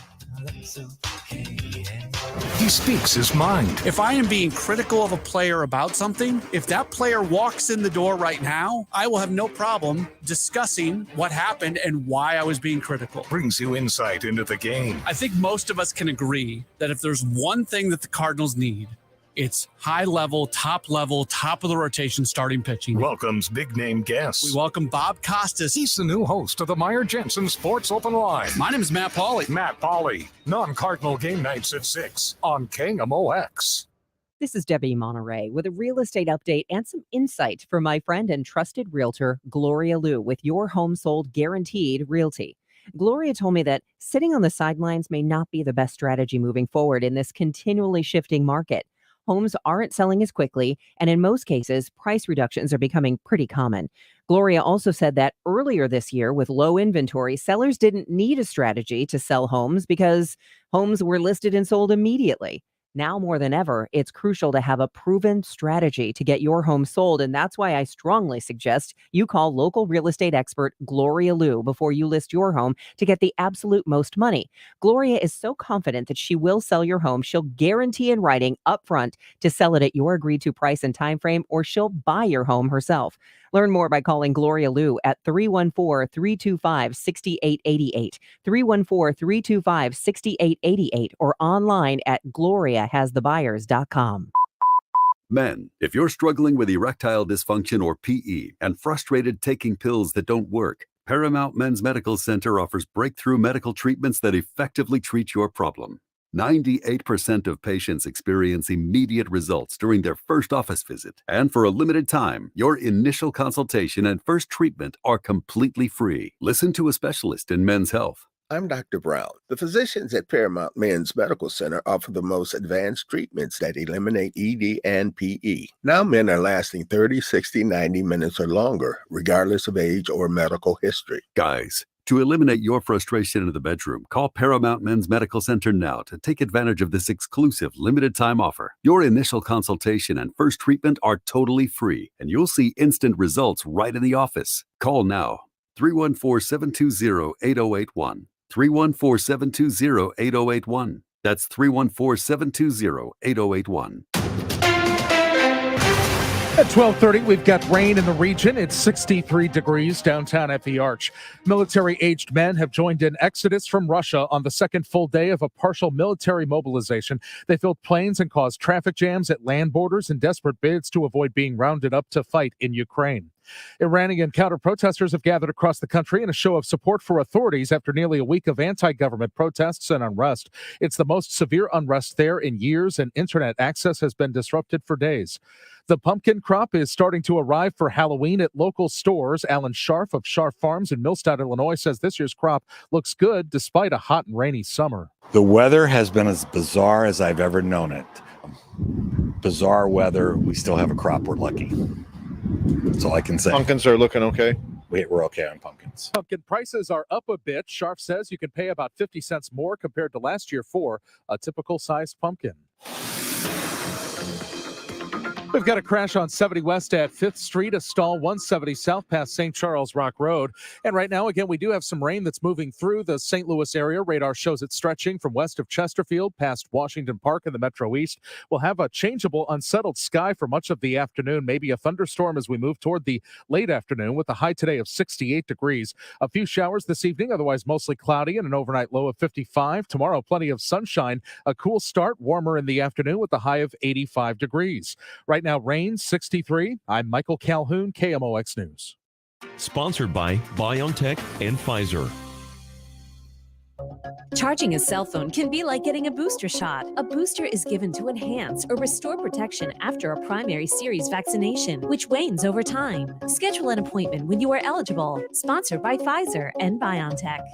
He speaks his mind. If I am being critical of a player about something, if that player walks in the door right now, I will have no problem discussing what happened and why I was being critical. Brings you insight into the game. I think most of us can agree that if there's one thing that the Cardinals need, it's high level, top of the rotation starting pitching. Welcomes big name guests. We welcome Bob Costas. He's the new host of the Meyer Jensen Sports Open Line. My name is Matt Pauley. Matt Pauley, non-Cardinal game nights at 6 on KMOX. This is Debbie Monterey with a real estate update and some insight from my friend and trusted realtor, Gloria Liu, with Your Home Sold Guaranteed Realty. Gloria told me that sitting on the sidelines may not be the best strategy moving forward in this continually shifting market. Homes aren't selling as quickly, and in most cases, price reductions are becoming pretty common. Gloria also said that earlier this year, with low inventory, sellers didn't need a strategy to sell homes because homes were listed and sold immediately. Now more than ever, it's crucial to have a proven strategy to get your home sold, and that's why I strongly suggest you call local real estate expert Gloria Liu before you list your home to get the absolute most money. Gloria is so confident that she will sell your home, she'll guarantee in writing upfront to sell it at your agreed-to price and time frame, or she'll buy your home herself. Learn more by calling Gloria Liu at 314-325-6888, 314-325-6888, or online at gloriahasthebuyers.com. Men, if you're struggling with erectile dysfunction or PE and frustrated taking pills that don't work, Paramount Men's Medical Center offers breakthrough medical treatments that effectively treat your problem. 98% of patients experience immediate results during their first office visit. And for a limited time, your initial consultation and first treatment are completely free. Listen to a specialist in men's health. I'm Dr. Brown. The physicians at Paramount Men's Medical Center offer the most advanced treatments that eliminate ED and PE. Now men are lasting 30, 60, 90 minutes or longer, regardless of age or medical history. Guys, to eliminate your frustration in the bedroom, call Paramount Men's Medical Center now to take advantage of this exclusive limited-time offer. Your initial consultation and first treatment are totally free, and you'll see instant results right in the office. Call now, 314-720-8081. 314-720-8081. That's 314-720-8081. At 12:30, we've got rain in the region. It's 63 degrees downtown at the Arch. Military-aged men have joined an exodus from Russia on the second full day of a partial military mobilization. They filled planes and caused traffic jams at land borders in desperate bids to avoid being rounded up to fight in Ukraine. Iranian counter-protesters have gathered across the country in a show of support for authorities after nearly a week of anti-government protests and unrest. It's the most severe unrest there in years, and internet access has been disrupted for days. The pumpkin crop is starting to arrive for Halloween at local stores. Alan Scharf of Scharf Farms in Millstadt, Illinois, says this year's crop looks good despite a hot and rainy summer. The weather has been as bizarre as I've ever known it. Bizarre weather. We still have a crop. We're lucky. That's all I can say. Pumpkins are looking okay. We're okay on pumpkins. Pumpkin prices are up a bit. Scharf says you can pay about 50 cents more compared to last year for a typical sized pumpkin. We've got a crash on 70 West at 5th Street, a stall 170 South past St. Charles Rock Road. And right now, again, we do have some rain that's moving through the St. Louis area. Radar shows it stretching from west of Chesterfield past Washington Park in the Metro East. We'll have a changeable, unsettled sky for much of the afternoon, maybe a thunderstorm as we move toward the late afternoon with a high today of 68 degrees. A few showers this evening, otherwise mostly cloudy and an overnight low of 55. Tomorrow, plenty of sunshine, a cool start, warmer in the afternoon with a high of 85 degrees. Right now, rain 63. I'm Michael Calhoun, KMOX News. Sponsored by BioNTech and Pfizer. Charging a cell phone can be like getting a booster shot. A booster is given to enhance or restore protection after a primary series vaccination, which wanes over time. Schedule an appointment when you are eligible. Sponsored by Pfizer and BioNTech.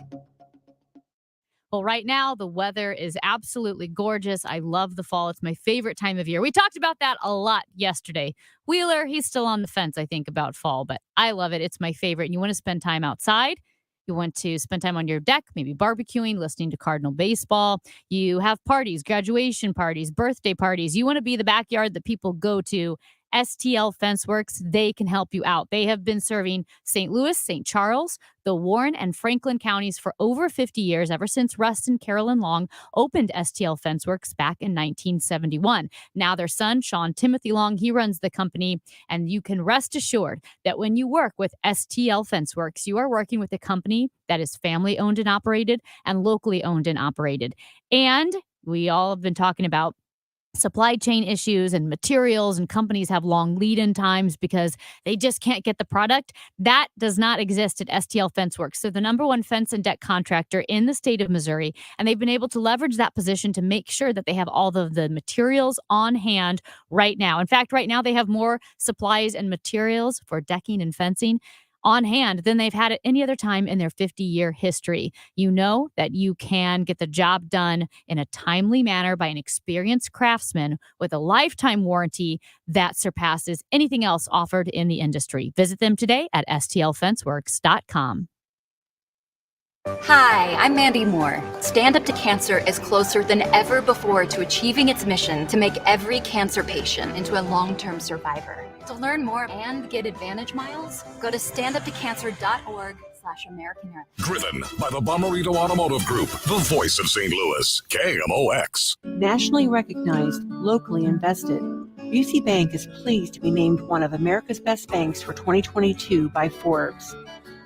Well, right now, the weather is absolutely gorgeous. I love the fall. It's my favorite time of year. We talked about that a lot yesterday. Wheeler, he's still on the fence, I think, about fall, but I love it. It's my favorite. And you want to spend time outside. You want to spend time on your deck, maybe barbecuing, listening to Cardinal baseball. You have parties, graduation parties, birthday parties. You want to be the backyard that people go to. STL Fenceworks, they can help you out. They have been serving St. Louis, St. Charles, the Warren and Franklin counties for over 50 years, ever since Russ and Carolyn Long opened STL Fenceworks back in 1971. Now their son, Sean Timothy Long, he runs the company, and you can rest assured that when you work with STL Fenceworks, you are working with a company that is family owned and operated and locally owned and operated. And we all have been talking about supply chain issues and materials, and companies have long lead-in times because they just can't get the product. That does not exist at STL Fenceworks. So the number one fence and deck contractor in the state of Missouri, and they've been able to leverage that position to make sure that they have all of the materials on hand right now. In fact, right now they have more supplies and materials for decking and fencing on hand than they've had at any other time in their 50-year history. You know that you can get the job done in a timely manner by an experienced craftsman with a lifetime warranty that surpasses anything else offered in the industry. Visit them today at stlfenceworks.com. Hi, I'm Mandy Moore. Stand Up to Cancer is closer than ever before to achieving its mission to make every cancer patient into a long-term survivor. To learn more and get Advantage miles, go to standuptocancer.org/American. Driven by the Bomarito Automotive Group, the voice of St. Louis, KMOX. Nationally recognized, locally invested, Busey Bank is pleased to be named one of America's best banks for 2022 by Forbes.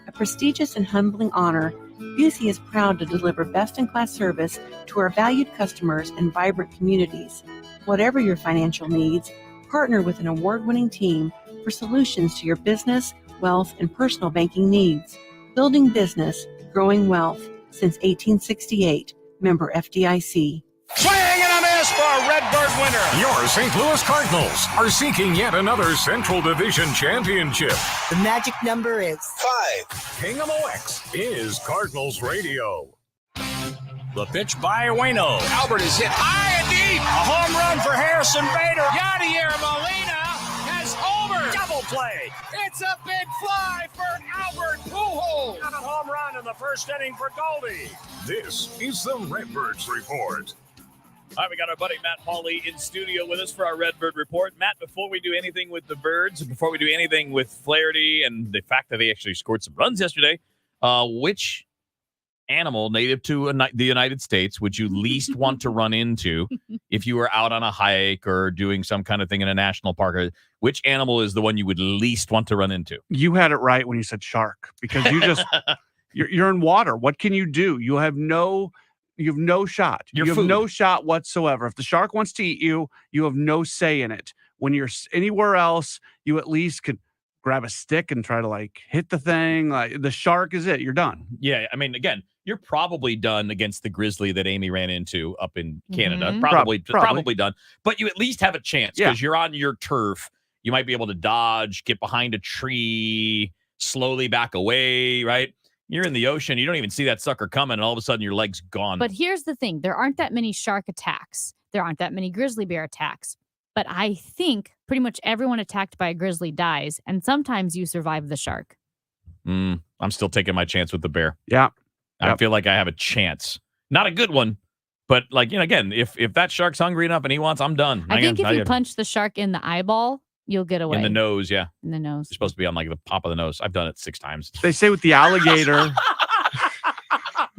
A prestigious and humbling honor, Busey is proud to deliver best-in-class service to our valued customers and vibrant communities. Whatever your financial needs, partner with an award-winning team for solutions to your business, wealth, and personal banking needs. Building business, growing wealth since 1868. Member FDIC. Swing and a miss for a Redbird winner. Your St. Louis Cardinals are seeking yet another Central Division championship. The magic number is 5. KMOX is Cardinals Radio. The pitch by Ueno. Albert is hit high and deep. A home run for Harrison Bader. Yadier Molina has homered. Double play. It's a big fly for Albert Pujols. Got a home run in the first inning for Goldie. This is the Redbirds Report. All right, we got our buddy Matt Hawley in studio with us for our Redbird Report. Matt, before we do anything with the Birds, before we do anything with Flaherty and the fact that they actually scored some runs yesterday, which animal native to the United States would you least want to run into if you were out on a hike or doing some kind of thing in a national park? Which animal is the one you would least want to run into? You had it right when you said shark, because you just you're in water. What can you do? You have no shot. You have no shot whatsoever. If the shark wants to eat you, you have no say in it. When you're anywhere else, you at least could grab a stick and try to hit the thing. Like the shark is it. You're done. Yeah, I mean, again, you're probably done against the grizzly that Amy ran into up in Canada. Mm-hmm. Probably done. But you at least have a chance because you're on your turf. You might be able to dodge, get behind a tree, slowly back away, right? You're in the ocean. You don't even see that sucker coming, and all of a sudden your leg's gone. But here's the thing. There aren't that many shark attacks. There aren't that many grizzly bear attacks. But I think pretty much everyone attacked by a grizzly dies, and sometimes you survive the shark. I'm still taking my chance with the bear. Yeah. I feel like I have a chance. Not a good one, but again, if that shark's hungry enough and he wants, I'm done. I think if you punch the shark in the eyeball, you'll get away. In the nose, yeah. In the nose. You're supposed to be on the top of the nose. I've done it 6 times. They say with the alligator.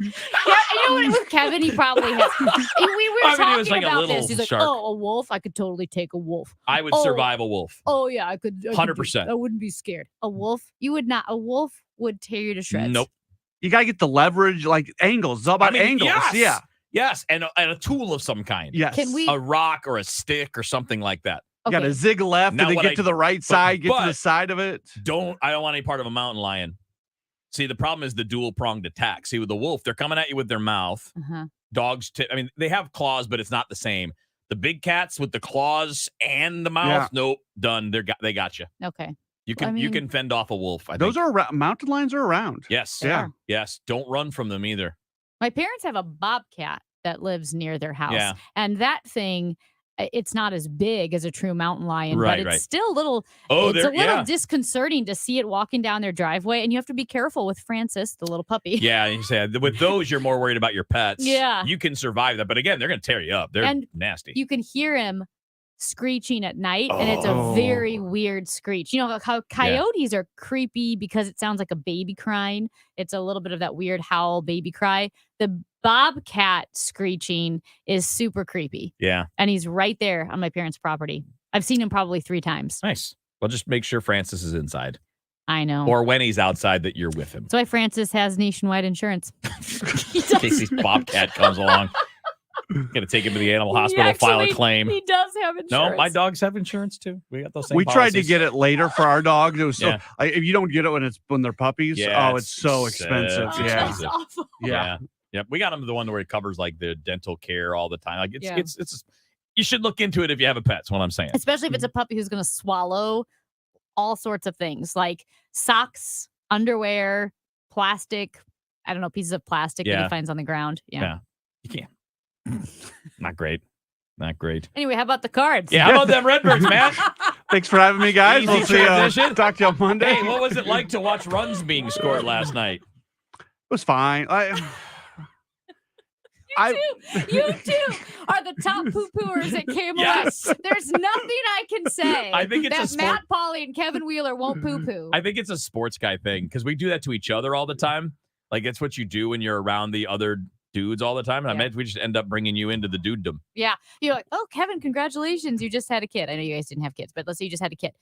Yeah, you know what? With Kevin, he probably has. We were talking about this. He's like, shark. "Oh, a wolf! I could totally take a wolf. I would survive a wolf. Oh yeah, I could. 100%. I wouldn't be scared. A wolf? You would not. A wolf would tear you to shreds. Nope. You gotta get the leverage, angles. It's all about angles. Yes. Yes, and a tool of some kind. Yes. Can we? A rock or a stick or something like that. You gotta zig left and then get to the right side, get to the side of it. I don't want any part of a mountain lion. See, the problem is the dual-pronged attack. See, with the wolf, they're coming at you with their mouth. Dogs, they have claws, but it's not the same. The big cats with the claws and the mouth, nope, done. They got you. Okay. You can fend off a wolf. Those are mountain lions are around. Yes. Yeah. Yes. Don't run from them either. My parents have a bobcat that lives near their house. Yeah. And that thing, it's not as big as a true mountain lion, but it's still a little, disconcerting to see it walking down their driveway. And you have to be careful with Francis, the little puppy. Yeah. You said with those, you're more worried about your pets. Yeah. You can survive that. But again, they're going to tear you up. They're nasty. You can hear him screeching at night, and it's a very weird screech. You know how coyotes are creepy because it sounds like a baby crying. It's a little bit of that weird howl baby cry. The bobcat screeching is super creepy. Yeah. And he's right there on my parents' property. I've seen him probably 3 times. Nice. Well, just make sure Francis is inside. I know. Or when he's outside that you're with him. That's why Francis has nationwide insurance. In case this bobcat comes along. Gonna take him to the animal hospital, file a claim. He does have insurance. No, my dogs have insurance too. We got those same We tried to policies. get it later for our dogs. It was so if you don't get it when they're puppies, Yeah, it's so expensive. expensive. Yeah. Yeah. We got them the one where it covers like the dental care all the time. Like it's you should look into it if you have a pet. That's what I'm saying. Especially if it's a puppy who's going to swallow all sorts of things like socks, underwear, plastic. I don't know, pieces of plastic that he finds on the ground. Yeah. You can't. Not great. Anyway, how about the cards? Yeah, how about them Redbirds, man? Thanks for having me, guys. Easy We'll see transition. talk to you on Monday. Hey, what was it like to watch runs being scored last night? It was fine. You two are the top poo-pooers at KMOX. Yes. There's nothing I can say I think it's that a sport- Matt Pauley and Kevin Wheeler won't poo-poo. I think it's a sports guy thing because we do that to each other all the time. Like it's what you do when you're around the other dudes all the time. And I meant we just end up bringing you into the dudedom. Yeah. You're like, oh, Kevin, congratulations. You just had a kid. I know you guys didn't have kids, but let's say you just had a kid.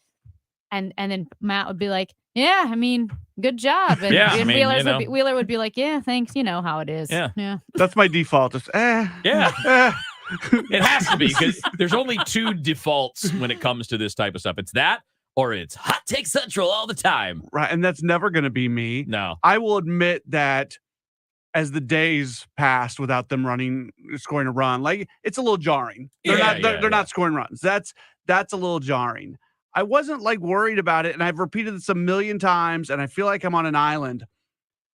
And then Matt would be like, yeah, I mean, good job. And, Yeah, and I mean, Wheeler would be like, yeah, thanks. You know how it is. Yeah. That's my default. Just Yeah. It has to be because there's only 2 defaults when it comes to this type of stuff. It's that or it's Hot Take Central all the time. Right. And that's never going to be me. No. I will admit that as the days passed without them scoring a run, like it's a little jarring. They're not scoring runs. That's a little jarring. I wasn't like worried about it. And I've repeated this a million times and I feel like I'm on an island.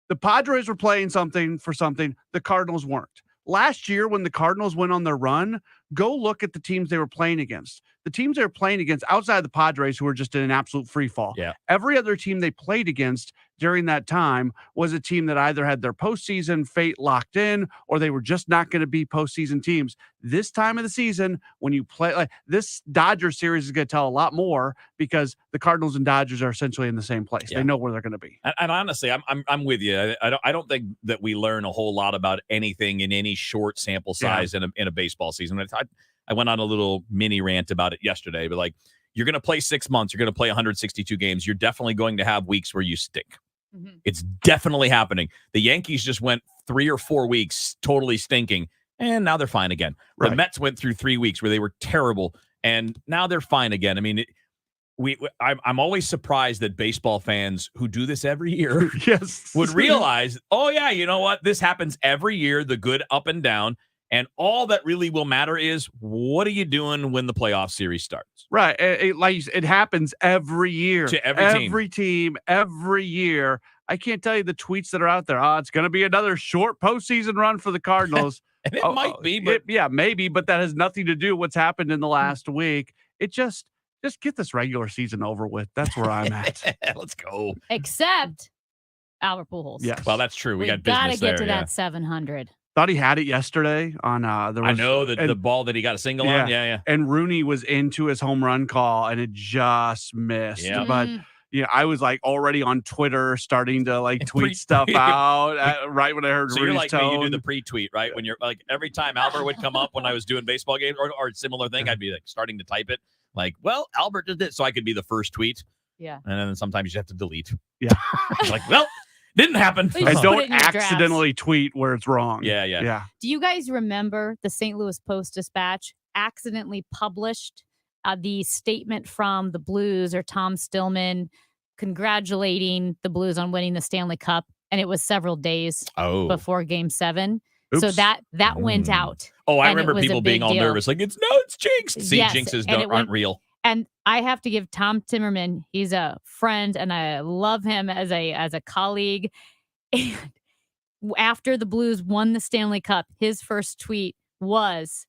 The Padres were playing something for something. The Cardinals weren't. Last year, when the Cardinals went on their run, go look at the teams they were playing against. The teams they were playing against outside of the Padres, who were just in an absolute free fall. Yeah. Every other team they played against during that time was a team that either had their postseason fate locked in or they were just not going to be postseason teams. This time of the season, when you play like this Dodgers series is going to tell a lot more because the Cardinals and Dodgers are essentially in the same place. Yeah. They know where they're going to be. And honestly, I'm with you. I don't think that we learn a whole lot about anything in any short sample size in a baseball season. I went on a little mini rant about it yesterday, but like you're going to play 6 months, you're going to play 162 games. You're definitely going to have weeks where you stink. Mm-hmm. It's definitely happening. The Yankees just went 3 or 4 weeks totally stinking, and now they're fine again. Right. The Mets went through 3 weeks where they were terrible, and now they're fine again. I mean, I'm always surprised that baseball fans who do this every year would realize, oh yeah, you know what? This happens every year, the good up and down. And all that really will matter is what are you doing when the playoff series starts? Right. It happens every year. To every team, every year. I can't tell you the tweets that are out there. Oh, it's going to be another short postseason run for the Cardinals. And it might be, but maybe, but that has nothing to do with what's happened in the last week. It just get this regular season over with. That's where I'm at. Let's go. Except Albert Pujols. Yes. Well, that's true. We got gotta business get there. to Yeah. that 700. Thought he had it yesterday on I know that the ball that he got a single on. Yeah. And Rooney was into his home run call and it just missed. Yeah. But I was like already on Twitter starting to like tweet stuff out right when I heard So Rooney's you're like tone. me, you do the pre-tweet, right? When you're like every time Albert would come up when I was doing baseball games or a similar thing, I'd be like starting to type it. Like, well, Albert did this, so I could be the first tweet. Yeah. And then sometimes you just have to delete. Yeah. Like, well, didn't happen. Please I put don't it in your drafts. accidentally tweet where it's wrong. Yeah. Do you guys remember the St. Louis Post-Dispatch accidentally published the statement from the Blues or Tom Stillman congratulating the Blues on winning the Stanley Cup, and it was several days before Game 7. So Oops. that went out. Oh, I and it remember was a people being big all deal. nervous, like it's jinxed. See, Yes, jinxes and it aren't went- real. And I have to give Tom Timmerman, he's a friend, and I love him as a colleague. And after the Blues won the Stanley Cup, his first tweet was,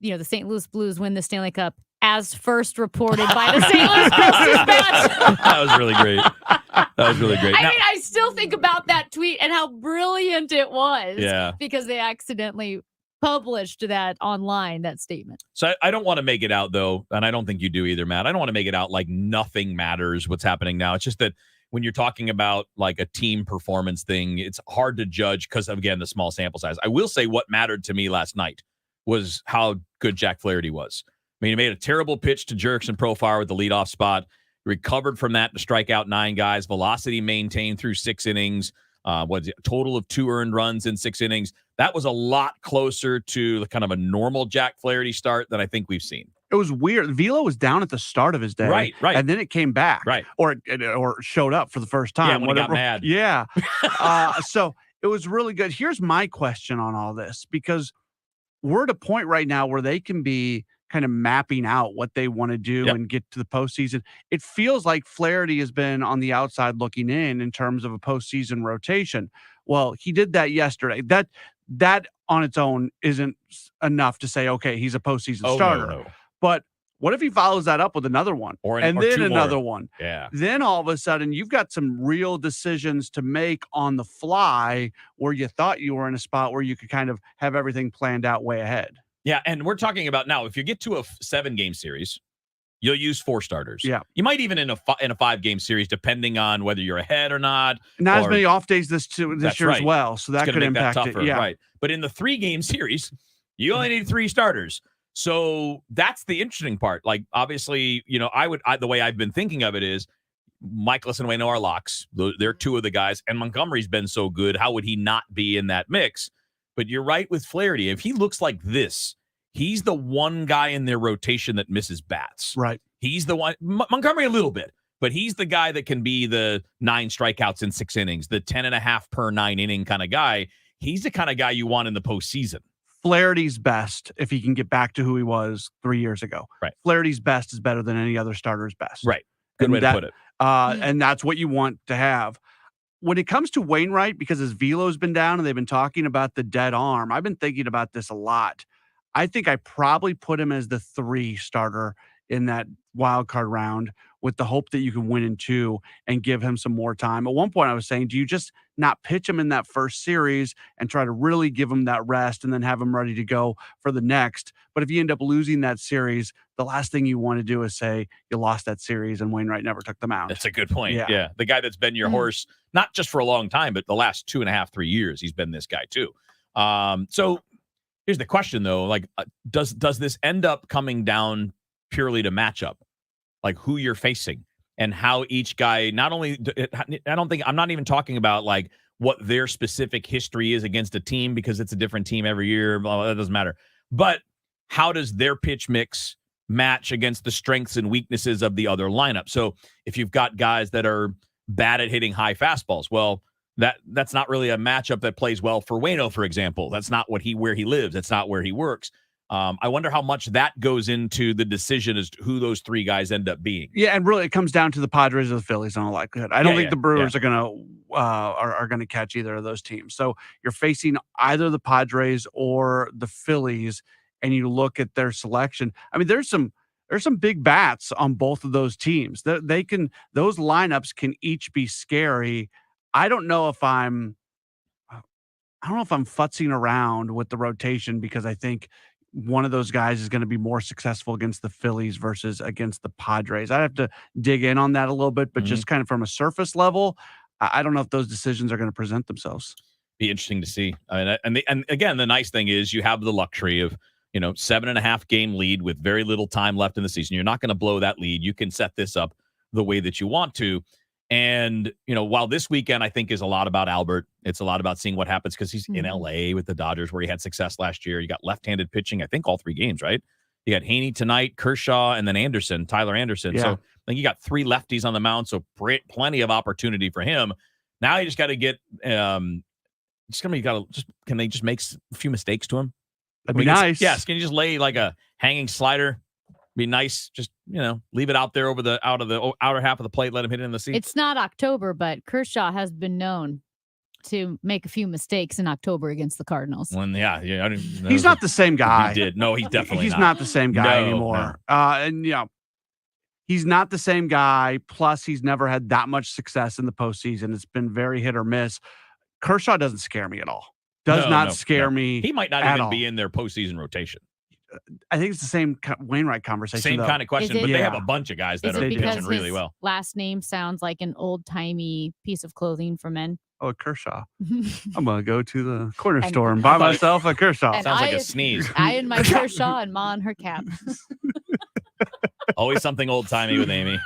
the St. Louis Blues win the Stanley Cup as first reported by the St. Louis Post-Dispatch. That was really great. That was really great. I Now- mean, I still think about that tweet and how brilliant it was. Yeah. Because they accidentally published that online, that statement. So I don't want to make it out, though, and I don't think you do either, Matt. I don't want to make it out like nothing matters what's happening now. It's just that when you're talking about like a team performance thing, it's hard to judge because, again, the small sample size. I will say what mattered to me last night was how good Jack Flaherty was. I mean, he made a terrible pitch to Jurickson Profar with the leadoff spot. He recovered from that to strike out 9 guys. Velocity maintained through 6 innings. What's it, a total of 2 earned runs in 6 innings. That was a lot closer to the kind of a normal Jack Flaherty start than I think we've seen. It was weird. Velo was down at the start of his day. Right. And then it came back. Right. Or showed up for the first time. Yeah, when he got mad. Yeah. So it was really good. Here's my question on all this, because we're at a point right now where they can be kind of mapping out what they want to do and get to the postseason. It feels like Flaherty has been on the outside looking in terms of a postseason rotation. Well, he did that yesterday. That on its own isn't enough to say, okay, he's a postseason starter. No. But what if he follows that up with another one Or then 2 more. another one? Yeah. Then all of a sudden you've got some real decisions to make on the fly where you thought you were in a spot where you could kind of have everything planned out way ahead. Yeah, and we're talking about now, if you get to a 7-game series, you'll use 4 starters. Yeah. You might even in a 5-game series, depending on whether you're ahead or not. Not as or- many off days this That's year right. as well, so It's that gonna could make that impact tougher, it. Yeah, right. But in the 3-game series, you only need 3 starters. So that's the interesting part. Like, obviously, the way I've been thinking of it is Michaelis and Waino are locks. They're 2 of the guys, and Montgomery's been so good. How would he not be in that mix? But you're right with Flaherty. If he looks like this, he's the one guy in their rotation that misses bats. Right. He's the one. Montgomery a little bit, but he's the guy that can be the 9 strikeouts in 6 innings, the 10.5 per 9 inning kind of guy. He's the kind of guy you want in the postseason. Flaherty's best if he can get back to who he was 3 years ago. Right. Flaherty's best is better than any other starter's best. Right. Good And way to put it. And that's what you want to have. When it comes to Wainwright, because his velo's been down and they've been talking about the dead arm, I've been thinking about this a lot. I think I probably put him as the 3 starter in that wild card round with the hope that you can win in 2 and give him some more time. At one point I was saying, do you just not pitch him in that first series and try to really give him that rest and then have him ready to go for the next? But if you end up losing that series, the last thing you want to do is say you lost that series and Wainwright never took them out. That's a good point. Yeah. Yeah. The guy that's been your horse, not just for a long time, but the last 2.5, 3 years, he's been this guy too. So here's the question though, like, does this end up coming down purely to matchup, like who you're facing and how each guy, not only, I'm not even talking about like what their specific history is against a team because it's a different team every year. Blah, blah, that doesn't matter. But how does their pitch mix match against the strengths and weaknesses of the other lineup? So if you've got guys that are bad at hitting high fastballs, well, that's not really a matchup that plays well for Waino, for example. That's not where he lives. That's not where he works. I wonder how much that goes into the decision as to who those 3 guys end up being. Yeah, and really, it comes down to the Padres or the Phillies in all likelihood. I don't think the Brewers are gonna catch either of those teams. So you're facing either the Padres or the Phillies, and you look at their selection. I mean, there's some big bats on both of those teams. Those lineups can each be scary. I don't know if I'm futzing around with the rotation because I think one of those guys is going to be more successful against the Phillies versus against the Padres. I'd have to dig in on that a little bit, but just kind of from a surface level, I don't know if those decisions are going to present themselves. Be interesting to see. I mean, and again, the nice thing is you have the luxury of 7.5 game lead with very little time left in the season. You're not going to blow that lead. You can set this up the way that you want to. And, while this weekend, I think, is a lot about Albert, it's a lot about seeing what happens because he's in LA with the Dodgers where he had success last year. You got left-handed pitching, I think all 3 games, right? You got Haney tonight, Kershaw, and then Tyler Anderson. Yeah. So think you got 3 lefties on the mound, so plenty of opportunity for him. Now you just got to get can they just make a few mistakes to him? That'd be nice. Yes. Can you just lay like a hanging slider? Be nice. Just, leave it out there out of the outer half of the plate. Let him hit it in the seat. It's not October, but Kershaw has been known to make a few mistakes in October against the Cardinals. He's not the same guy. He did. No, he's definitely he's not the same guy anymore. No. He's not the same guy. Plus, he's never had that much success in the postseason. It's been very hit or miss. Kershaw doesn't scare me at all. Does not scare me. He might not at even all. be in their postseason rotation. I think it's the same Wainwright conversation. Same though. kind of question, but they have a bunch of guys that Is are it because pitching really his well. last name sounds like an old-timey piece of clothing for men? Oh, Kershaw. I'm going to go to the corner And- store and buy myself a Kershaw. And Sounds like I- a sneeze. I in my Kershaw and Ma in her cap. Always something old-timey with Amy.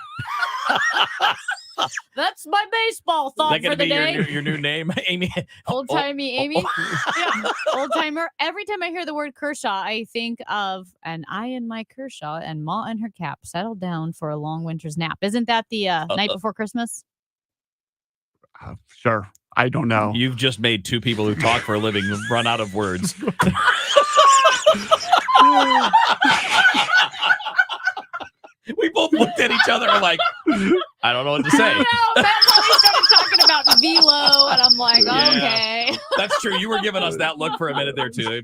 That's my baseball thought Is that for going to the be day. your new name, Amy? Old-timey Amy. Yeah, old-timer. Every time I hear the word Kershaw, I think of an I in my Kershaw and Ma in her cap settled down for a long winter's nap. Isn't that the night before Christmas? Sure. I don't know. You've just made 2 people who talk for a living run out of words. We both looked at each other like, I don't know what to say. I know. Matt probably started talking about velo, and I'm like, Yeah. okay. That's true. You were giving us that look for a minute there, too.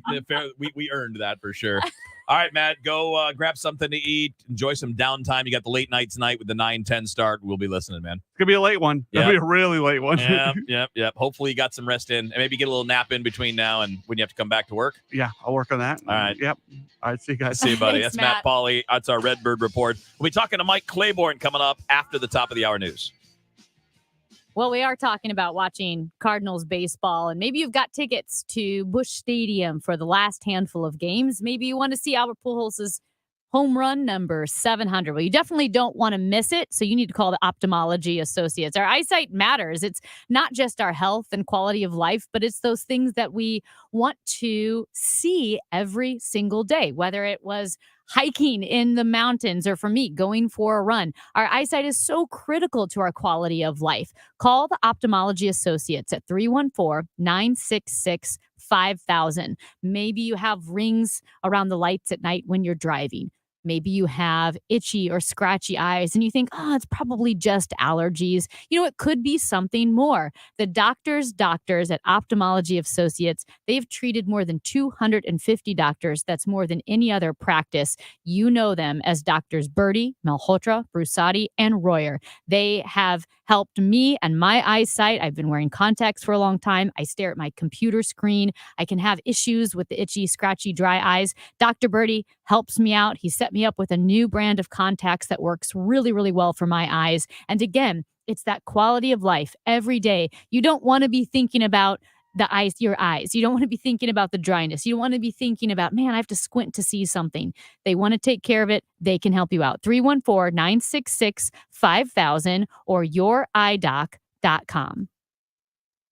We earned that for sure. All right, Matt, go grab something to eat. Enjoy some downtime. You got the late night tonight with the 9-10 start. We'll be listening, man. It's going to be a late one. It'll be a really late one. Yep. Hopefully you got some rest in and maybe get a little nap in between now and when you have to come back to work. Yeah, I'll work on that. All right. Yep. All right, see you guys. See you, buddy. Thanks, That's Matt Matt. Pauley. That's our Redbird Report. We'll be talking to Mike Claiborne coming up after the top of the hour news. Well, we are talking about watching Cardinals baseball, and maybe you've got tickets to Busch Stadium for the last handful of games. Maybe you want to see Albert Pujols' home run number 700. Well, you definitely don't want to miss it, so you need to call the Ophthalmology Associates. Our eyesight matters. It's not just our health and quality of life, but it's those things that we want to see every single day, whether it was hiking in the mountains or, for me, going for a run. Our eyesight is so critical to our quality of life. Call the Ophthalmology Associates at 314-966-5000. Maybe you have rings around the lights at night when you're driving. Maybe you have itchy or scratchy eyes and you think, it's probably just allergies. It could be something more. The doctors at Ophthalmology Associates, they've treated more than 250 doctors. That's more than any other practice. You know them as Doctors Birdie, Malhotra, Brusati, and Royer. They have helped me and my eyesight. I've been wearing contacts for a long time. I stare at my computer screen. I can have issues with the itchy, scratchy, dry eyes. Dr. Birdie helps me out. He set me up with a new brand of contacts that works really, really well for my eyes. And again, it's that quality of life every day. You don't want to be thinking about your eyes. You don't want to be thinking about the dryness. You don't want to be thinking about, man, I have to squint to see something. They want to take care of it. They can help you out. 314-966-5000 or youridoc.com.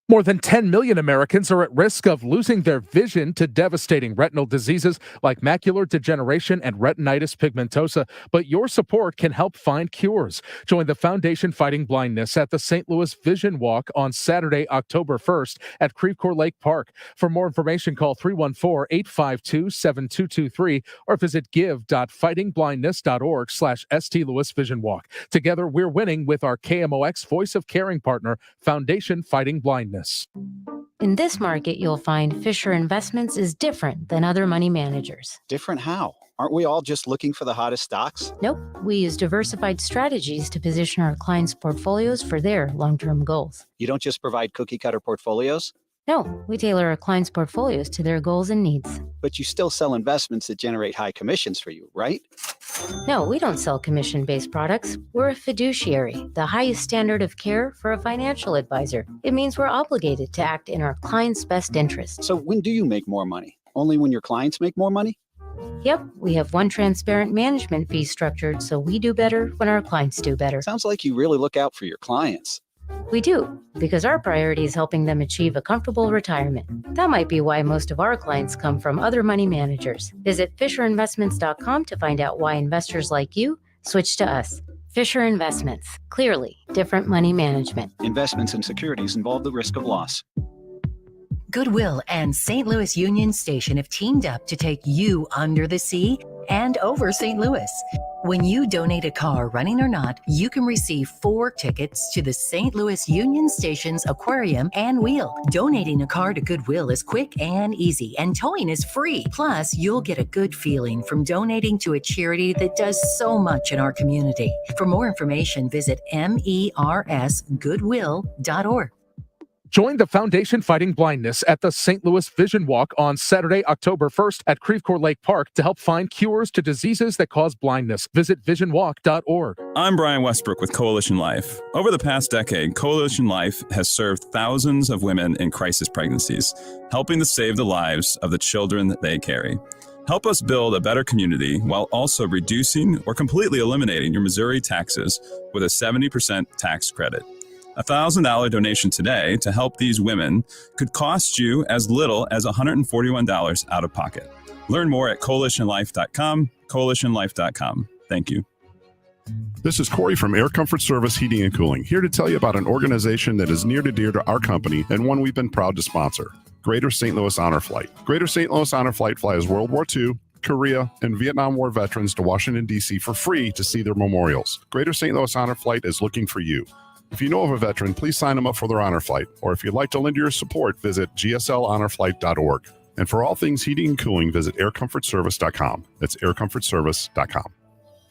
More than 10 million Americans are at risk of losing their vision to devastating retinal diseases like macular degeneration and retinitis pigmentosa, but your support can help find cures. Join the Foundation Fighting Blindness at the St. Louis Vision Walk on Saturday, October 1st at Creve Coeur Lake Park. For more information, call 314-852-7223 or visit give.fightingblindness.org/St. Louis Vision Walk. Together, we're winning with our KMOX Voice of Caring partner, Foundation Fighting Blindness. In this market, you'll find Fisher Investments is different than other money managers. Different how? Aren't we all just looking for the hottest stocks? Nope, we use diversified strategies to position our clients' portfolios for their long-term goals. You don't just provide cookie-cutter portfolios? No, we tailor our clients' portfolios to their goals and needs. But you still sell investments that generate high commissions for you, right? No, we don't sell commission-based products. We're a fiduciary, the highest standard of care for a financial advisor. It means we're obligated to act in our clients' best interest. So when do you make more money? Only when your clients make more money? Yep, we have one transparent management fee structured, so we do better when our clients do better. Sounds like you really look out for your clients. We do, because our priority is helping them achieve a comfortable retirement. That might be why most of our clients come from other money managers. Visit FisherInvestments.com to find out why investors like you switch to us. Fisher Investments. Clearly, different money management. Investments in securities involve the risk of loss. Goodwill and St. Louis Union Station have teamed up to take you under the sea and over St. Louis. When you donate a car, running or not, you can receive 4 tickets to the St. Louis Union Station's aquarium and wheel. Donating a car to Goodwill is quick and easy, and towing is free. Plus, you'll get a good feeling from donating to a charity that does so much in our community. For more information, visit mersgoodwill.org. Join the Foundation Fighting Blindness at the St. Louis Vision Walk on Saturday, October 1st at Creve Coeur Lake Park to help find cures to diseases that cause blindness. Visit visionwalk.org. I'm Brian Westbrook with Coalition Life. Over the past decade, Coalition Life has served thousands of women in crisis pregnancies, helping to save the lives of the children that they carry. Help us build a better community while also reducing or completely eliminating your Missouri taxes with a 70% tax credit. A $1,000 donation today to help these women could cost you as little as $141 out of pocket. Learn more at coalitionlife.com, coalitionlife.com. Thank you. This is Corey from Air Comfort Service Heating and Cooling, here to tell you about an organization that is near and dear to our company and one we've been proud to sponsor, Greater St. Louis Honor Flight. Greater St. Louis Honor Flight flies World War II, Korea, and Vietnam War veterans to Washington, D.C. for free to see their memorials. Greater St. Louis Honor Flight is looking for you. If you know of a veteran, please sign them up for their honor flight, or if you'd like to lend your support, visit gslhonorflight.org. And for all things heating and cooling, visit aircomfortservice.com. That's aircomfortservice.com.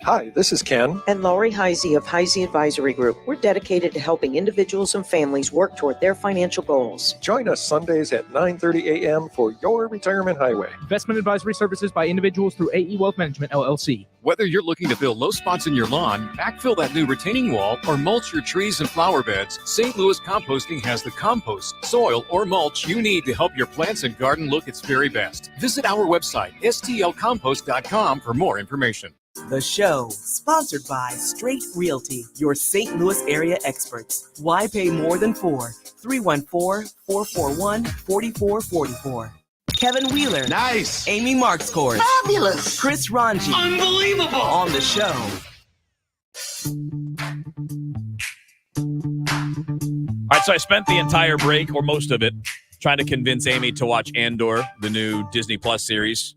Hi, this is Ken. And Laurie Heisey of Heisey Advisory Group. We're dedicated to helping individuals and families work toward their financial goals. Join us Sundays at 9:30 a.m. for Your Retirement Highway. Investment advisory services by individuals through AE Wealth Management, LLC. Whether you're looking to fill low spots in your lawn, backfill that new retaining wall, or mulch your trees and flower beds, St. Louis Composting has the compost, soil, or mulch you need to help your plants and garden look its very best. Visit our website, stlcompost.com, for more information. The show, sponsored by Straight Realty, your St. Louis area experts. Why pay more than 4? 314-441-4444. Kevin Wheeler. Nice. Amy Markscourt. Fabulous. Chris Ranji. Unbelievable. On the show. All right, so I spent the entire break, or most of it, trying to convince Amy to watch Andor, the new Disney Plus series.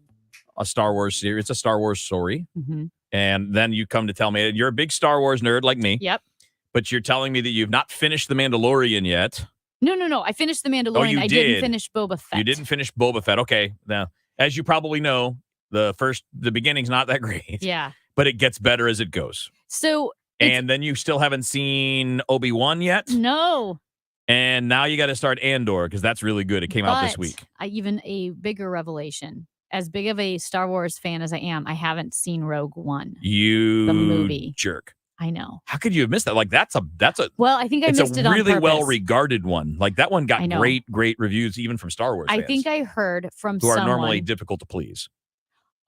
A Star Wars series. It's a Star Wars story. Mm-hmm. And then you come to tell me you're a big Star Wars nerd like me. Yep. But you're telling me that you've not finished The Mandalorian yet. No. I finished The Mandalorian. I didn't finish Boba Fett. You didn't finish Boba Fett. Okay. Now, as you probably know, the beginning's not that great. Yeah. But it gets better as it goes. So. And then you still haven't seen Obi-Wan yet? No. And now you got to start Andor because that's really good. It came out this week. Even a bigger revelation. As big of a Star Wars fan as I am, I haven't seen Rogue One. The movie. Jerk. I know. How could you have missed that? Like that's a well, I think I missed it on purpose. It's a really well regarded one. Like that one got I know. great reviews even from Star Wars fans. I think I heard from who someone are normally difficult to please.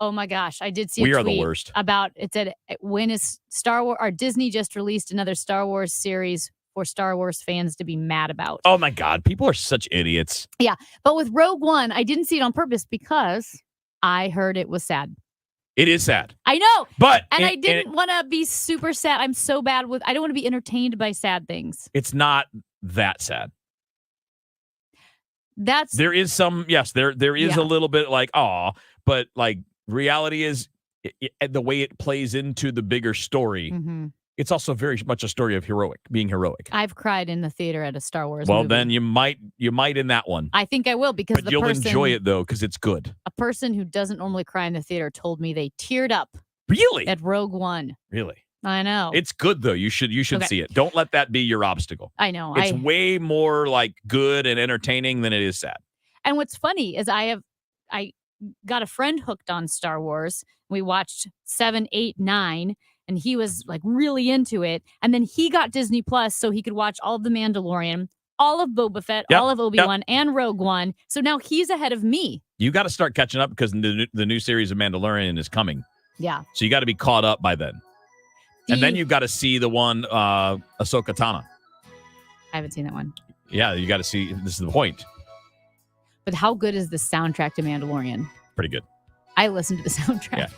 Oh my gosh, I did see We a are the tweet worst. about it said when is Star Wars or Disney just released another Star Wars series for Star Wars fans to be mad about. Oh my God, people are such idiots. Yeah, but with Rogue One, I didn't see it on purpose because I heard it was sad. It is sad. I know. But I didn't want to be super sad. I'm so bad with I don't want to be entertained by sad things. It's not that sad. There is some, yes, there is a little bit like, aw, but like reality is the way it plays into the bigger story. Mm-hmm. It's also very much a story of being heroic. I've cried in the theater at a Star Wars Well, movie. then you might in that one. I think I will because But you'll enjoy it though because it's good. A person who doesn't normally cry in the theater told me they teared up. Really? At Rogue One. Really? I know. It's good though. You should Okay. see it. Don't let that be your obstacle. I know. It's way more like good and entertaining than it is sad. And what's funny is I got a friend hooked on Star Wars. We watched 7, 8, 9, and he was like really into it. And then he got Disney Plus so he could watch all of The Mandalorian, all of Boba Fett, all of Obi-Wan, and Rogue One. So now he's ahead of me. You got to start catching up because the new series of Mandalorian is coming. Yeah. So you got to be caught up by then. And then you've got to see the one Ahsoka Tano. I haven't seen that one. Yeah, you got to see. This is the point. But how good is the soundtrack to Mandalorian? Pretty good. I listened to the soundtrack. Yeah.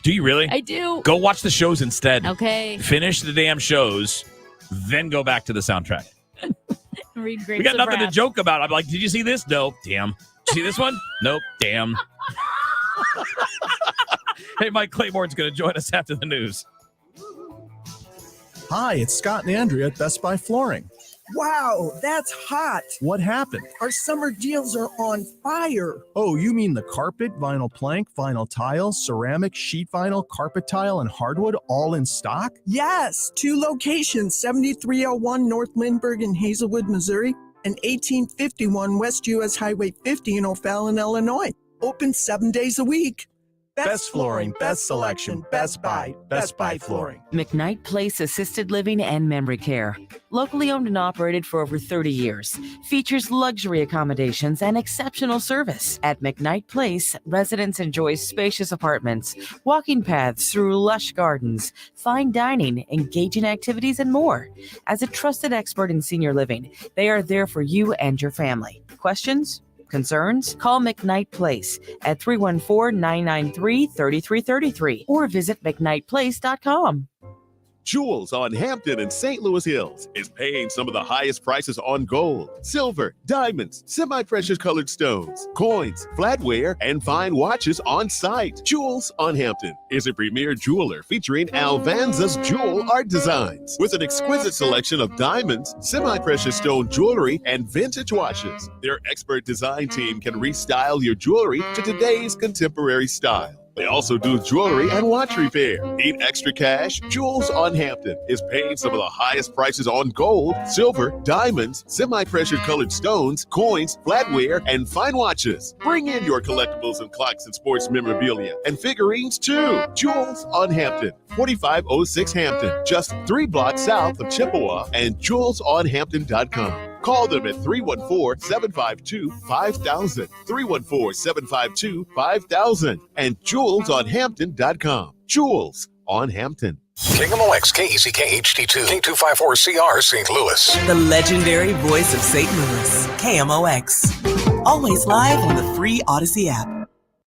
Do you really? I do. Go watch the shows instead. Okay. Finish the damn shows, then go back to the soundtrack. Read Grapes We got of nothing to Wrath. joke about. I'm like, did you see this? No. Damn. Did you see this one? Nope. Damn. Hey, Mike Claymore's going to join us after the news. Hi, it's Scott and Andrea at Best Buy Flooring. Wow, that's hot. What happened? Our summer deals are on fire. Oh, you mean the carpet, vinyl plank, vinyl tile, ceramic, sheet vinyl, carpet tile, and hardwood all in stock? Yes, 2 locations, 7301 North Lindbergh in Hazelwood, Missouri, and 1851 West US Highway 50 in O'Fallon, Illinois. Open 7 days a week. Best flooring, best selection, Best Buy Flooring. McKnight Place Assisted Living and Memory Care. Locally owned and operated for over 30 years. Features luxury accommodations and exceptional service. At McKnight Place, residents enjoy spacious apartments, walking paths through lush gardens, fine dining, engaging activities, and more. As a trusted expert in senior living, they are there for you and your family. Questions? Concerns? Call McKnight Place at 314-993-3333 or visit McKnightPlace.com. Jewels on Hampton and St. Louis Hills is paying some of the highest prices on gold, silver, diamonds, semi-precious colored stones, coins, flatware, and fine watches on site. Jewels on Hampton is a premier jeweler featuring Alvanza's jewel art designs with an exquisite selection of diamonds, semi-precious stone jewelry, and vintage watches. Their expert design team can restyle your jewelry to today's contemporary style. They also do jewelry and watch repair. Need extra cash? Jewels on Hampton is paying some of the highest prices on gold, silver, diamonds, semi-pressure colored stones, coins, flatware, and fine watches. Bring in your collectibles and clocks and sports memorabilia and figurines too. Jewels on Hampton, 4506 Hampton, just 3 blocks south of Chippewa, and jewelsonhampton.com. Call them at 314-752-5000, 314-752-5000, and jewelsonhampton.com. Jewels on Hampton. KMOX, KECK HD2, K254CR St. Louis. The legendary voice of St. Louis, KMOX. Always live on the free Odyssey app.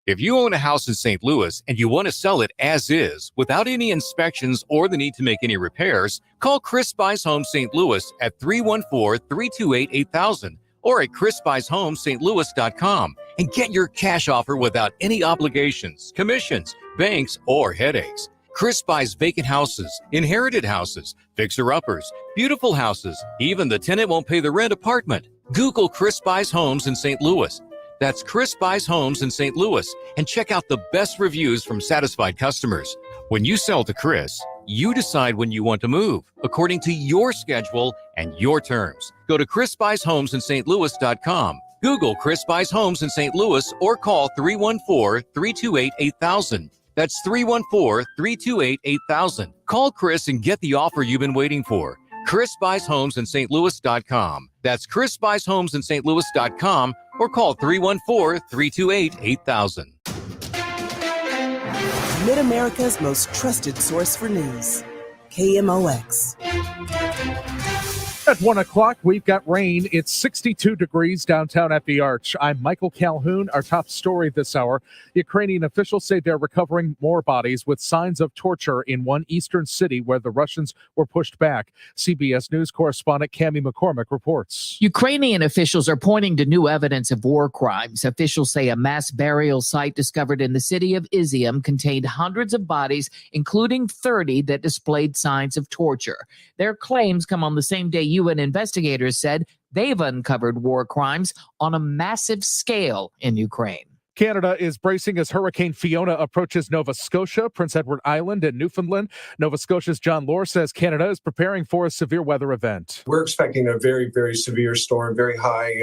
If you own a house in St. Louis and you want to sell it as is, without any inspections or the need to make any repairs, call Chris Buys Homes St. Louis at 314-328-8000 or at chrisbuyshomes.louis.com and get your cash offer without any obligations, commissions, banks, or headaches. Chris buys vacant houses, inherited houses, fixer-uppers, beautiful houses, even the tenant won't pay the rent apartment. Google Chris Buys Homes in St. Louis. That's Chris Buys Homes in St. Louis, and check out the best reviews from satisfied customers. When you sell to Chris, you decide when you want to move, according to your schedule and your terms. Go to chrisbuyshomesinstlouis.com. Google Chris Buys Homes in St. Louis or call 314-328-8000. That's 314-328-8000. Call Chris and get the offer you've been waiting for. Chris Buys Homes in St. Louis.com. That's Chris Buys Homes in St. Louis.com or call 314-328-8000. Mid-America's most trusted source for news, KMOX. At 1 o'clock, we've got rain. It's 62 degrees downtown at the Arch. I'm Michael Calhoun. Our top story this hour. Ukrainian officials say they're recovering more bodies with signs of torture in one eastern city where the Russians were pushed back. CBS News correspondent Cami McCormick reports. Ukrainian officials are pointing to new evidence of war crimes. Officials say a mass burial site discovered in the city of Izium contained hundreds of bodies, including 30 that displayed signs of torture. Their claims come on the same day UN investigators said they've uncovered war crimes on a massive scale in Ukraine. Canada is bracing as Hurricane Fiona approaches Nova Scotia, Prince Edward Island, and Newfoundland. Nova Scotia's John Lohr says Canada is preparing for a severe weather event. We're expecting a very, very severe storm, very high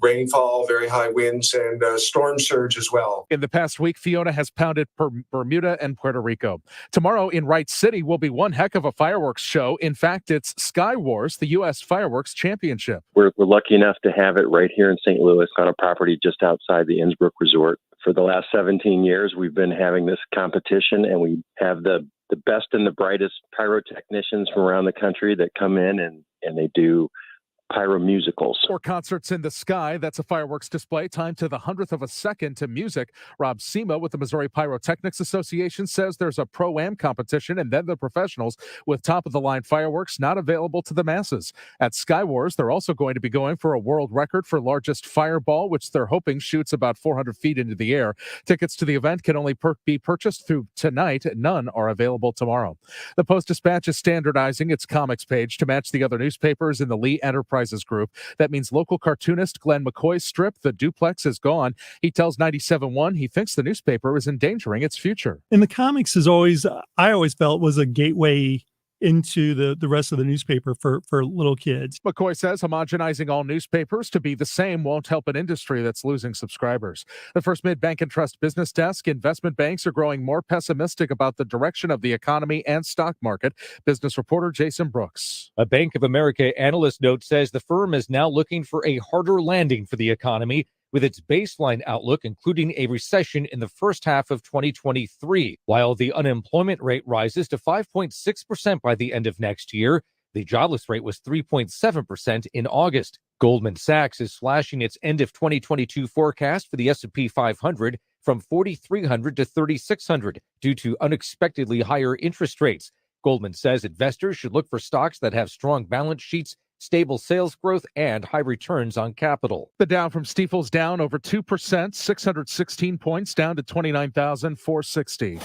rainfall, very high winds, and storm surge as well. In the past week, Fiona has pounded Bermuda and Puerto Rico. Tomorrow in Wright City will be one heck of a fireworks show. In fact, it's Sky Wars, the U.S. Fireworks Championship. We're lucky enough to have it right here in St. Louis on a property just outside the Innsbruck Resort. For the last 17 years, we've been having this competition, and we have the best and the brightest pyrotechnicians from around the country that come in and they do pyro musicals. Or Concerts in the Sky. That's a fireworks display timed to the 100th of a second to music. Rob Sema with the Missouri Pyrotechnics Association says there's a pro-am competition and then the professionals with top-of-the-line fireworks not available to the masses. At Sky Wars, they're also going to be going for a world record for largest fireball, which they're hoping shoots about 400 feet into the air. Tickets to the event can only be purchased through tonight. None are available tomorrow. The Post-Dispatch is standardizing its comics page to match the other newspapers in the Lee Enterprises group. That means local cartoonist Glenn McCoy's strip, The Duplex, is gone. He tells 97.1 he thinks the newspaper is endangering its future. And the comics is always, I always felt, was a gateway into the rest of the newspaper for little kids. McCoy says homogenizing all newspapers to be the same won't help an industry that's losing subscribers. The First Mid Bank and Trust business desk, investment banks are growing more pessimistic about the direction of the economy and stock market. Business reporter Jason Brooks. A Bank of America analyst note says the firm is now looking for a harder landing for the economy, with its baseline outlook including a recession in the first half of 2023. While the unemployment rate rises to 5.6% by the end of next year, the jobless rate was 3.7% in August. Goldman Sachs is slashing its end of 2022 forecast for the S&P 500 from 4,300 to 3,600 due to unexpectedly higher interest rates. Goldman says investors should look for stocks that have strong balance sheets, stable sales growth, and high returns on capital. The Dow from Stifel's down over 2%, 616 points, down to 29,460.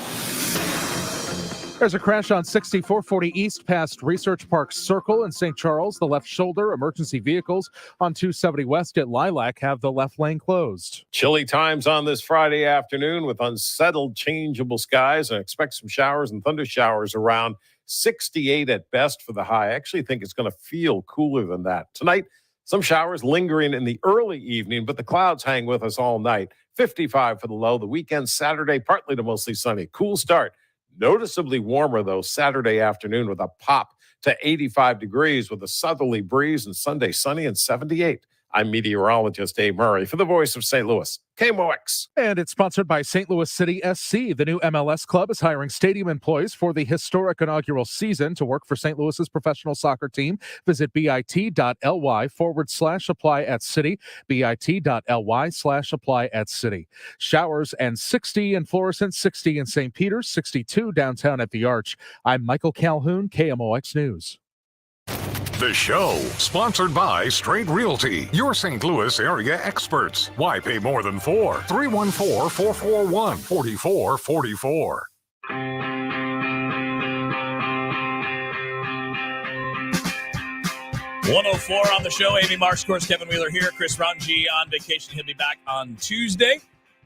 There's a crash on 6440 East past Research Park Circle in St. Charles. The left shoulder. Emergency vehicles on 270 West at Lilac have the left lane closed. Chilly times on this Friday afternoon with unsettled, changeable skies. I expect some showers and thunder showers around 68 at best for the high. I actually think it's going to feel cooler than that. Tonight, some showers lingering in the early evening, but the clouds hang with us all night. 55 for the low. The weekend, Saturday, partly to mostly sunny. Cool start. Noticeably warmer, though, Saturday afternoon with a pop to 85 degrees with a southerly breeze, and Sunday sunny and 78. I'm meteorologist Dave Murray for the Voice of St. Louis, KMOX. And it's sponsored by St. Louis City SC. The new MLS club is hiring stadium employees for the historic inaugural season. To work for St. Louis's professional soccer team, visit bit.ly/apply at City, bit.ly/apply at City. Showers and 60 in Florissant, 60 in St. Peter's, 62 downtown at the Arch. I'm Michael Calhoun, KMOX News. The show, sponsored by Straight Realty, your St. Louis area experts. Why pay more than $4? 314-441-4444. 104 on the show. Amy Marks, of course, Kevin Wheeler here. Chris Ranji on vacation. He'll be back on Tuesday.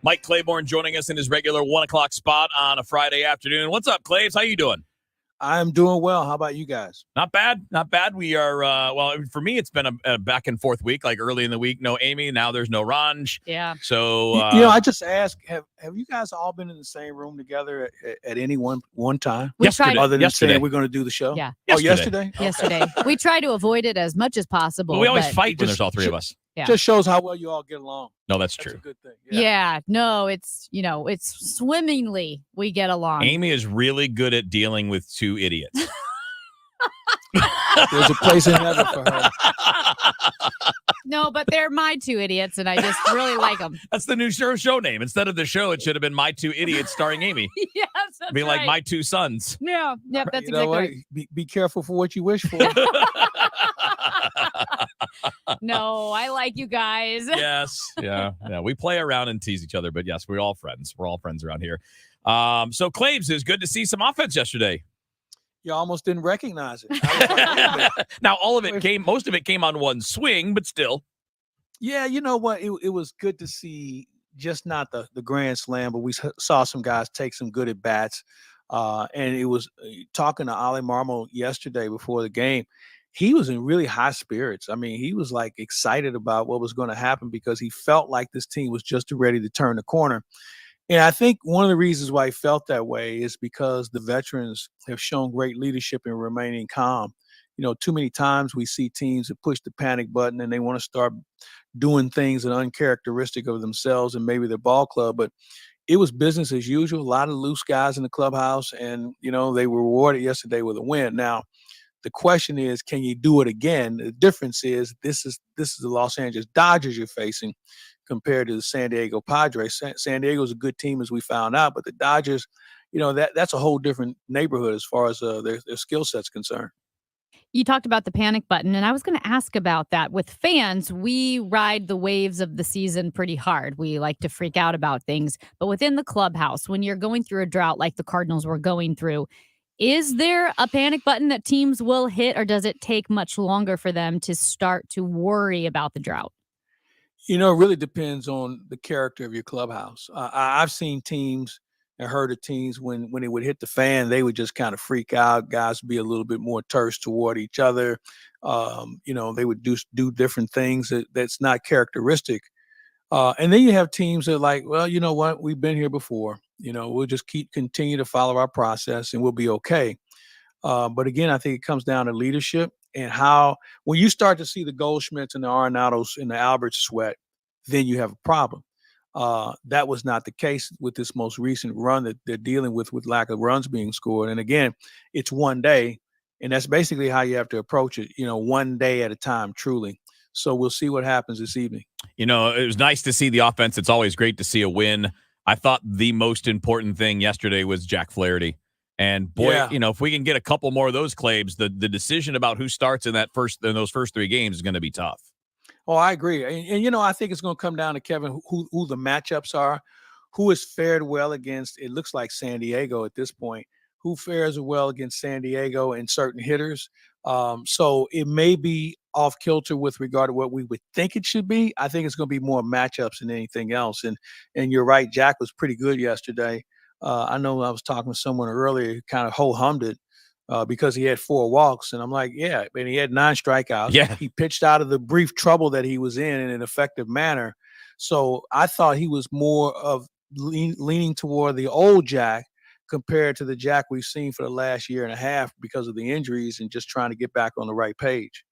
Mike Claiborne joining us in his regular 1 o'clock spot on a Friday afternoon. What's up, Claves? How you doing? I'm doing well. How about you guys? Not bad. Not bad. We are, well, for me, it's been a back and forth week. Like early in the week, no Amy. Now there's no Ranj. Yeah. you So, know, I just asked, have you guys all been in the same room together at any one time? Yesterday. Other than Yesterday. saying we're going to do the show? Yeah. Oh, yesterday? Yesterday. We try to avoid it as much as possible. Well, we always but- fight when there's all three of us. Yeah. Just shows how well you all get along. No, that's That's true. a good thing. Yeah. No, it's, it's swimmingly we get along. Amy is really good at dealing with two idiots. There's a place in heaven for her. No, but they're my two idiots, and I just really like them. That's the new show name. Instead of the show, it should have been My Two Idiots starring Amy. Yes, that's Be like right. My Two Sons. Yeah, yep, that's You know exactly what? right. Be careful for what you wish for. No, I like you guys. Yes. Yeah. We play around and tease each other, but yes, we're all friends. We're all friends around here. So Claves, is good to see some offense yesterday. You almost didn't recognize it. I was like, wait a minute. Now, most of it came on one swing, but still. Yeah, you know what? It was good to see just not the grand slam, but we saw some guys take some good at bats. And it was talking to Ali Marmol yesterday before the game. He was in really high spirits. I mean, he was like excited about what was going to happen because he felt like this team was just ready to turn the corner. And I think one of the reasons why he felt that way is because the veterans have shown great leadership in remaining calm. You know, too many times we see teams that push the panic button and they want to start doing things that are uncharacteristic of themselves and maybe their ball club. But it was business as usual. A lot of loose guys in the clubhouse, and, they were rewarded yesterday with a win. Now, The question is, can you do it again? The difference is this is the Los Angeles Dodgers you're facing compared to the San Diego Padres. San Diego is a good team, as we found out, but the Dodgers, that's a whole different neighborhood as far as their skill set's concerned. You talked about the panic button, and I was going to ask about that. With fans, we ride the waves of the season pretty hard. We like to freak out about things. But within the clubhouse, when you're going through a drought like the Cardinals were going through, is there a panic button that teams will hit, or does it take much longer for them to start to worry about the drought? It really depends on the character of your clubhouse. I've seen teams and heard of teams when it would hit the fan, they would just kind of freak out. Guys would be a little bit more terse toward each other. They would do different things that's not characteristic. And then you have teams that are like, well, you know what? We've been here before. We'll just continue to follow our process and we'll be okay. But again, I think it comes down to leadership and when you start to see the Goldschmidts and the Arenados and the Alberts sweat, then you have a problem. That was not the case with this most recent run that they're dealing with lack of runs being scored. And again, it's one day, and that's basically how you have to approach it, one day at a time, truly. So we'll see what happens this evening. It was nice to see the offense. It's always great to see a win. I thought the most important thing yesterday was Jack Flaherty. And boy, if we can get a couple more of those claims, the decision about who starts in those first three games is going to be tough. Oh, I agree. And I think it's going to come down to, Kevin, who the matchups are, who has fared well against, it looks like San Diego at this point, who fares well against San Diego and certain hitters. So it may be off kilter with regard to what we would think it should be. I think it's going to be more matchups than anything else. And you're right, Jack was pretty good yesterday. I know I was talking to someone earlier who kind of ho-hummed it. Because he had 4 walks. And I'm like, yeah, and he had 9 strikeouts. Yeah. He pitched out of the brief trouble that he was in an effective manner. So I thought he was more of leaning toward the old Jack compared to the Jack we've seen for the last year and a half because of the injuries and just trying to get back on the right page.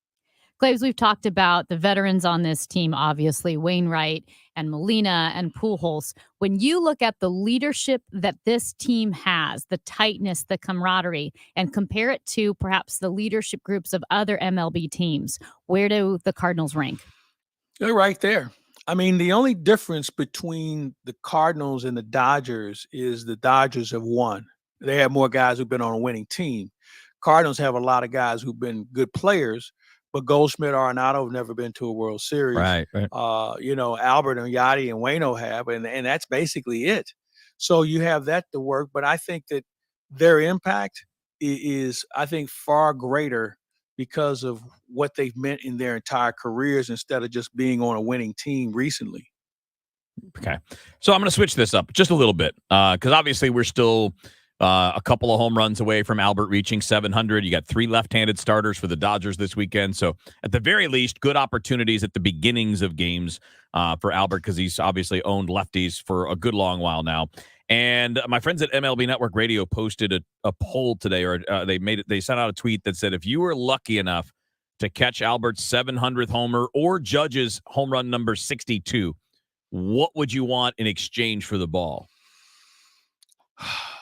Claves, we've talked about the veterans on this team, obviously, Wainwright and Molina and Pujols. When you look at the leadership that this team has, the tightness, the camaraderie, and compare it to perhaps the leadership groups of other MLB teams, where do the Cardinals rank? They're right there. I mean, the only difference between the Cardinals and the Dodgers is the Dodgers have won. They have more guys who've been on a winning team. Cardinals have a lot of guys who've been good players, but Goldschmidt, Arenado have never been to a World Series. Right. Albert and Yachty and Waino have, and that's basically it. So you have that to work, but I think that their impact is, I think, far greater because of what they've meant in their entire careers instead of just being on a winning team recently. Okay. So I'm going to switch this up just a little bit because obviously we're still a couple of home runs away from Albert reaching 700. You got 3 left-handed starters for the Dodgers this weekend. So at the very least, good opportunities at the beginnings of games for Albert because he's obviously owned lefties for a good long while now. And my friends at MLB Network Radio posted a poll today, or they sent out a tweet that said, if you were lucky enough to catch Albert's 700th homer or Judge's home run number 62, what would you want in exchange for the ball?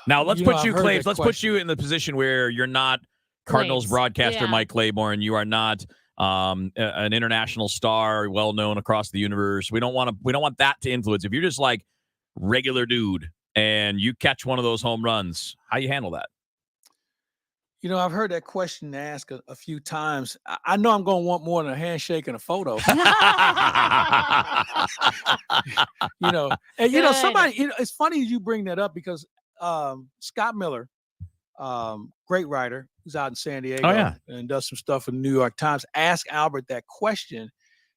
Now, let's put you, Claves, let's put you in the position where you're not Cardinals broadcaster Mike Claiborne. You are not an international star, well-known across the universe. We don't want that to influence. If you're just like regular dude and you catch one of those home runs, how you handle that? I've heard that question asked a few times. I know I'm going to want more than a handshake and a photo. Somebody, it's funny you bring that up because Scott Miller, great writer, who's out in San Diego and does some stuff in the New York Times, asked Albert that question.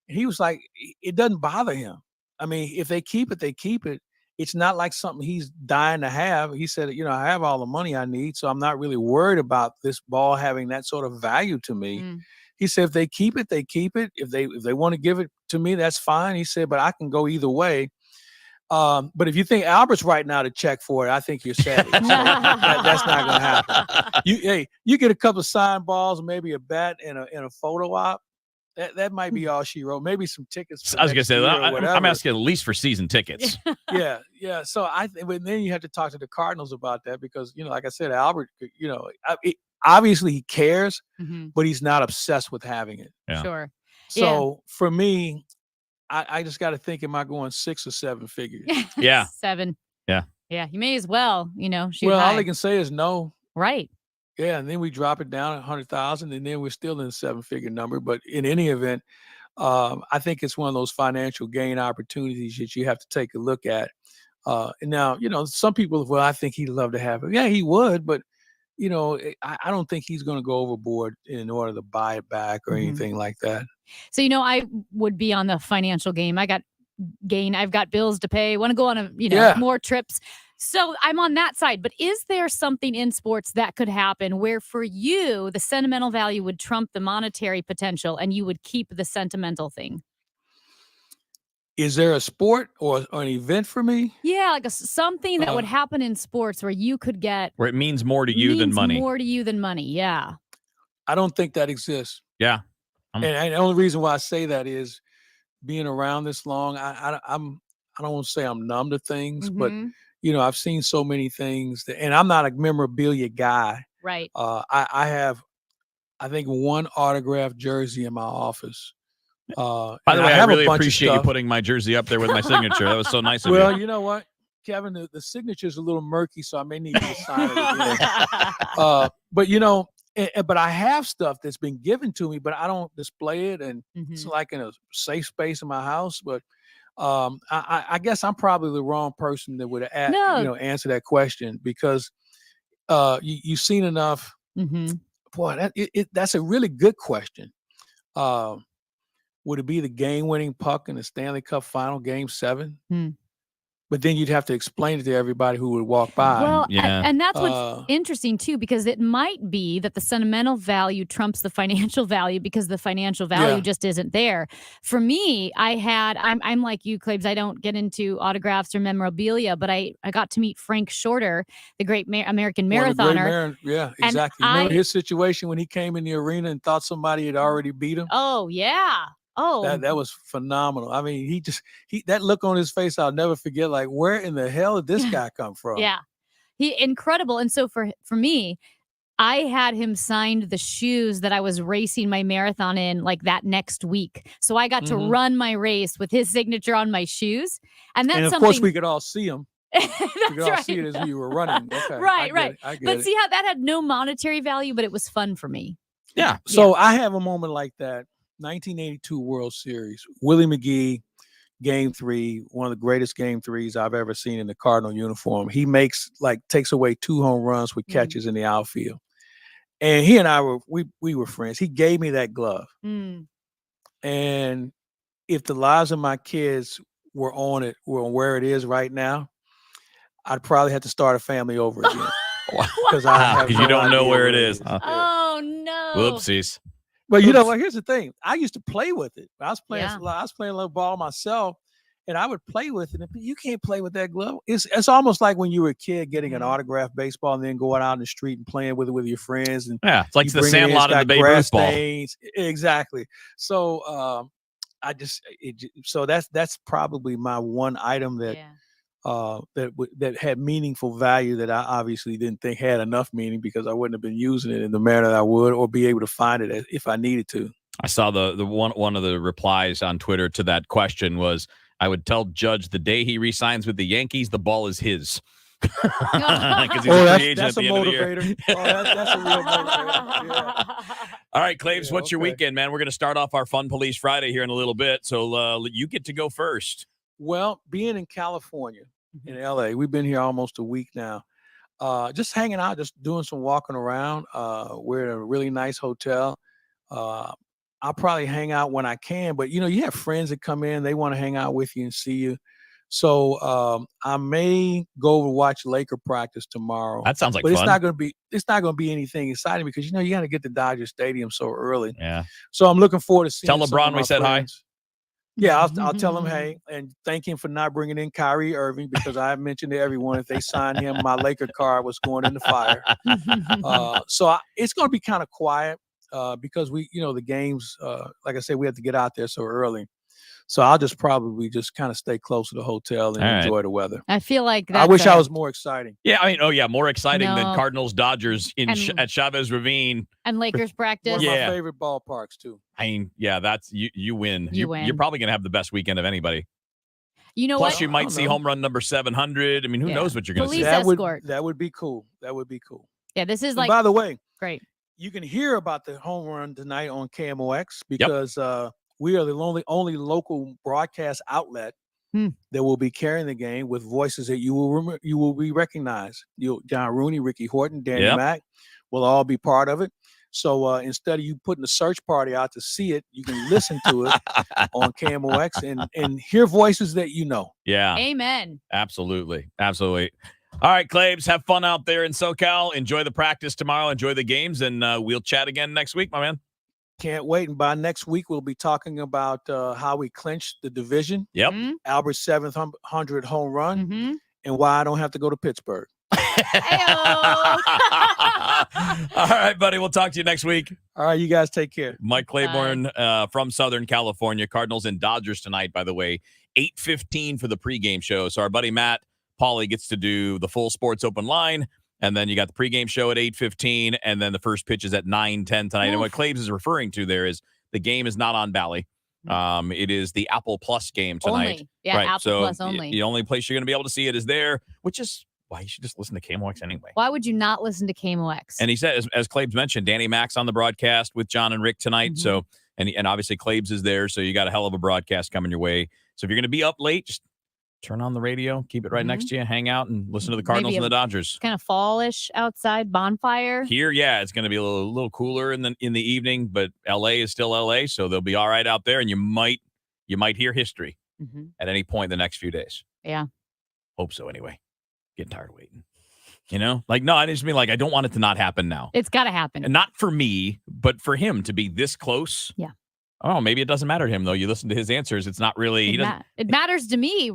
And he was like, it doesn't bother him. I mean, if they keep it, they keep it. It's not like something he's dying to have. He said, I have all the money I need, so I'm not really worried about this ball having that sort of value to me. He said, if they keep it, they keep it. If they want to give it to me, that's fine. He said, but I can go either way. But if you think Albert's writing out a check for it, I think you're savvy. So that's not going to happen. You get a couple of signed balls, maybe a bat and a photo op. That might be all she wrote. Maybe some tickets. I was going to say, I'm asking at least for season tickets. Yeah. So but then you have to talk to the Cardinals about that because, like I said, Albert, obviously he cares, Mhm. but he's not obsessed with having it. Yeah. Sure. So for me, I just got to think, am I going 6 or 7 figures? Yeah. 7. Yeah. Yeah. You may as well, shoot Well, all high. they can say is no. Right. Yeah, and then we drop it down at 100,000, and then we're still in a 7-figure number. But in any event, I think it's one of those financial gain opportunities that you have to take a look at. And now, some people, well, I think he'd love to have it. Yeah, he would, but I don't think he's going to go overboard in order to buy it back or Mhm. anything like that. So, I would be on the financial game. I've got bills to pay, want to go on Yeah. more trips. So I'm on that side. But is there something in sports that could happen where for you, the sentimental value would trump the monetary potential and you would keep the sentimental thing? Is there a sport or an event for me? Yeah, like something that would Uh. happen in sports where you could get Where it means more to you than means money. more to you than money. Yeah. I don't think that exists. Yeah. And the only reason why I say that is being around this long. I don't want to say I'm numb to things, but Mhm. I've seen so many things and I'm not a memorabilia guy. Right. I have, I think, one autographed jersey in my office. By and the way, I have a really bunch of appreciate you stuff. putting my jersey up there with my signature. That was so nice of Well, you. you know what, Kevin, the signature's a little murky, so I may need you to sign it again. But but I have stuff that's been given to me, but I don't display it, and it's Mhm. like in a safe space in my house. But I guess I'm probably the wrong person that would No. answer that question because you've seen enough. Mhm. Boy, that's a really good question. Would it be the game-winning puck in the Stanley Cup Final, Game 7? Hmm. But then you'd have to explain it to everybody who would walk by. Well, Yeah. and that's what's interesting too, because it might be that the sentimental value trumps the financial value because the financial value Yeah. just isn't there. For me, I'm like you, Claibs. I don't get into autographs or memorabilia, but I got to meet Frank Shorter, the great American One of the great marathoner. yeah, And exactly. Remember I- his situation when he came in the arena and thought somebody had already beat him? Oh yeah. Oh, That was phenomenal. I mean, he that look on his face, I'll never forget. Like, where in the hell did this guy come from? yeah. He incredible. And so for me, I had him signed the shoes that I was racing my marathon in like that next week. So I got to Mhm. run my race with his signature on my shoes. And that's And of something course, we could all see him. We that's could all right. see it as you were running. Okay, Right, right. I get But it. see how that had no monetary value, but it was fun for me. Yeah. So I have a moment like that. 1982 World Series. Willie McGee, Game 3, one of the greatest Game 3s I've ever seen in the Cardinal uniform. He takes away 2 home runs with catches in the outfield. And he and I we were friends. He gave me that glove. Mm. And if the lives of my kids were on where it is right now, I'd probably have to start a family over again. Because You don't know where it is. Huh? Oh no. Whoopsies. But you know what? Here's the thing. I used to play with it. I was playing Yeah. a little ball myself, and I would play with it. But you can't play with that glove. It's almost like when you were a kid getting an autographed baseball and then going out in the street and playing with it with your friends. And Yeah, it's like you the bring it in, it's Sandlot and the got Babe grass Ruth ball. stains. Exactly. So so that's probably my one item that that had meaningful value that I obviously didn't think had enough meaning because I wouldn't have been using it in the manner that I would or be able to find it if I needed to. I saw the one of the replies on Twitter to that question was, I would tell Judge the day he resigns with the Yankees, the ball is his. Because he's a free agent at that's a the end of the year. motivator. Oh, that's a real motivator. Yeah. All right, Claves, Yeah, what's your okay. weekend, man? We're going to start off our Fun Police Friday here in a little bit. So you get to go first. Well, being in California, in LA, we've been here almost a week now. Just hanging out, just doing some walking around. We're at a really nice hotel. I'll probably hang out when I can, but you have friends that come in, they want to hang out with you and see you. So I may go over watch Laker practice tomorrow. That sounds like but fun. It's not gonna be anything exciting because you got to get to Dodger Stadium so early. Yeah. So I'm looking forward to seeing. Tell some of LeBron my we said hi. friends. Yeah, I'll tell him hey and thank him for not bringing in Kyrie Irving because I mentioned to everyone if they signed him, my Laker card was going in the fire. It's going to be kind of quiet because the games, like I said, we have to get out there so early. So I'll just probably just kind of stay close to the hotel and All right. enjoy the weather. I feel like I that's wish I a- was more exciting. Yeah, I mean, more exciting than No. Cardinals Dodgers And- at Chavez Ravine. and Lakers practice. One of Yeah. my favorite ballparks too. I mean, yeah, that's you win. You win. You're probably gonna have the best weekend of anybody. You know Plus, what? you I might don't see know. home run number 700. I mean, who Yeah. knows what you're gonna Police see? escort. That would be cool. That would be cool. Yeah, this is And like by the way, great. you can hear about the home run tonight on KMOX because we are the only local broadcast outlet that will be carrying the game with voices that you will be recognized. John Rooney, Ricky Horton, Danny Yep. Mack will all be part of it. So instead of you putting a search party out to see it, you can listen to it on KMOX and hear voices that you know. Yeah, Amen. absolutely. Absolutely. All right, Claves, have fun out there in SoCal. Enjoy the practice tomorrow. Enjoy the games, and we'll chat again next week, my man. Can't wait. And by next week, we'll be talking about how we clinched the division. Yep. Albert's 700 home run, Mm-hmm. and why I don't have to go to Pittsburgh. All right, buddy. We'll talk to you next week. All right, you guys take care. Mike Claiborne from Southern California. Cardinals and Dodgers tonight, by the way. 8:15 for the pregame show. So our buddy Matt Pauly gets to do the full Sports Open line. And then you got the pregame show at 8:15. And then the first pitch is at 9:10 tonight. And what Claves is referring to there is the game is not on Bally. It is the Apple Plus game tonight. Only. Yeah, right. Apple So Plus only. The only place you're going to be able to see it is there, which is why you should just listen to KMOX anyway. Why would you not listen to KMOX? And he said, as Claves mentioned, Danny Mack's on the broadcast with John and Rick tonight. So, and obviously Claves is there. So you got a hell of a broadcast coming your way. So if you're going to be up late, just turn on the radio, keep it right next to you, hang out and listen to the Cardinals and the Dodgers. Kind of fallish outside, bonfire. Here, yeah, it's going to be a little cooler in the evening, but LA is still LA, so they'll be all right out there, and you might hear history at any point in the next few days. Yeah. Hope so anyway. Getting tired of waiting. No, I just mean I don't want it to not happen now. It's got to happen. And not for me, but for him to be this close. Yeah. Oh, maybe it doesn't matter to him though. You listen to his answers. It's not really. It matters to me.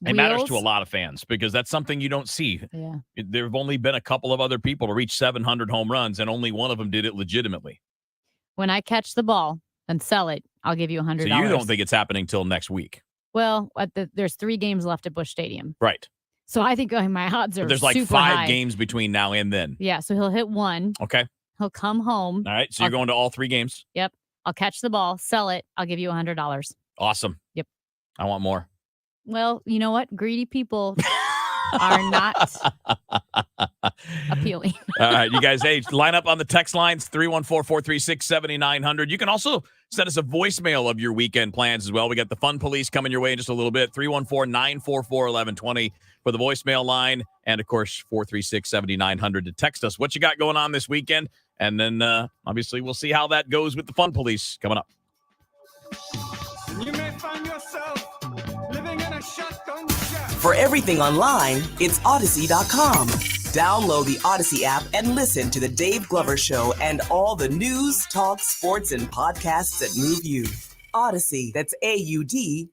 It matters to a Wheels. lot of fans because that's something you don't see. Yeah. There have only been a couple of other people to reach 700 home runs, and only one of them did it legitimately. When I catch the ball and sell it, I'll give you $100. So you don't think it's happening till next week, Well, there's 3 games left at Busch Stadium. right? So I think my odds are But there's like super 5 high. games between now and then. Yeah, so he'll hit one. Okay. He'll come home. All right. So you're going to all 3 games. Yep. I'll catch the ball, sell it. I'll give you $100. Awesome. Yep. I want more. Well, you know what? Greedy people are not appealing. All right, you guys, hey, line up on the text lines, 314-436-7900. You can also send us a voicemail of your weekend plans as well. We got the Fun Police coming your way in just a little bit, 314-944-1120 for the voicemail line, and, of course, 436-7900 to text us what you got going on this weekend. And then, obviously, we'll see how that goes with the Fun Police coming up. You may find yourself living in a shotgun shack. For everything online, it's Odyssey.com. Download the Odyssey app and listen to The Dave Glover Show and all the news, talk, sports, and podcasts that move you. Odyssey, that's AUDACY.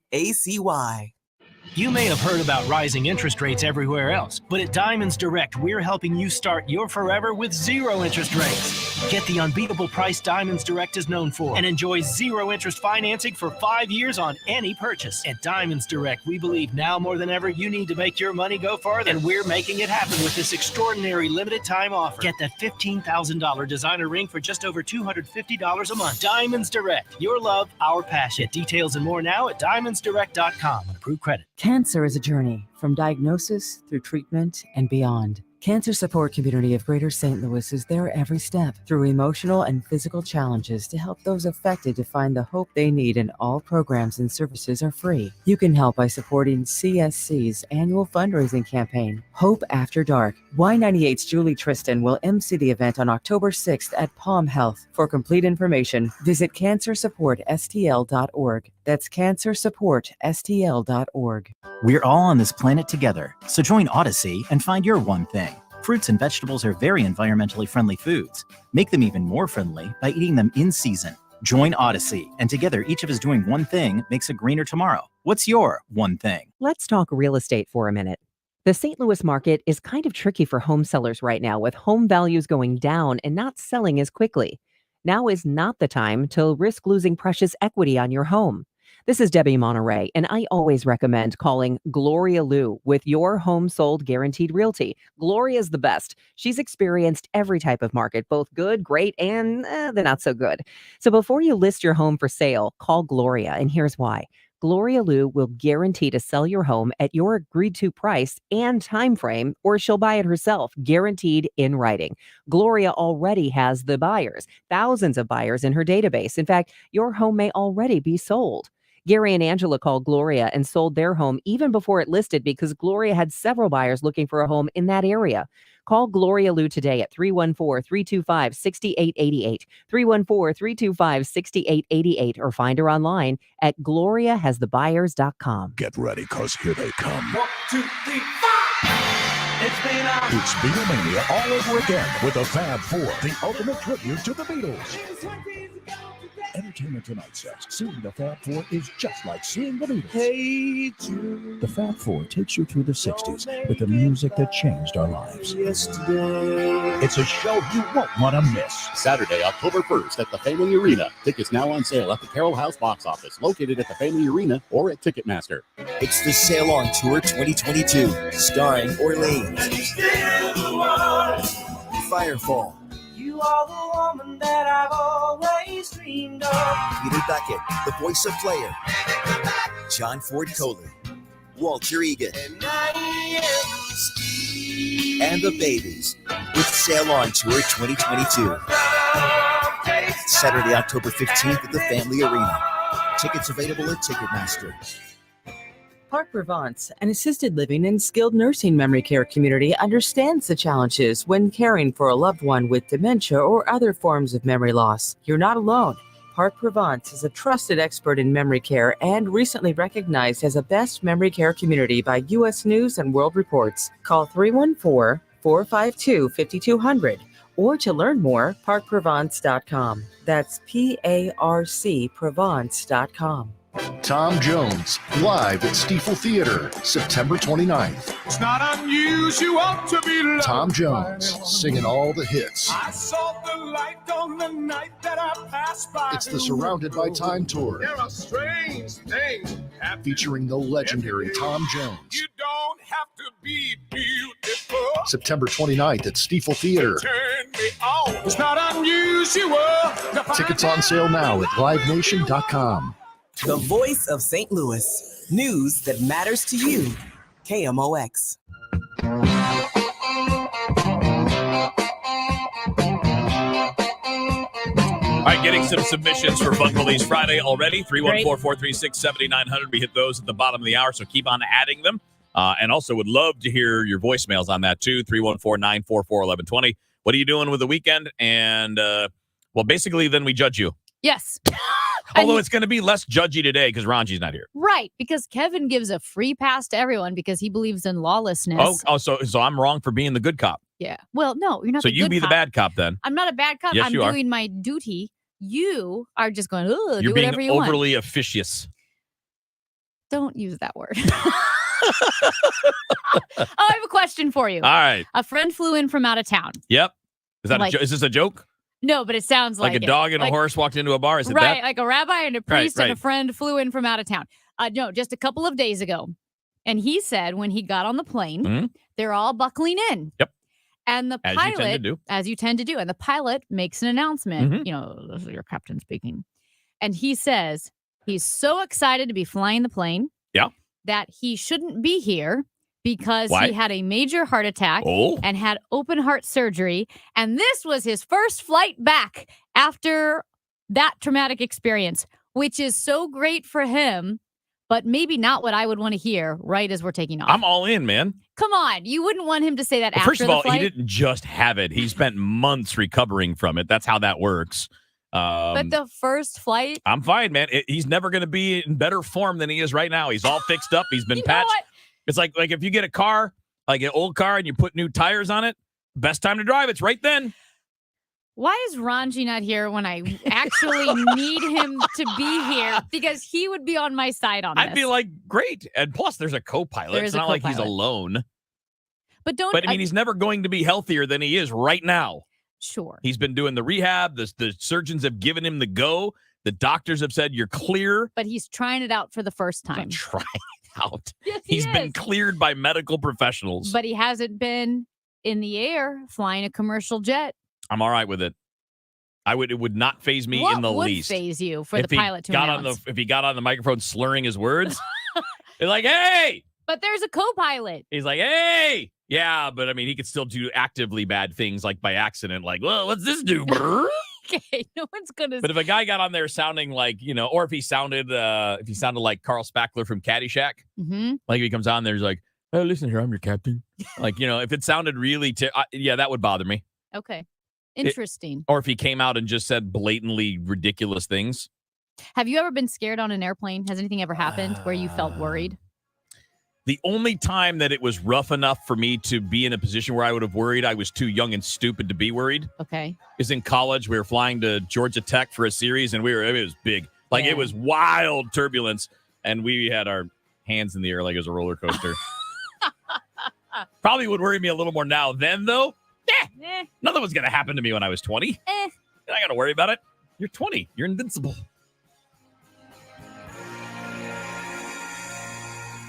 You may have heard about rising interest rates everywhere else, but at Diamonds Direct, we're helping you start your forever with 0 interest rates. Get the unbeatable price Diamonds Direct is known for and enjoy 0 interest financing for 5 years on any purchase. At Diamonds Direct, we believe now more than ever you need to make your money go farther, and we're making it happen with this extraordinary limited time offer. Get that $15,000 designer ring for just over $250 a month. Diamonds Direct, your love, our passion. Get details and more now at diamondsdirect.com. Approved credit. Cancer is a journey from diagnosis through treatment and beyond. Cancer Support Community of Greater St. Louis is there every step through emotional and physical challenges to help those affected to find the hope they need, and all programs and services are free. You can help by supporting CSC's annual fundraising campaign, Hope After Dark. Y98's Julie Tristan will MC the event on October 6th at Palm Health. For complete information, visit cancersupportstl.org. That's cancersupportstl.org. We're all on this planet together, so join Odyssey and find your one thing. Fruits and vegetables are very environmentally friendly foods. Make them even more friendly by eating them in season. Join Odyssey, and together each of us doing one thing makes a greener tomorrow. What's your one thing? Let's talk real estate for a minute. The St. Louis market is kind of tricky for home sellers right now, with home values going down and not selling as quickly. Now is not the time to risk losing precious equity on your home. This is Debbie Monterey, and I always recommend calling Gloria Liu with your home sold guaranteed realty. Gloria's the best. She's experienced every type of market, both good, great, and the not so good. So before you list your home for sale, call Gloria, and here's why. Gloria Liu will guarantee to sell your home at your agreed to price and time frame, or she'll buy it herself, guaranteed in writing. Gloria already has the buyers, thousands of buyers in her database. In fact, your home may already be sold. Gary and Angela called Gloria and sold their home even before it listed because Gloria had several buyers looking for a home in that area. Call Gloria Liu today at 314-325-6888, 314-325-6888, or find her online at gloriahasthebuyers.com. Get ready, because here they come. 1, 2, 3, 4. It's Beatlemania all over again with the Fab Four, the ultimate tribute to the Beatles. Entertainment Tonight says seeing the Fab Four is just like seeing the Beatles. Hey Jude. The Fab Four takes you through the 60s with the music that changed our lives. Yesterday. It's a show you won't want to miss. Saturday, October 1st at the Family Arena. Tickets now on sale at the Carroll House box office, located at the Family Arena or at Ticketmaster. It's the Sail On Tour 2022, starring Orleans, Firefall, You are the woman that I've always dreamed of. Peter Beckett, the voice of Player, John Ford Coley, Walter Egan, and the Babies with Sail On Tour 2022. Saturday, October 15th at the Family Arena. Tickets available at Ticketmaster. Park Provence, an assisted living and skilled nursing memory care community, understands the challenges when caring for a loved one with dementia or other forms of memory loss. You're not alone. Park Provence is a trusted expert in memory care and recently recognized as a best memory care community by U.S. News and World Reports. Call 314-452-5200 or to learn more, parkprovence.com. That's P-A-R-C Provence.com. Tom Jones, live at Stiefel Theater, September 29th. It's not unusual to be loved. Tom Jones, singing all the hits. I saw the light on the night that I passed by. It's the Surrounded by Time tour, There are strange things happening. featuring the legendary Tom Jones. You don't have to be beautiful. September 29th at Stiefel Theater. Turn me on. It's not unusual. to find Tickets on sale now at livenation.com. The voice of St. Louis. News that matters to you. KMOX. All right, getting some submissions for Fun Police Friday already. 314-436-7900. We hit those at the bottom of the hour, so keep on adding them. And also would love to hear your voicemails on that, too. 314-944-1120. What are you doing with the weekend? And, well, basically, then we judge you. Yes. Although it's going to be less judgy today because Ranji's not here. Right, because Kevin gives a free pass to everyone because he believes in lawlessness. So I'm wrong for being the good cop. Yeah. Well, no, you're not So the you good be cop. the bad cop then. I'm not a bad cop. Yes, I'm you are. doing my duty. You are just going, oh, You're do being whatever you want. overly officious. Don't use that word. I have a question for you. All right. A friend flew in from out of town. Yep. Is that Like- is this a joke? No, but it sounds like Like a it. dog and Like- a horse walked into a bar? Is it right, that? like a rabbi and a priest and a right. friend flew in from out of town. No, just a couple of days ago. And he said when he got on the plane, Mhm. they're all buckling in. Yep. And the As you tend to pilot, do. as you tend to do, and the pilot makes an announcement, Mhm. you know, this is your captain speaking. And he says he's so excited to be flying the plane Yeah. that he shouldn't be here because Why? he had a major heart attack Oh. and had open heart surgery. And this was his first flight back after that traumatic experience, which is so great for him, but maybe not what I would want to hear right as we're taking off. I'm all in, man. Come on. You wouldn't want him to say that Well, after first of the all, flight. he didn't just have it. He spent months recovering from it. That's how that works. But the first flight, I'm fine, man. He's never going to be in better form than he is right now. He's all fixed up. He's been You know patched. what? It's like if you get a car, like an old car, and you put new tires on it, best time to drive. It's right then. why is Ranji not here when I actually need him to be here? Because he would be on my side on this. I'd be like, great. And plus, there's a co-pilot. There It's is a not like he's co-pilot. alone. But don't. But I mean, he's never going to be healthier than he is right now. Sure. He's been doing the rehab. The surgeons have given him the go. The doctors have said you're clear. But he's trying it out for the first I'm time. not trying it out. Yes, He's he been is. cleared by medical professionals. But he hasn't been in the air flying a commercial jet. I'm all right with it. It would not phase me What in the would least. phase you for If the he pilot to got announce? if he got on the microphone slurring his words, they're like, "Hey!" But there's a co-pilot. He's like, "Hey!" Yeah, but I mean, he could still do actively bad things, like by accident, like, "Well, what's this do?" Brr? Okay, no one's gonna. But if a guy got on there sounding like, or if he sounded like Carl Spackler from Caddyshack, like if he comes on there, he's like, "Oh, listen here, I'm your captain." Like, if it sounded really, that would bother me. Okay, interesting. Or if he came out and just said blatantly ridiculous things. Have you ever been scared on an airplane? Has anything ever happened where you felt worried? The only time that it was rough enough for me to be in a position where I would have worried, I was too young and stupid to be worried. Okay. Is in college. We were flying to Georgia Tech for a series, and it was big. Like, it was wild turbulence, and we had our hands in the air like it was a roller coaster. Probably would worry me a little more now. Then, though, nothing was going to happen to me when I was 20. You're not going to worry about it. You're 20. You're invincible.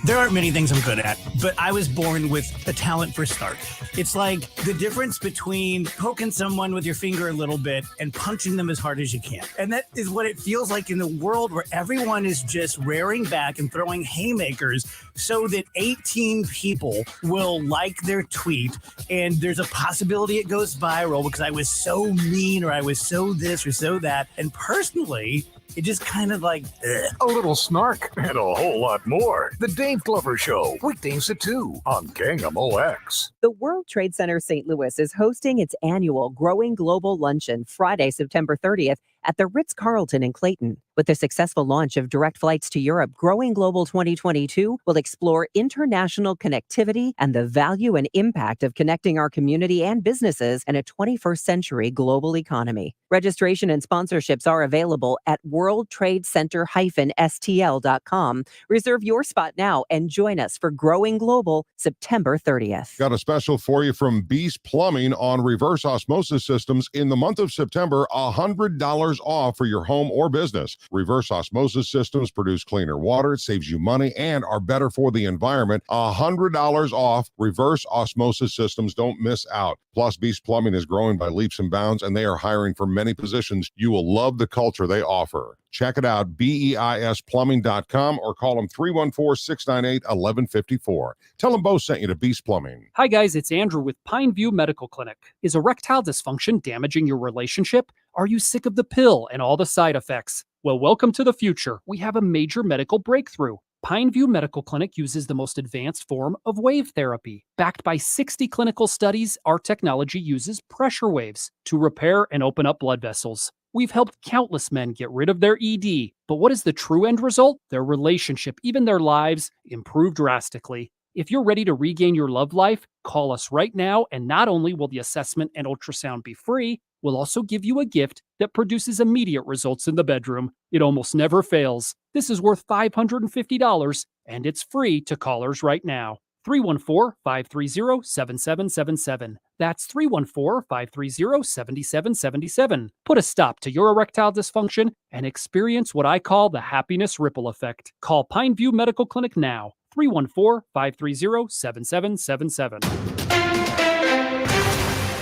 There aren't many things I'm good at, but I was born with a talent for start. It's like the difference between poking someone with your finger a little bit and punching them as hard as you can. And that is what it feels like in the world where everyone is just rearing back and throwing haymakers so that 18 people will like their tweet. And there's a possibility it goes viral because I was so mean or I was so this or so that. And personally, it just kind of like, ugh. A little snark and a whole lot more. The Dave Glover Show, weekdays at 2 on KMOX. The World Trade Center St. Louis is hosting its annual Growing Global Luncheon Friday, September 30th at the Ritz-Carlton in Clayton. With the successful launch of direct flights to Europe, Growing Global 2022 will explore international connectivity and the value and impact of connecting our community and businesses in a 21st century global economy. Registration and sponsorships are available at worldtradecenter-stl.com. Reserve your spot now and join us for Growing Global September 30th. Got a special for you from Beast Plumbing on reverse osmosis systems. In the month of September, $100 off for your home or business. Reverse osmosis systems produce cleaner water, it saves you money, and are better for the environment. $100 off reverse osmosis systems. Don't miss out. Plus, Beast Plumbing is growing by leaps and bounds, and they are hiring for many positions. You will love the culture they offer. Check it out, BEISplumbing.com, or call them 314-698-1154. Tell them both sent you to Beast Plumbing. Hi guys, it's Andrew with Pineview Medical Clinic. Is erectile dysfunction damaging your relationship? Are you sick of the pill and all the side effects? Well, welcome to the future. We have a major medical breakthrough. Pineview Medical Clinic uses the most advanced form of wave therapy. Backed by 60 clinical studies, our technology uses pressure waves to repair and open up blood vessels. We've helped countless men get rid of their ED. But what is the true end result? Their relationship, even their lives, improve drastically. If you're ready to regain your love life, call us right now, and not only will the assessment and ultrasound be free, we'll also give you a gift that produces immediate results in the bedroom. It almost never fails. This is worth $550, and it's free to callers right now. 314-530-7777. That's 314-530-7777. Put a stop to your erectile dysfunction and experience what I call the happiness ripple effect. Call Pineview Medical Clinic now. 314-530-7777.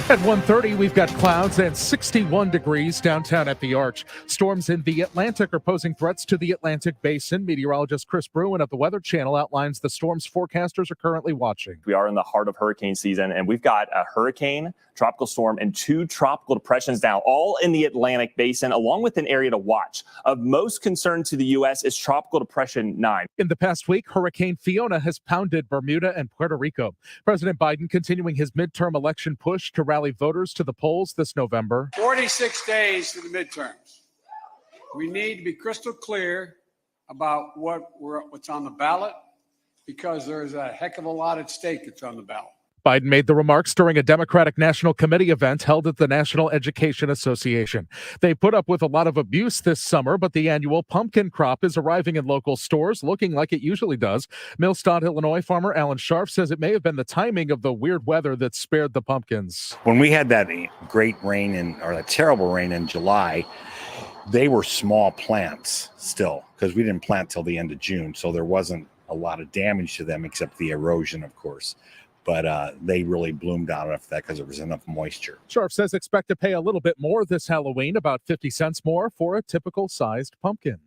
At 1:30, we've got clouds and 61 degrees downtown at the Arch. Storms in the Atlantic are posing threats to the Atlantic Basin. Meteorologist Chris Bruin of the Weather Channel outlines the storms forecasters are currently watching. We are in the heart of hurricane season, and we've got a hurricane, tropical storm, and 2 tropical depressions now, all in the Atlantic Basin, along with an area to watch. Of most concern to the U.S. is Tropical Depression 9. In the past week, Hurricane Fiona has pounded Bermuda and Puerto Rico. President Biden continuing his midterm election push to rally voters to the polls this November. 46 days to the midterms. We need to be crystal clear about what's on the ballot, because there's a heck of a lot at stake that's on the ballot. Biden made the remarks during a Democratic National Committee event held at the National Education Association. They put up with a lot of abuse this summer, but the annual pumpkin crop is arriving in local stores looking like it usually does. Millstadt, Illinois farmer Alan Scharf says it may have been the timing of the weird weather that spared the pumpkins. When we had that great rain or that terrible rain in July, they were small plants still because we didn't plant till the end of June. So there wasn't a lot of damage to them except the erosion, of course. But they really bloomed out after that because there was enough moisture. Sheriff says expect to pay a little bit more this Halloween, about 50 cents more for a typical sized pumpkin.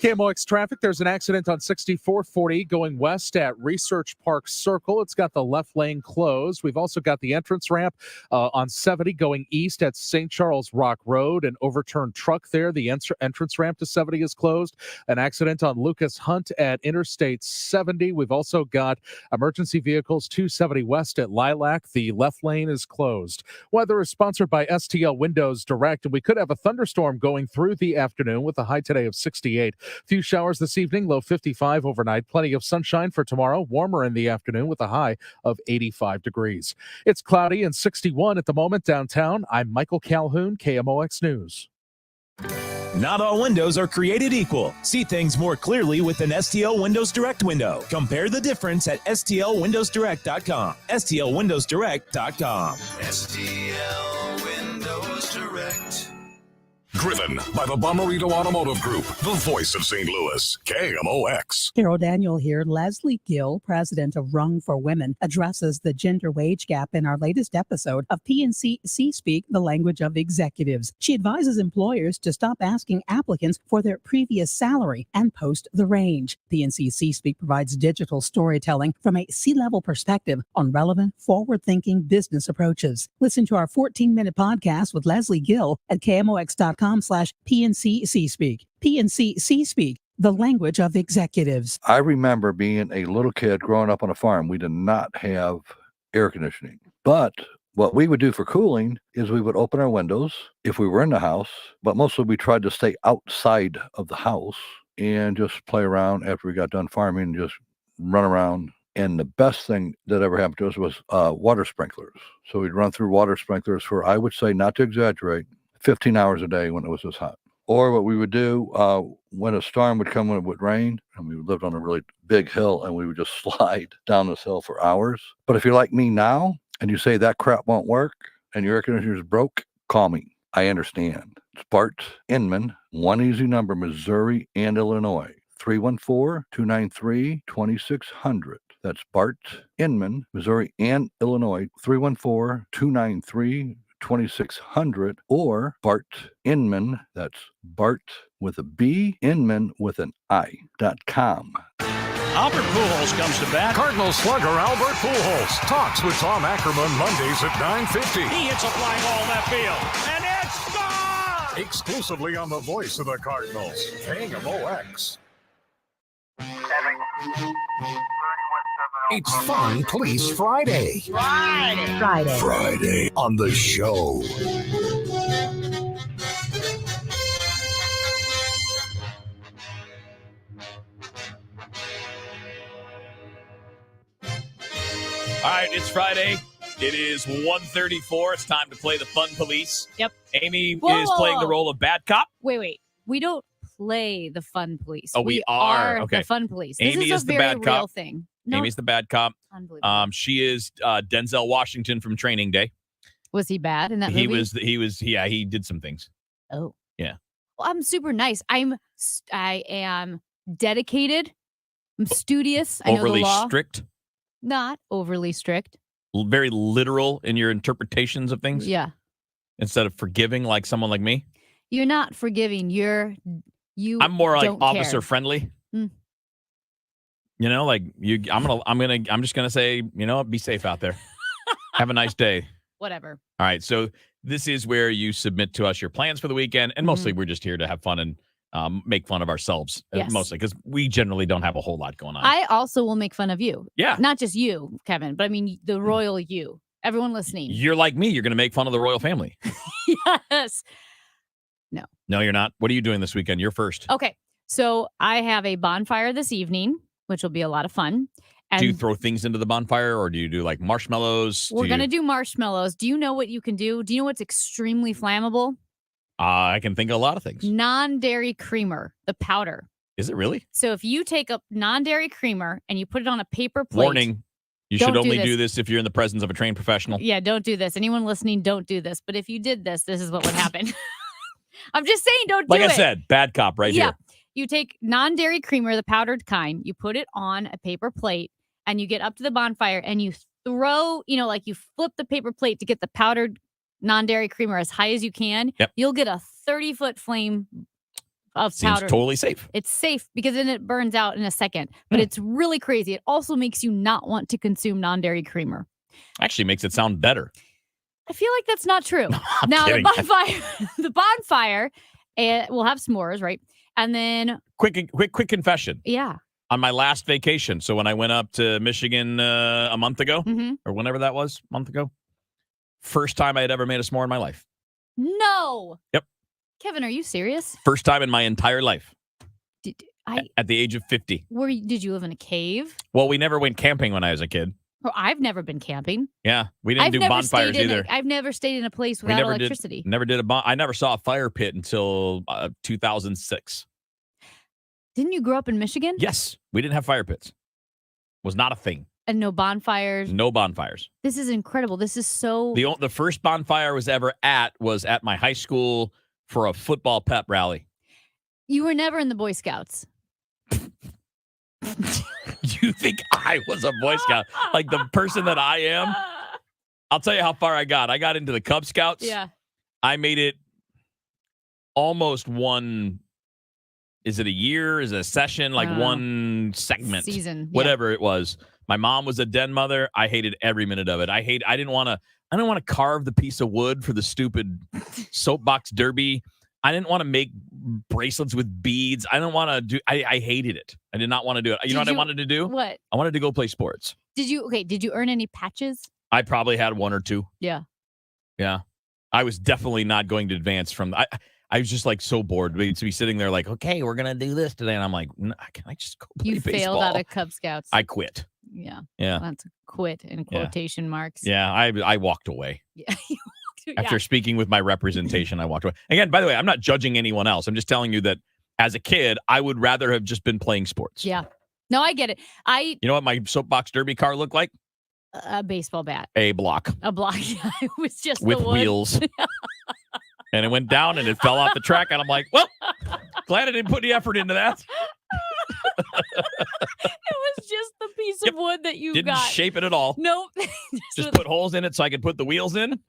KMOX traffic, there's an accident on 6440 going west at Research Park Circle. It's got the left lane closed. We've also got the entrance ramp on 70 going east at St. Charles Rock Road. An overturned truck there. The entrance ramp to 70 is closed. An accident on Lucas Hunt at Interstate 70. We've also got emergency vehicles 270 west at Lilac. The left lane is closed. Weather is sponsored by STL Windows Direct, and we could have a thunderstorm going through the afternoon with a high today of 68. Few showers this evening, low 55 overnight. Plenty of sunshine for tomorrow, warmer in the afternoon with a high of 85 degrees. It's cloudy and 61 at the moment downtown. I'm Michael Calhoun, KMOX News. Not all windows are created equal. See things more clearly with an STL Windows Direct window. Compare the difference at STLWindowsDirect.com. STLWindowsDirect.com. STL Windows Direct. Driven by the Bomarito Automotive Group, the voice of St. Louis, KMOX. Carol Daniel here. Leslie Gill, president of Rung for Women, addresses the gender wage gap in our latest episode of PNC C-Speak, the language of executives. She advises employers to stop asking applicants for their previous salary and post the range. PNC C-Speak provides digital storytelling from a C-level perspective on relevant, forward-thinking business approaches. Listen to our 14-minute podcast with Leslie Gill at KMOX.com/PNC C-Speak. PNC C-Speak, the language of executives. I remember being a little kid growing up on a farm. We did not have air conditioning. But what we would do for cooling is we would open our windows if we were in the house, but mostly we tried to stay outside of the house and just play around after we got done farming and just run around. And the best thing that ever happened to us was water sprinklers. So we'd run through water sprinklers for, I would say, not to exaggerate, 15 hours a day when it was this hot. Or what we would do when a storm would come, when it would rain, and we lived on a really big hill, and we would just slide down this hill for hours. But if you're like me now, and you say that crap won't work, and your air conditioner is broke, call me. I understand. It's Bart Inman, one easy number, Missouri and Illinois, 314-293-2600. That's Bart Inman, Missouri and Illinois, 314-293-2600. 2600 or Bart Inman, that's Bart with a B, Inman with an I.com. Albert Pujols comes to bat. Cardinals slugger Albert Pujols talks with Tom Ackerman Mondays at 9:50. He hits a fly ball left field, and it's gone! Exclusively on the voice of the Cardinals, KMOX. It's Fun Police Friday. Friday on the show. All right, it's Friday. It is 1:34. It's time to play the Fun Police. Yep. Amy is playing the role of bad cop. Wait. We don't play the Fun Police. Oh, we are. Okay. The Fun Police. Amy this is a the very bad real cop. thing. No, Amy's the bad cop. Unbelievable. She is Denzel Washington from Training Day. Was he bad in that movie? He did some things. Oh. Yeah. Well, I'm super nice. I am dedicated. I'm studious. I know the Overly law. strict. Not overly strict. Very literal in your interpretations of things. Yeah. Instead of forgiving like someone like me. You're not forgiving. I'm more like don't officer care. friendly. Hmm. You know, like I'm just gonna say, you know, be safe out there. Have a nice day. Whatever. All right. So this is where you submit to us your plans for the weekend. And mostly we're just here to have fun and make fun of ourselves. Yes. Mostly because we generally don't have a whole lot going on. I also will make fun of you. Yeah. Not just you, Kevin, but I mean the royal you. Everyone listening. You're like me. You're going to make fun of the royal family. Yes. No, you're not. What are you doing this weekend? You're first. Okay. So I have a bonfire this evening, which will be a lot of fun. And Do you throw things into the bonfire or do you do like marshmallows? we're going to do marshmallows. Do you know what you can do? Do you know what's extremely flammable? I can think of a lot of things. Non-dairy creamer, the powder. Is it really? So if you take a non-dairy creamer and you put it on a paper plate. Warning. You Don't should do only this. do this if you're in the presence of a trained professional. Yeah, don't do this. Anyone listening, don't do this. But if you did this, this is what would happen. I'm just saying, don't do Like it. I said, bad cop right yeah. here. You take non-dairy creamer, the powdered kind, you put it on a paper plate, and you get up to the bonfire, and you throw, like you flip the paper plate to get the powdered non-dairy creamer as high as you can. Yep. You'll get a 30-foot flame of Seems powder. totally safe. It's safe because then it burns out in a second. But it's really crazy. It also makes you not want to consume non-dairy creamer. Actually makes it sound better. I feel like that's not true. I'm Now kidding. the bonfire, we'll have s'mores, right? And then Quick confession. yeah. On my last vacation, so when I went up to Michigan a month ago, Mhm. or whenever that was, a month ago, first time I had ever made a s'more in my life. No. Yep. Kevin, are you serious? First time in my entire life. I At the age of 50. did you live in a cave? Well, we never went camping when I was a kid. Oh, I've never been camping. Yeah, we didn't do bonfires either. I've never stayed in a place We without never electricity. never did I never saw a fire pit until 2006. Didn't you grow up in Michigan? Yes, we didn't have fire pits. Was not a thing. And no bonfires. No bonfires. This is incredible. This is so. The first bonfire was at my high school for a football pep rally. You were never in the Boy Scouts. You think I was a Boy Scout? Like the person that I am? I'll tell you how far I got. I got into the Cub Scouts. Yeah. I made it almost one. Is it a year? Is it a session? Like one segment. Season. Yeah. Whatever it was. My mom was a den mother. I hated every minute of it. I didn't want to carve the piece of wood for the stupid soapbox derby. I didn't want to make bracelets with beads. I didn't want to do. I hated it. I did not want to do it. You know what I wanted to do? What? I wanted to go play sports. Did you earn any patches? I probably had one or two. Yeah. Yeah. I was definitely not going to advance from. I was just like so bored to be sitting there like, okay, we're gonna do this today, and I'm like, can I just go play You baseball? failed out of Cub Scouts. I quit. Yeah. Yeah. That's quit in quotation marks. Yeah, I walked away. Yeah. After speaking with my representation, I walked away. Again, by the way, I'm not judging anyone else. I'm just telling you that as a kid, I would rather have just been playing sports. Yeah. No, I get it. You know what my soapbox derby car looked like? A baseball bat. A block A block. It was just with the wood. wheels. And it went down and it fell off the track. And I'm like, well, glad I didn't put the effort into that. It was just the piece of wood that you Didn't got. shape it at all. Nope. Just put holes in it so I could put the wheels in.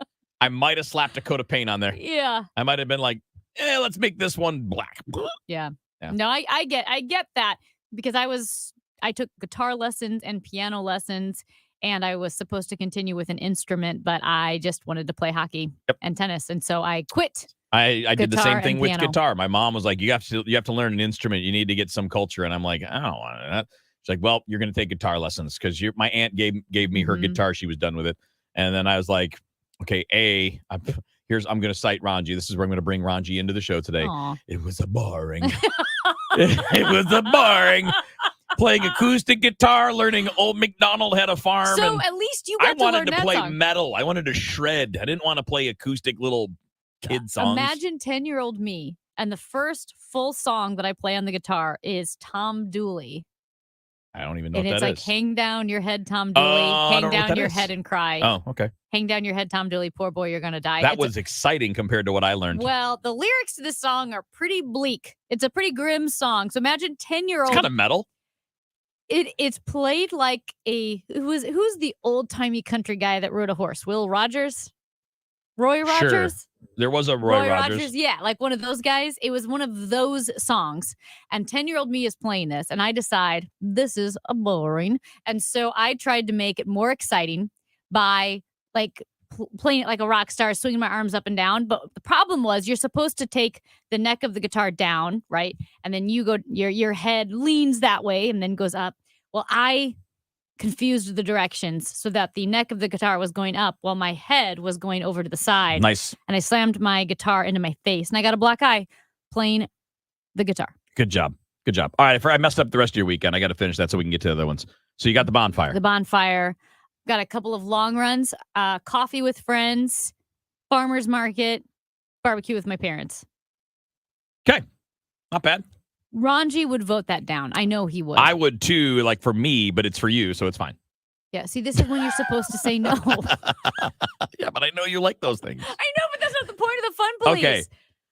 I might have slapped a coat of paint on there. Yeah. I might have been like, let's make this one black. Yeah. Yeah. No, I get that because I took guitar lessons and piano lessons, and I was supposed to continue with an instrument, but I just wanted to play hockey and tennis, and so I quit. I did the Guitar same thing and with piano. guitar. My mom was like, you have to learn an instrument. You need to get some culture. And I'm like, I don't want that. She's like, well, you're going to take guitar lessons because my aunt gave me her guitar. She was done with it. And then I was like, okay, I'm going to cite Ranji. This is where I'm going to bring Ranji into the show today. Aw. It was a boring. It was a boring playing acoustic guitar, learning Old MacDonald had a farm. So and at least you got I wanted learn to that play song. metal. I wanted to shred. I didn't want to play acoustic little kid songs. Imagine 10-year-old me, and the first full song that I play on the guitar is Tom Dooley. I don't even know And what it's that like, is. hang down your head, Tom Dooley. I Hang don't know what down that your is. head and cry. Oh, okay. Hang down your head, Tom Dooley. Poor boy, you're going to die. That It's was exciting compared to what I learned. Well, the lyrics to this song are pretty bleak. It's a pretty grim song. So imagine 10-year-old. It's kind of metal. It's played like who's the old-timey country guy that rode a horse? Will Rogers? Roy Rogers? Sure. There was a Roy Rogers. Yeah, like one of those guys. It was one of those songs. And 10-year-old me is playing this, and I decide this is a boring. And so I tried to make it more exciting by like playing it like a rock star, swinging my arms up and down. But the problem was you're supposed to take the neck of the guitar down, right? And then you go, your head leans that way and then goes up. Well, I confused the directions so that the neck of the guitar was going up while my head was going over to the side. Nice. And I slammed my guitar into my face, and I got a black eye playing the guitar. Good job. Good job. All right. I messed up the rest of your weekend. I got to finish that so we can get to the other ones. So you got the bonfire. The bonfire. Got a couple of long runs, coffee with friends, farmer's market, barbecue with my parents. Okay. Not bad. Ranji would vote that down. I know he would. I would too, like for me, but it's for you, so it's fine. Yeah. See, this is when you're supposed to say no. Yeah, but I know you like those things. I know, but that's not the point of the fun police. Okay.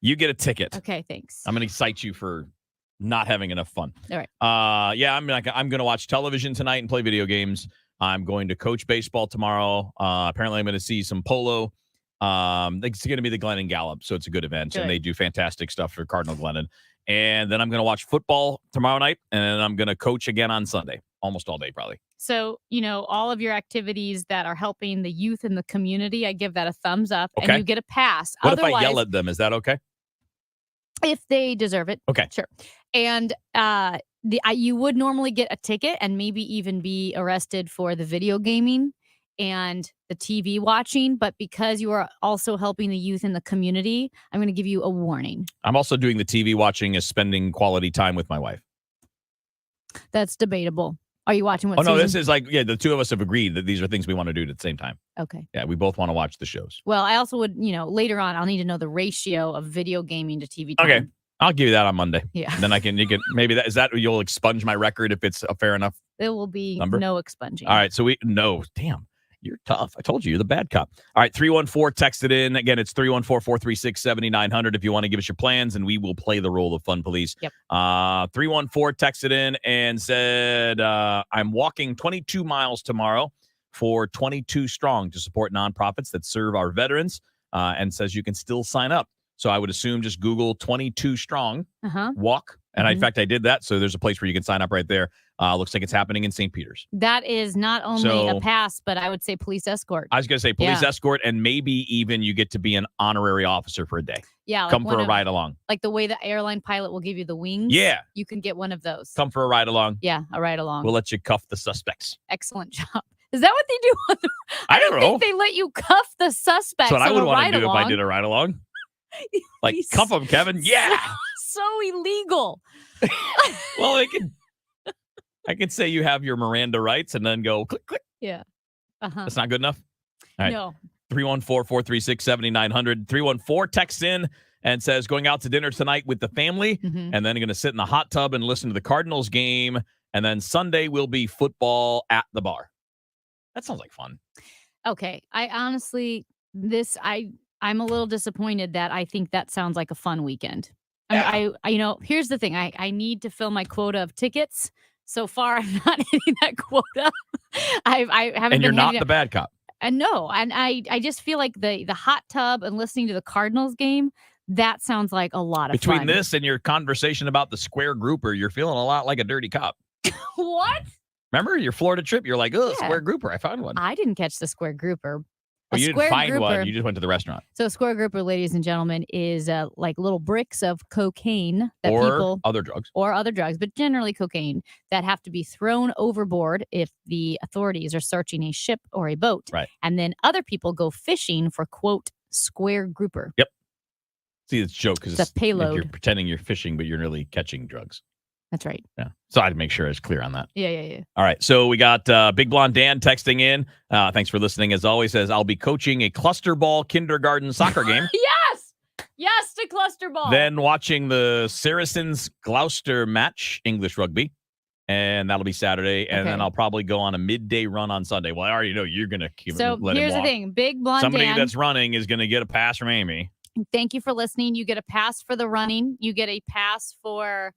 You get a ticket. Okay, thanks. I'm going to cite you for not having enough fun. All right. Yeah, I'm going to watch television tonight and play video games. I'm going to coach baseball tomorrow. Apparently, I'm going to see some polo. It's going to be the Glennon Gallup, so it's a good event, and they do fantastic stuff for Cardinal Glennon. And then I'm going to watch football tomorrow night, and then I'm going to coach again on Sunday, almost all day probably. So, all of your activities that are helping the youth in the community, I give that a thumbs up, and you get a pass. What if I yell at them? Is that okay? If they deserve it. Okay. Sure. And you would normally get a ticket and maybe even be arrested for the video gaming and the TV watching, but because you are also helping the youth in the community, I'm going to give you a warning. I'm also doing the TV watching as spending quality time with my wife. That's debatable. Are you watching what Oh, no, season? this is the two of us have agreed that these are things we want to do at the same time. Okay. Yeah, we both want to watch the shows. Well, I also would, later on, I'll need to know the ratio of video gaming to TV time. Okay. I'll give you that on Monday. Yeah. And then you can maybe you'll expunge my record if it's a fair enough. There will be number? no expunging. All right. So damn. You're tough. I told you, you're the bad cop. All right, 314, text it in. Again, it's 314-436-7900 if you want to give us your plans, and we will play the role of fun police. Yep. 314, text it in and said, I'm walking 22 miles tomorrow for 22 Strong to support nonprofits that serve our veterans, and says you can still sign up. So I would assume just Google 22 Strong walk. And in fact, I did that. So there's a place where you can sign up right there. Looks like it's happening in St. Peters. That is not only a pass, but I would say police escort. I was going to say police escort, and maybe even you get to be an honorary officer for a day. Yeah. Come for a ride along. Like the way the airline pilot will give you the wings. Yeah. You can get one of those. Come for a ride along. Yeah, a ride along. We'll let you cuff the suspects. Excellent job. Is that what they do? I don't know. think they let you cuff the suspects. That's what I would want to do along. if I did a ride along. Like, cuff them, Kevin. Yeah. So illegal. Well, I could say you have your Miranda rights and then go click, click. Yeah. That's not good enough? All right. No. 314-436-7900. 314 texts in and says going out to dinner tonight with the family, and then going to sit in the hot tub and listen to the Cardinals game. And then Sunday will be football at the bar. That sounds like fun. Okay. I honestly, I'm a little disappointed that I think that sounds like a fun weekend. Yeah. Here's the thing. I need to fill my quota of tickets. So far, I'm not hitting that quota. I haven't. And you're been not hitting the bad cop. And no, and I just feel like the hot tub and listening to the Cardinals game, that sounds like a lot of Between fun. this and your conversation about the square grouper, you're feeling a lot like a dirty cop. What? Remember your Florida trip? You're like, oh, Yeah. square grouper. I found one. I didn't catch the square grouper. Well, A you didn't square find one. grouper- You just went to the restaurant. So a square grouper, ladies and gentlemen, is like little bricks of cocaine that Or people other drugs. or other drugs, but generally cocaine that have to be thrown overboard if the authorities are searching a ship or a boat. Right. And then other people go fishing for quote square grouper. Yep. See, it's a joke because It's a payload. You're pretending you're fishing, but you're really catching drugs. That's right. Yeah. So I had to make sure I was clear on that. Yeah. All right. So we got Big Blonde Dan texting in. Thanks for listening. As always, says, I'll be coaching a cluster ball kindergarten soccer game. Yes to cluster ball. Then watching the Saracens Gloucester match, English rugby. And that'll be Saturday. And then Okay. I'll probably go on a midday run on Sunday. Well, I already know you're going to keep So let him here's the walk. thing. Big Blonde Somebody Dan, that's running is going to get a pass from Amy. thank you for listening. You get a pass for the running. You get a pass for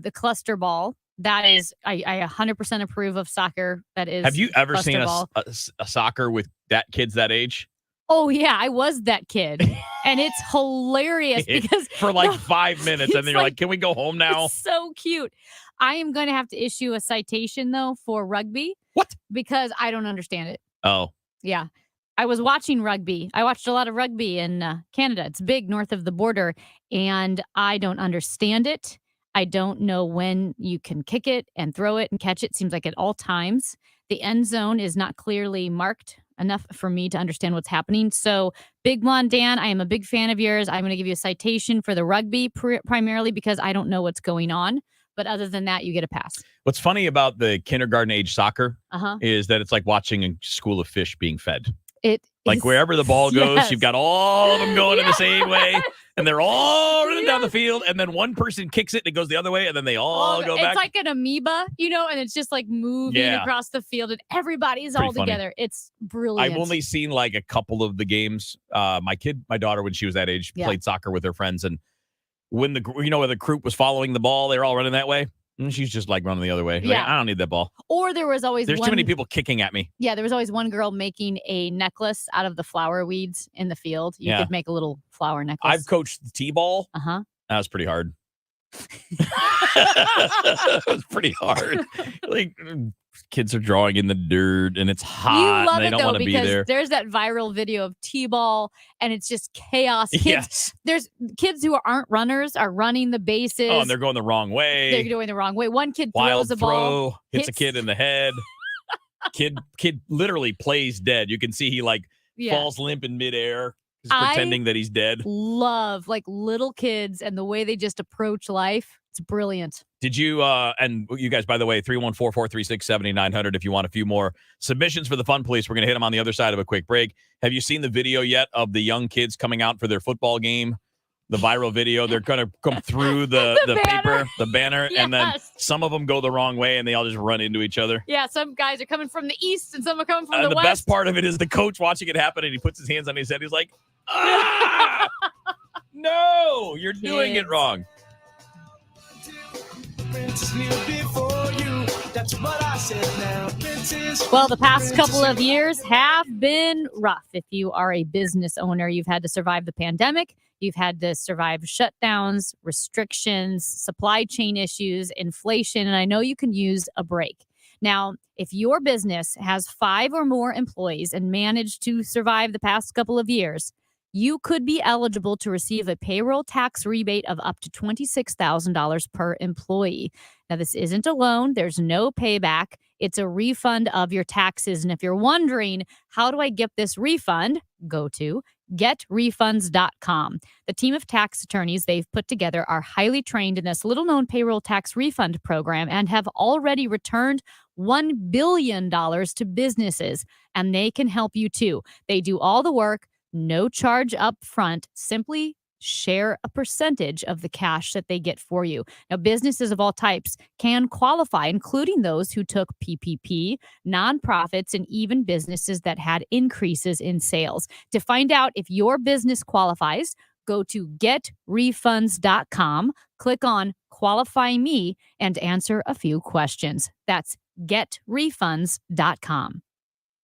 the cluster ball. That is, I 100% approve of soccer. That is. Have you ever cluster seen ball. a soccer with kids that age? Oh yeah, I was that kid, and it's hilarious because For like no, 5 minutes, it's and then you're like, can we go home now? It's so cute. I am going to have to issue a citation though for rugby. What? Because I don't understand it. Oh. Yeah. I was watching rugby. I watched a lot of rugby in Canada. It's big north of the border, and I don't understand it. I don't know when you can kick it and throw it and catch it. Seems like at all times. The end zone is not clearly marked enough for me to understand what's happening. So, Big Blonde Dan, I am a big fan of yours. I'm going to give you a citation for the rugby primarily because I don't know what's going on. But other than that, you get a pass. What's funny about the kindergarten age soccer Uh-huh. is that it's like watching a school of fish being fed. It Like is- wherever the ball goes, Yes. you've got all of them going in the same way. and they're all running down the field, and then one person kicks it and it goes the other way, and then they all go back. It's like an amoeba, and it's just like moving across the field, and everybody's all together. It's brilliant. I've only seen like a couple of the games. My daughter, when she was that age, played soccer with her friends, and when the group was following the ball, they're all running that way. And she's just like running the other way. Like, I don't need that ball. Or there was always There's too many people kicking at me. Yeah, there was always one girl making a necklace out of the flower weeds in the field. You could make a little flower necklace. I've coached the T-ball. Uh-huh. That was pretty hard. It was pretty hard. Like, kids are drawing in the dirt, and it's hot. You love and they it, don't though, want to be because there. there's that viral video of T-ball, and it's just chaos. Kids, There's kids who aren't runners are running the bases. Oh, and they're going the wrong way. They're going the wrong way. One kid Wild throws a throw, ball. hits a kid in the head. Kid literally plays dead. You can see he falls limp in midair. He's pretending that he's dead. Love little kids and the way they just approach life. It's brilliant. Did you, and you guys, by the way, 314-436-7900 if you want a few more submissions for the Fun Police. We're going to hit them on the other side of a quick break. Have you seen the video yet of the young kids coming out for their football game? The viral video. They're going to come through the paper, the banner, and then some of them go the wrong way, and they all just run into each other. Yeah, some guys are coming from the east, and some are coming from the The west. best part of it is the coach watching it happen, and he puts his hands on his head. He's like, ah! No, you're doing it wrong. Well, the past couple of years have been rough. If you are a business owner, you've had to survive the pandemic. You've had to survive shutdowns, restrictions, supply chain issues, inflation, and I know you can use a break. Now, if your business has 5 or more employees and managed to survive the past couple of years, you could be eligible to receive a payroll tax rebate of up to $26,000 per employee. Now, this isn't a loan. There's no payback. It's a refund of your taxes. And if you're wondering, how do I get this refund? Go to getrefunds.com. The team of tax attorneys they've put together are highly trained in this little-known payroll tax refund program and have already returned $1 billion to businesses, and they can help you too. They do all the work. No charge up front, simply share a percentage of the cash that they get for you. Now, businesses of all types can qualify, including those who took PPP, nonprofits, and even businesses that had increases in sales. To find out if your business qualifies, go to getrefunds.com, click on Qualify Me, and answer a few questions. That's getrefunds.com.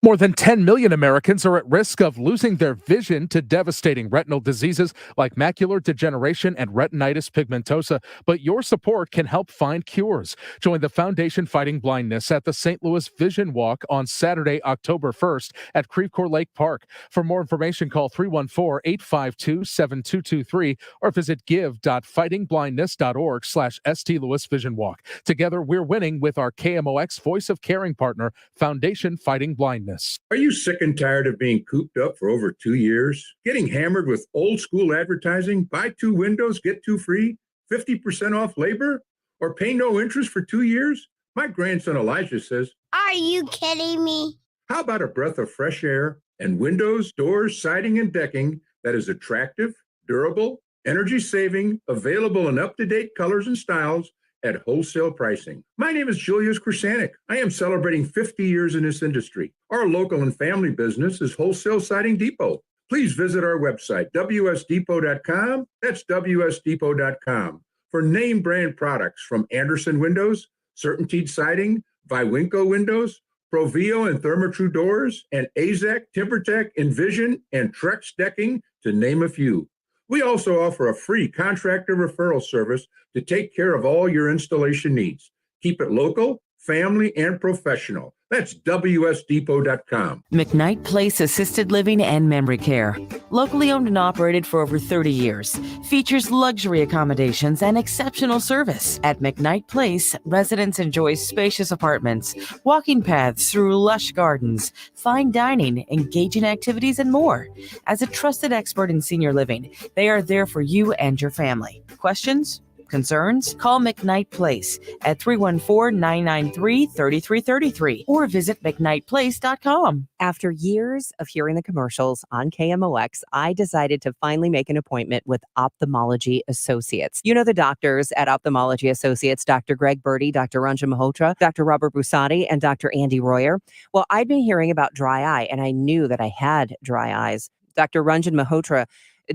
More than 10 million Americans are at risk of losing their vision to devastating retinal diseases like macular degeneration and retinitis pigmentosa, but your support can help find cures. Join the Foundation Fighting Blindness at the St. Louis Vision Walk on Saturday, October 1st at Creve Coeur Lake Park. For more information, call 314-852-7223 or visit give.fightingblindness.org/St. Louis Vision Walk. Together, we're winning with our KMOX Voice of Caring partner, Foundation Fighting Blindness. Are you sick and tired of being cooped up for over 2 years? Getting hammered with old school advertising? Buy 2 windows, get 2 free? 50% off labor? Or pay no interest for 2 years? My grandson Elijah says, "Are you kidding me?" How about a breath of fresh air and windows, doors, siding, and decking that is attractive, durable, energy saving, available in up-to-date colors and styles at wholesale pricing? My name is Julius Krasanik. I am celebrating 50 years in this industry. Our local and family business is Wholesale Siding Depot. Please visit our website, wsdepot.com. That's wsdepot.com for name brand products from Anderson Windows, Certainteed Siding, Viwinco Windows, Provio and Therma-Tru Doors, and AZEK, TimberTech, Envision, and Trex Decking, to name a few. We also offer a free contractor referral service to take care of all your installation needs. Keep it local, family, and professional. That's wsdepot.com. McKnight Place Assisted Living and Memory Care. Locally owned and operated for over 30 years. Features luxury accommodations and exceptional service. At McKnight Place, residents enjoy spacious apartments, walking paths through lush gardens, fine dining, engaging activities, and more. As a trusted expert in senior living, they are there for you and your family. Questions? Concerns? Call McKnight Place at 314-993-3333 or visit McKnightPlace.com. After years of hearing the commercials on KMOX, I decided to finally make an appointment with Ophthalmology Associates. You know the doctors at Ophthalmology Associates, Dr. Greg Birdie, Dr. Ranjan Malhotra, Dr. Robert Busati, and Dr. Andy Royer. Well, I'd been hearing about dry eye, and I knew that I had dry eyes. Dr. Ranjan Malhotra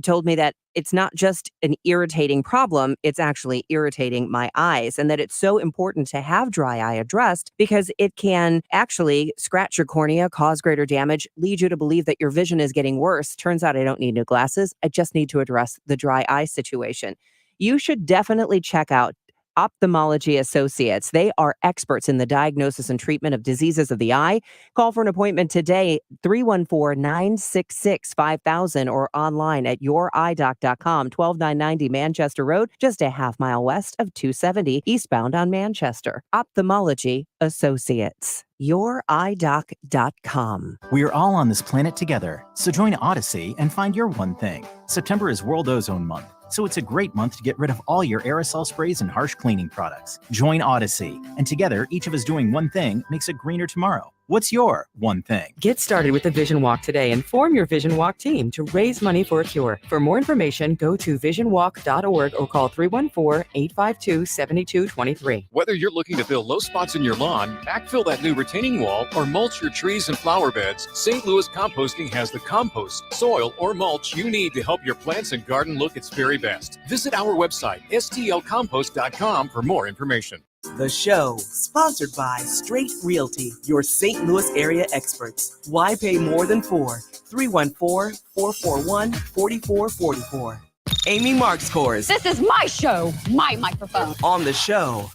told me that it's not just an irritating problem, it's actually irritating my eyes, and that it's so important to have dry eye addressed because it can actually scratch your cornea, cause greater damage, lead you to believe that your vision is getting worse. Turns out I don't need new glasses. I just need to address the dry eye situation. You should definitely check out Ophthalmology Associates. They are experts in the diagnosis and treatment of diseases of the eye. Call for an appointment today, 314-966-5000 or online at youridoc.com, 12990 Manchester Road, just a half-mile west of 270 eastbound on Manchester. Ophthalmology Associates. youridoc.com. We are all on this planet together, so join Odyssey and find your one thing. September is World Ozone Month, so it's a great month to get rid of all your aerosol sprays and harsh cleaning products. Join Odyssey, and together, each of us doing one thing makes a greener tomorrow. What's your one thing? Get started with the Vision Walk today and form your Vision Walk team to raise money for a cure. For more information, go to visionwalk.org or call 314-852-7223. Whether you're looking to fill low spots in your lawn, backfill that new retaining wall, or mulch your trees and flower beds, St. Louis Composting has the compost, soil, or mulch you need to help your plants and garden look its very best. Visit our website, stlcompost.com, for more information. The show, sponsored by Straight Realty, your St. Louis area experts. Why pay more than 314-441-4444. Amy Marks Course. This is my show, my microphone. On the show.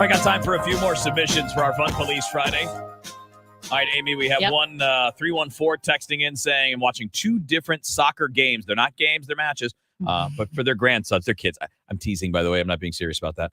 I got time for a few more submissions for our Fun Police Friday. All right, Amy, we have one 314 texting in saying, I'm watching two different soccer games. They're not games, they're matches. But for their grandsons, their kids. I'm teasing, by the way. I'm not being serious about that.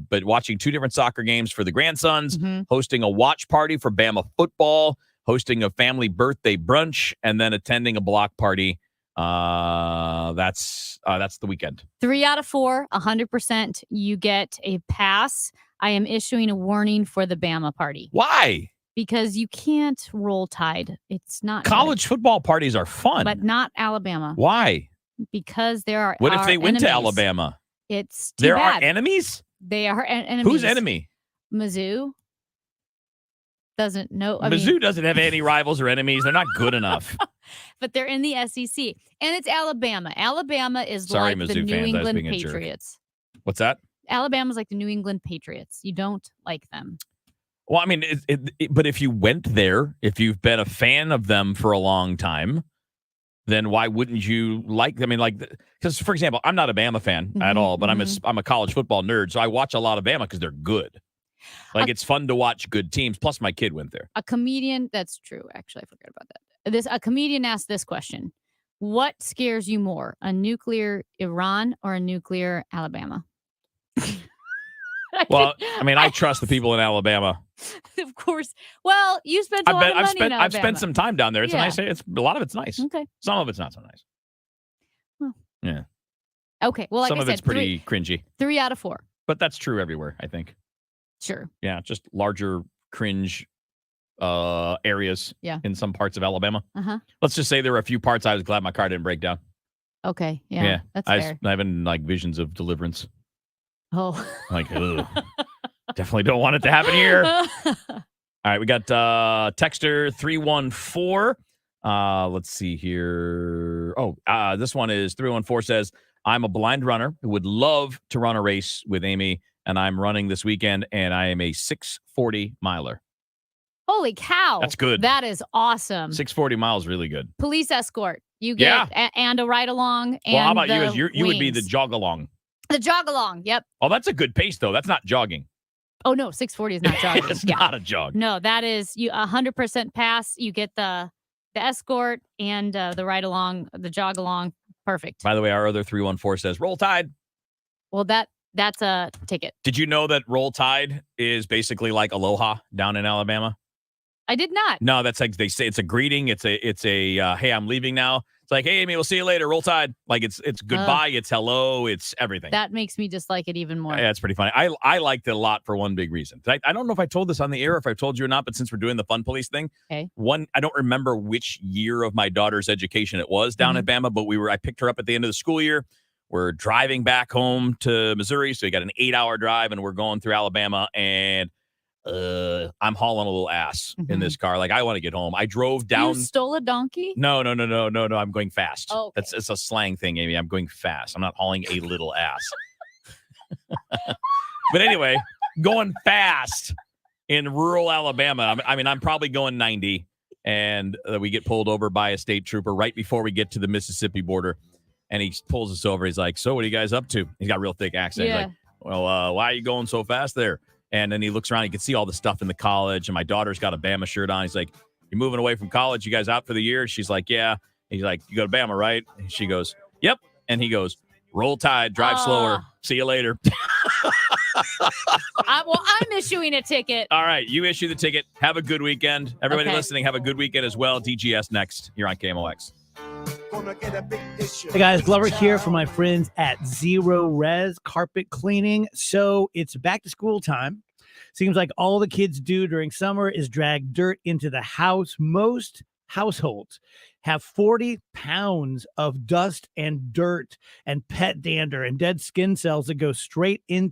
But watching two different soccer games for the grandsons, hosting a watch party for Bama football, hosting a family birthday brunch, and then attending a block party. That's the weekend. 3 out of 4, 100%. You get a pass. I am issuing a warning for the Bama party. Why? Because you can't roll Tide. It's not College football parties are fun. but not Alabama. Why? Because there are. What if they went to enemies. Alabama? It's too there bad. are enemies? They are enemies. Who's enemy? Mizzou doesn't know. Mizzou doesn't have any rivals or enemies. They're not good enough. But they're in the SEC, and it's Alabama. Alabama is Sorry, like Mizzou the New fans, I was England being a jerk. Patriots. What's that? Alabama's like the New England Patriots. You don't like them. Well, I mean, but if you went there, if you've been a fan of them for a long time, then why wouldn't you like? I mean, like, because for example, I'm not a Bama fan at all, but I'm a college football nerd, so I watch a lot of Bama because they're good. Like, it's fun to watch good teams. Plus, my kid went there. A comedian. That's true. Actually, I forgot about that. A comedian asked this question: what scares you more, a nuclear Iran or a nuclear Alabama? Well, I mean, I trust the people in Alabama. Of course. Well, you spent a lot of money in Alabama. I've spent some time down there. It's a nice. A lot of it's nice. Okay. Some of it's not so nice. Well. Yeah. Okay. Well, like some I of said, it's pretty cringy. 3 out of 4. But that's true everywhere, I think. Sure. Yeah, just larger cringe areas in some parts of Alabama. Uh-huh. Let's just say there were a few parts I was glad my car didn't break down. Okay. Yeah. That's fair. I having like visions of deliverance. Oh. Like, ugh. Definitely don't want it to happen here. All right, we got texter 314. Let's see here. Oh, this one is 314 says, I'm a blind runner who would love to run a race with Amy, and I'm running this weekend, and I am a 640 miler. Holy cow. That's good. That is awesome. 640 miles, really good. Police escort. You get and a ride along. And Well, how about you? the As you would be the wings. jog along. The jog along. Yep. Oh, that's a good pace, though. That's not jogging. Oh, no. 640 is not jogging. It's not a jog. No, that is you 100% pass. You get the escort and the ride along, the jog along. Perfect. By the way, our other 314 says, Roll Tide. Well, that's a ticket. Did you know that Roll Tide is basically like Aloha down in Alabama? I did not. No, that's like they say it's a greeting. It's a hey, I'm leaving now. It's like, hey, Amy, we'll see you later. Roll Tide. Like it's goodbye, it's hello, it's everything. That makes me dislike it even more. Yeah, it's pretty funny. I liked it a lot for one big reason. I don't know if I told this on the air, if I told you or not, but since we're doing the Fun Police thing, okay. I don't remember which year of my daughter's education it was down at Bama, but I picked her up at the end of the school year. We're driving back home to Missouri, so we got an 8-hour drive, and we're going through Alabama, and I'm hauling a little ass in this car. Like, I want to get home. I drove down. You stole a donkey? No. I'm going fast. Oh, okay. It's a slang thing, Amy. I'm going fast. I'm not hauling a little ass. But anyway, going fast in rural Alabama. I mean, I'm probably going 90, and we get pulled over by a state trooper right before we get to the Mississippi border. And he pulls us over. He's like, so what are you guys up to? He's got a real thick accent. Yeah. He's like, well, why are you going so fast there? And then he looks around. He can see all the stuff in the college. And my daughter's got a Bama shirt on. He's like, you moving away from college? You guys out for the year? She's like, yeah. He's like, you go to Bama, right? And she goes, yep. And he goes, Roll Tide, drive slower. See you later. I'm issuing a ticket. All right. You issue the ticket. Have a good weekend. Everybody Okay. listening, have a good weekend as well. DGS next. You're on KMOX. Hey guys, Glover here for my friends at Zero Res Carpet Cleaning. So it's back to school time. Seems like all the kids do during summer is drag dirt into the house. Most households have 40 pounds of dust and dirt and pet dander and dead skin cells that go straight into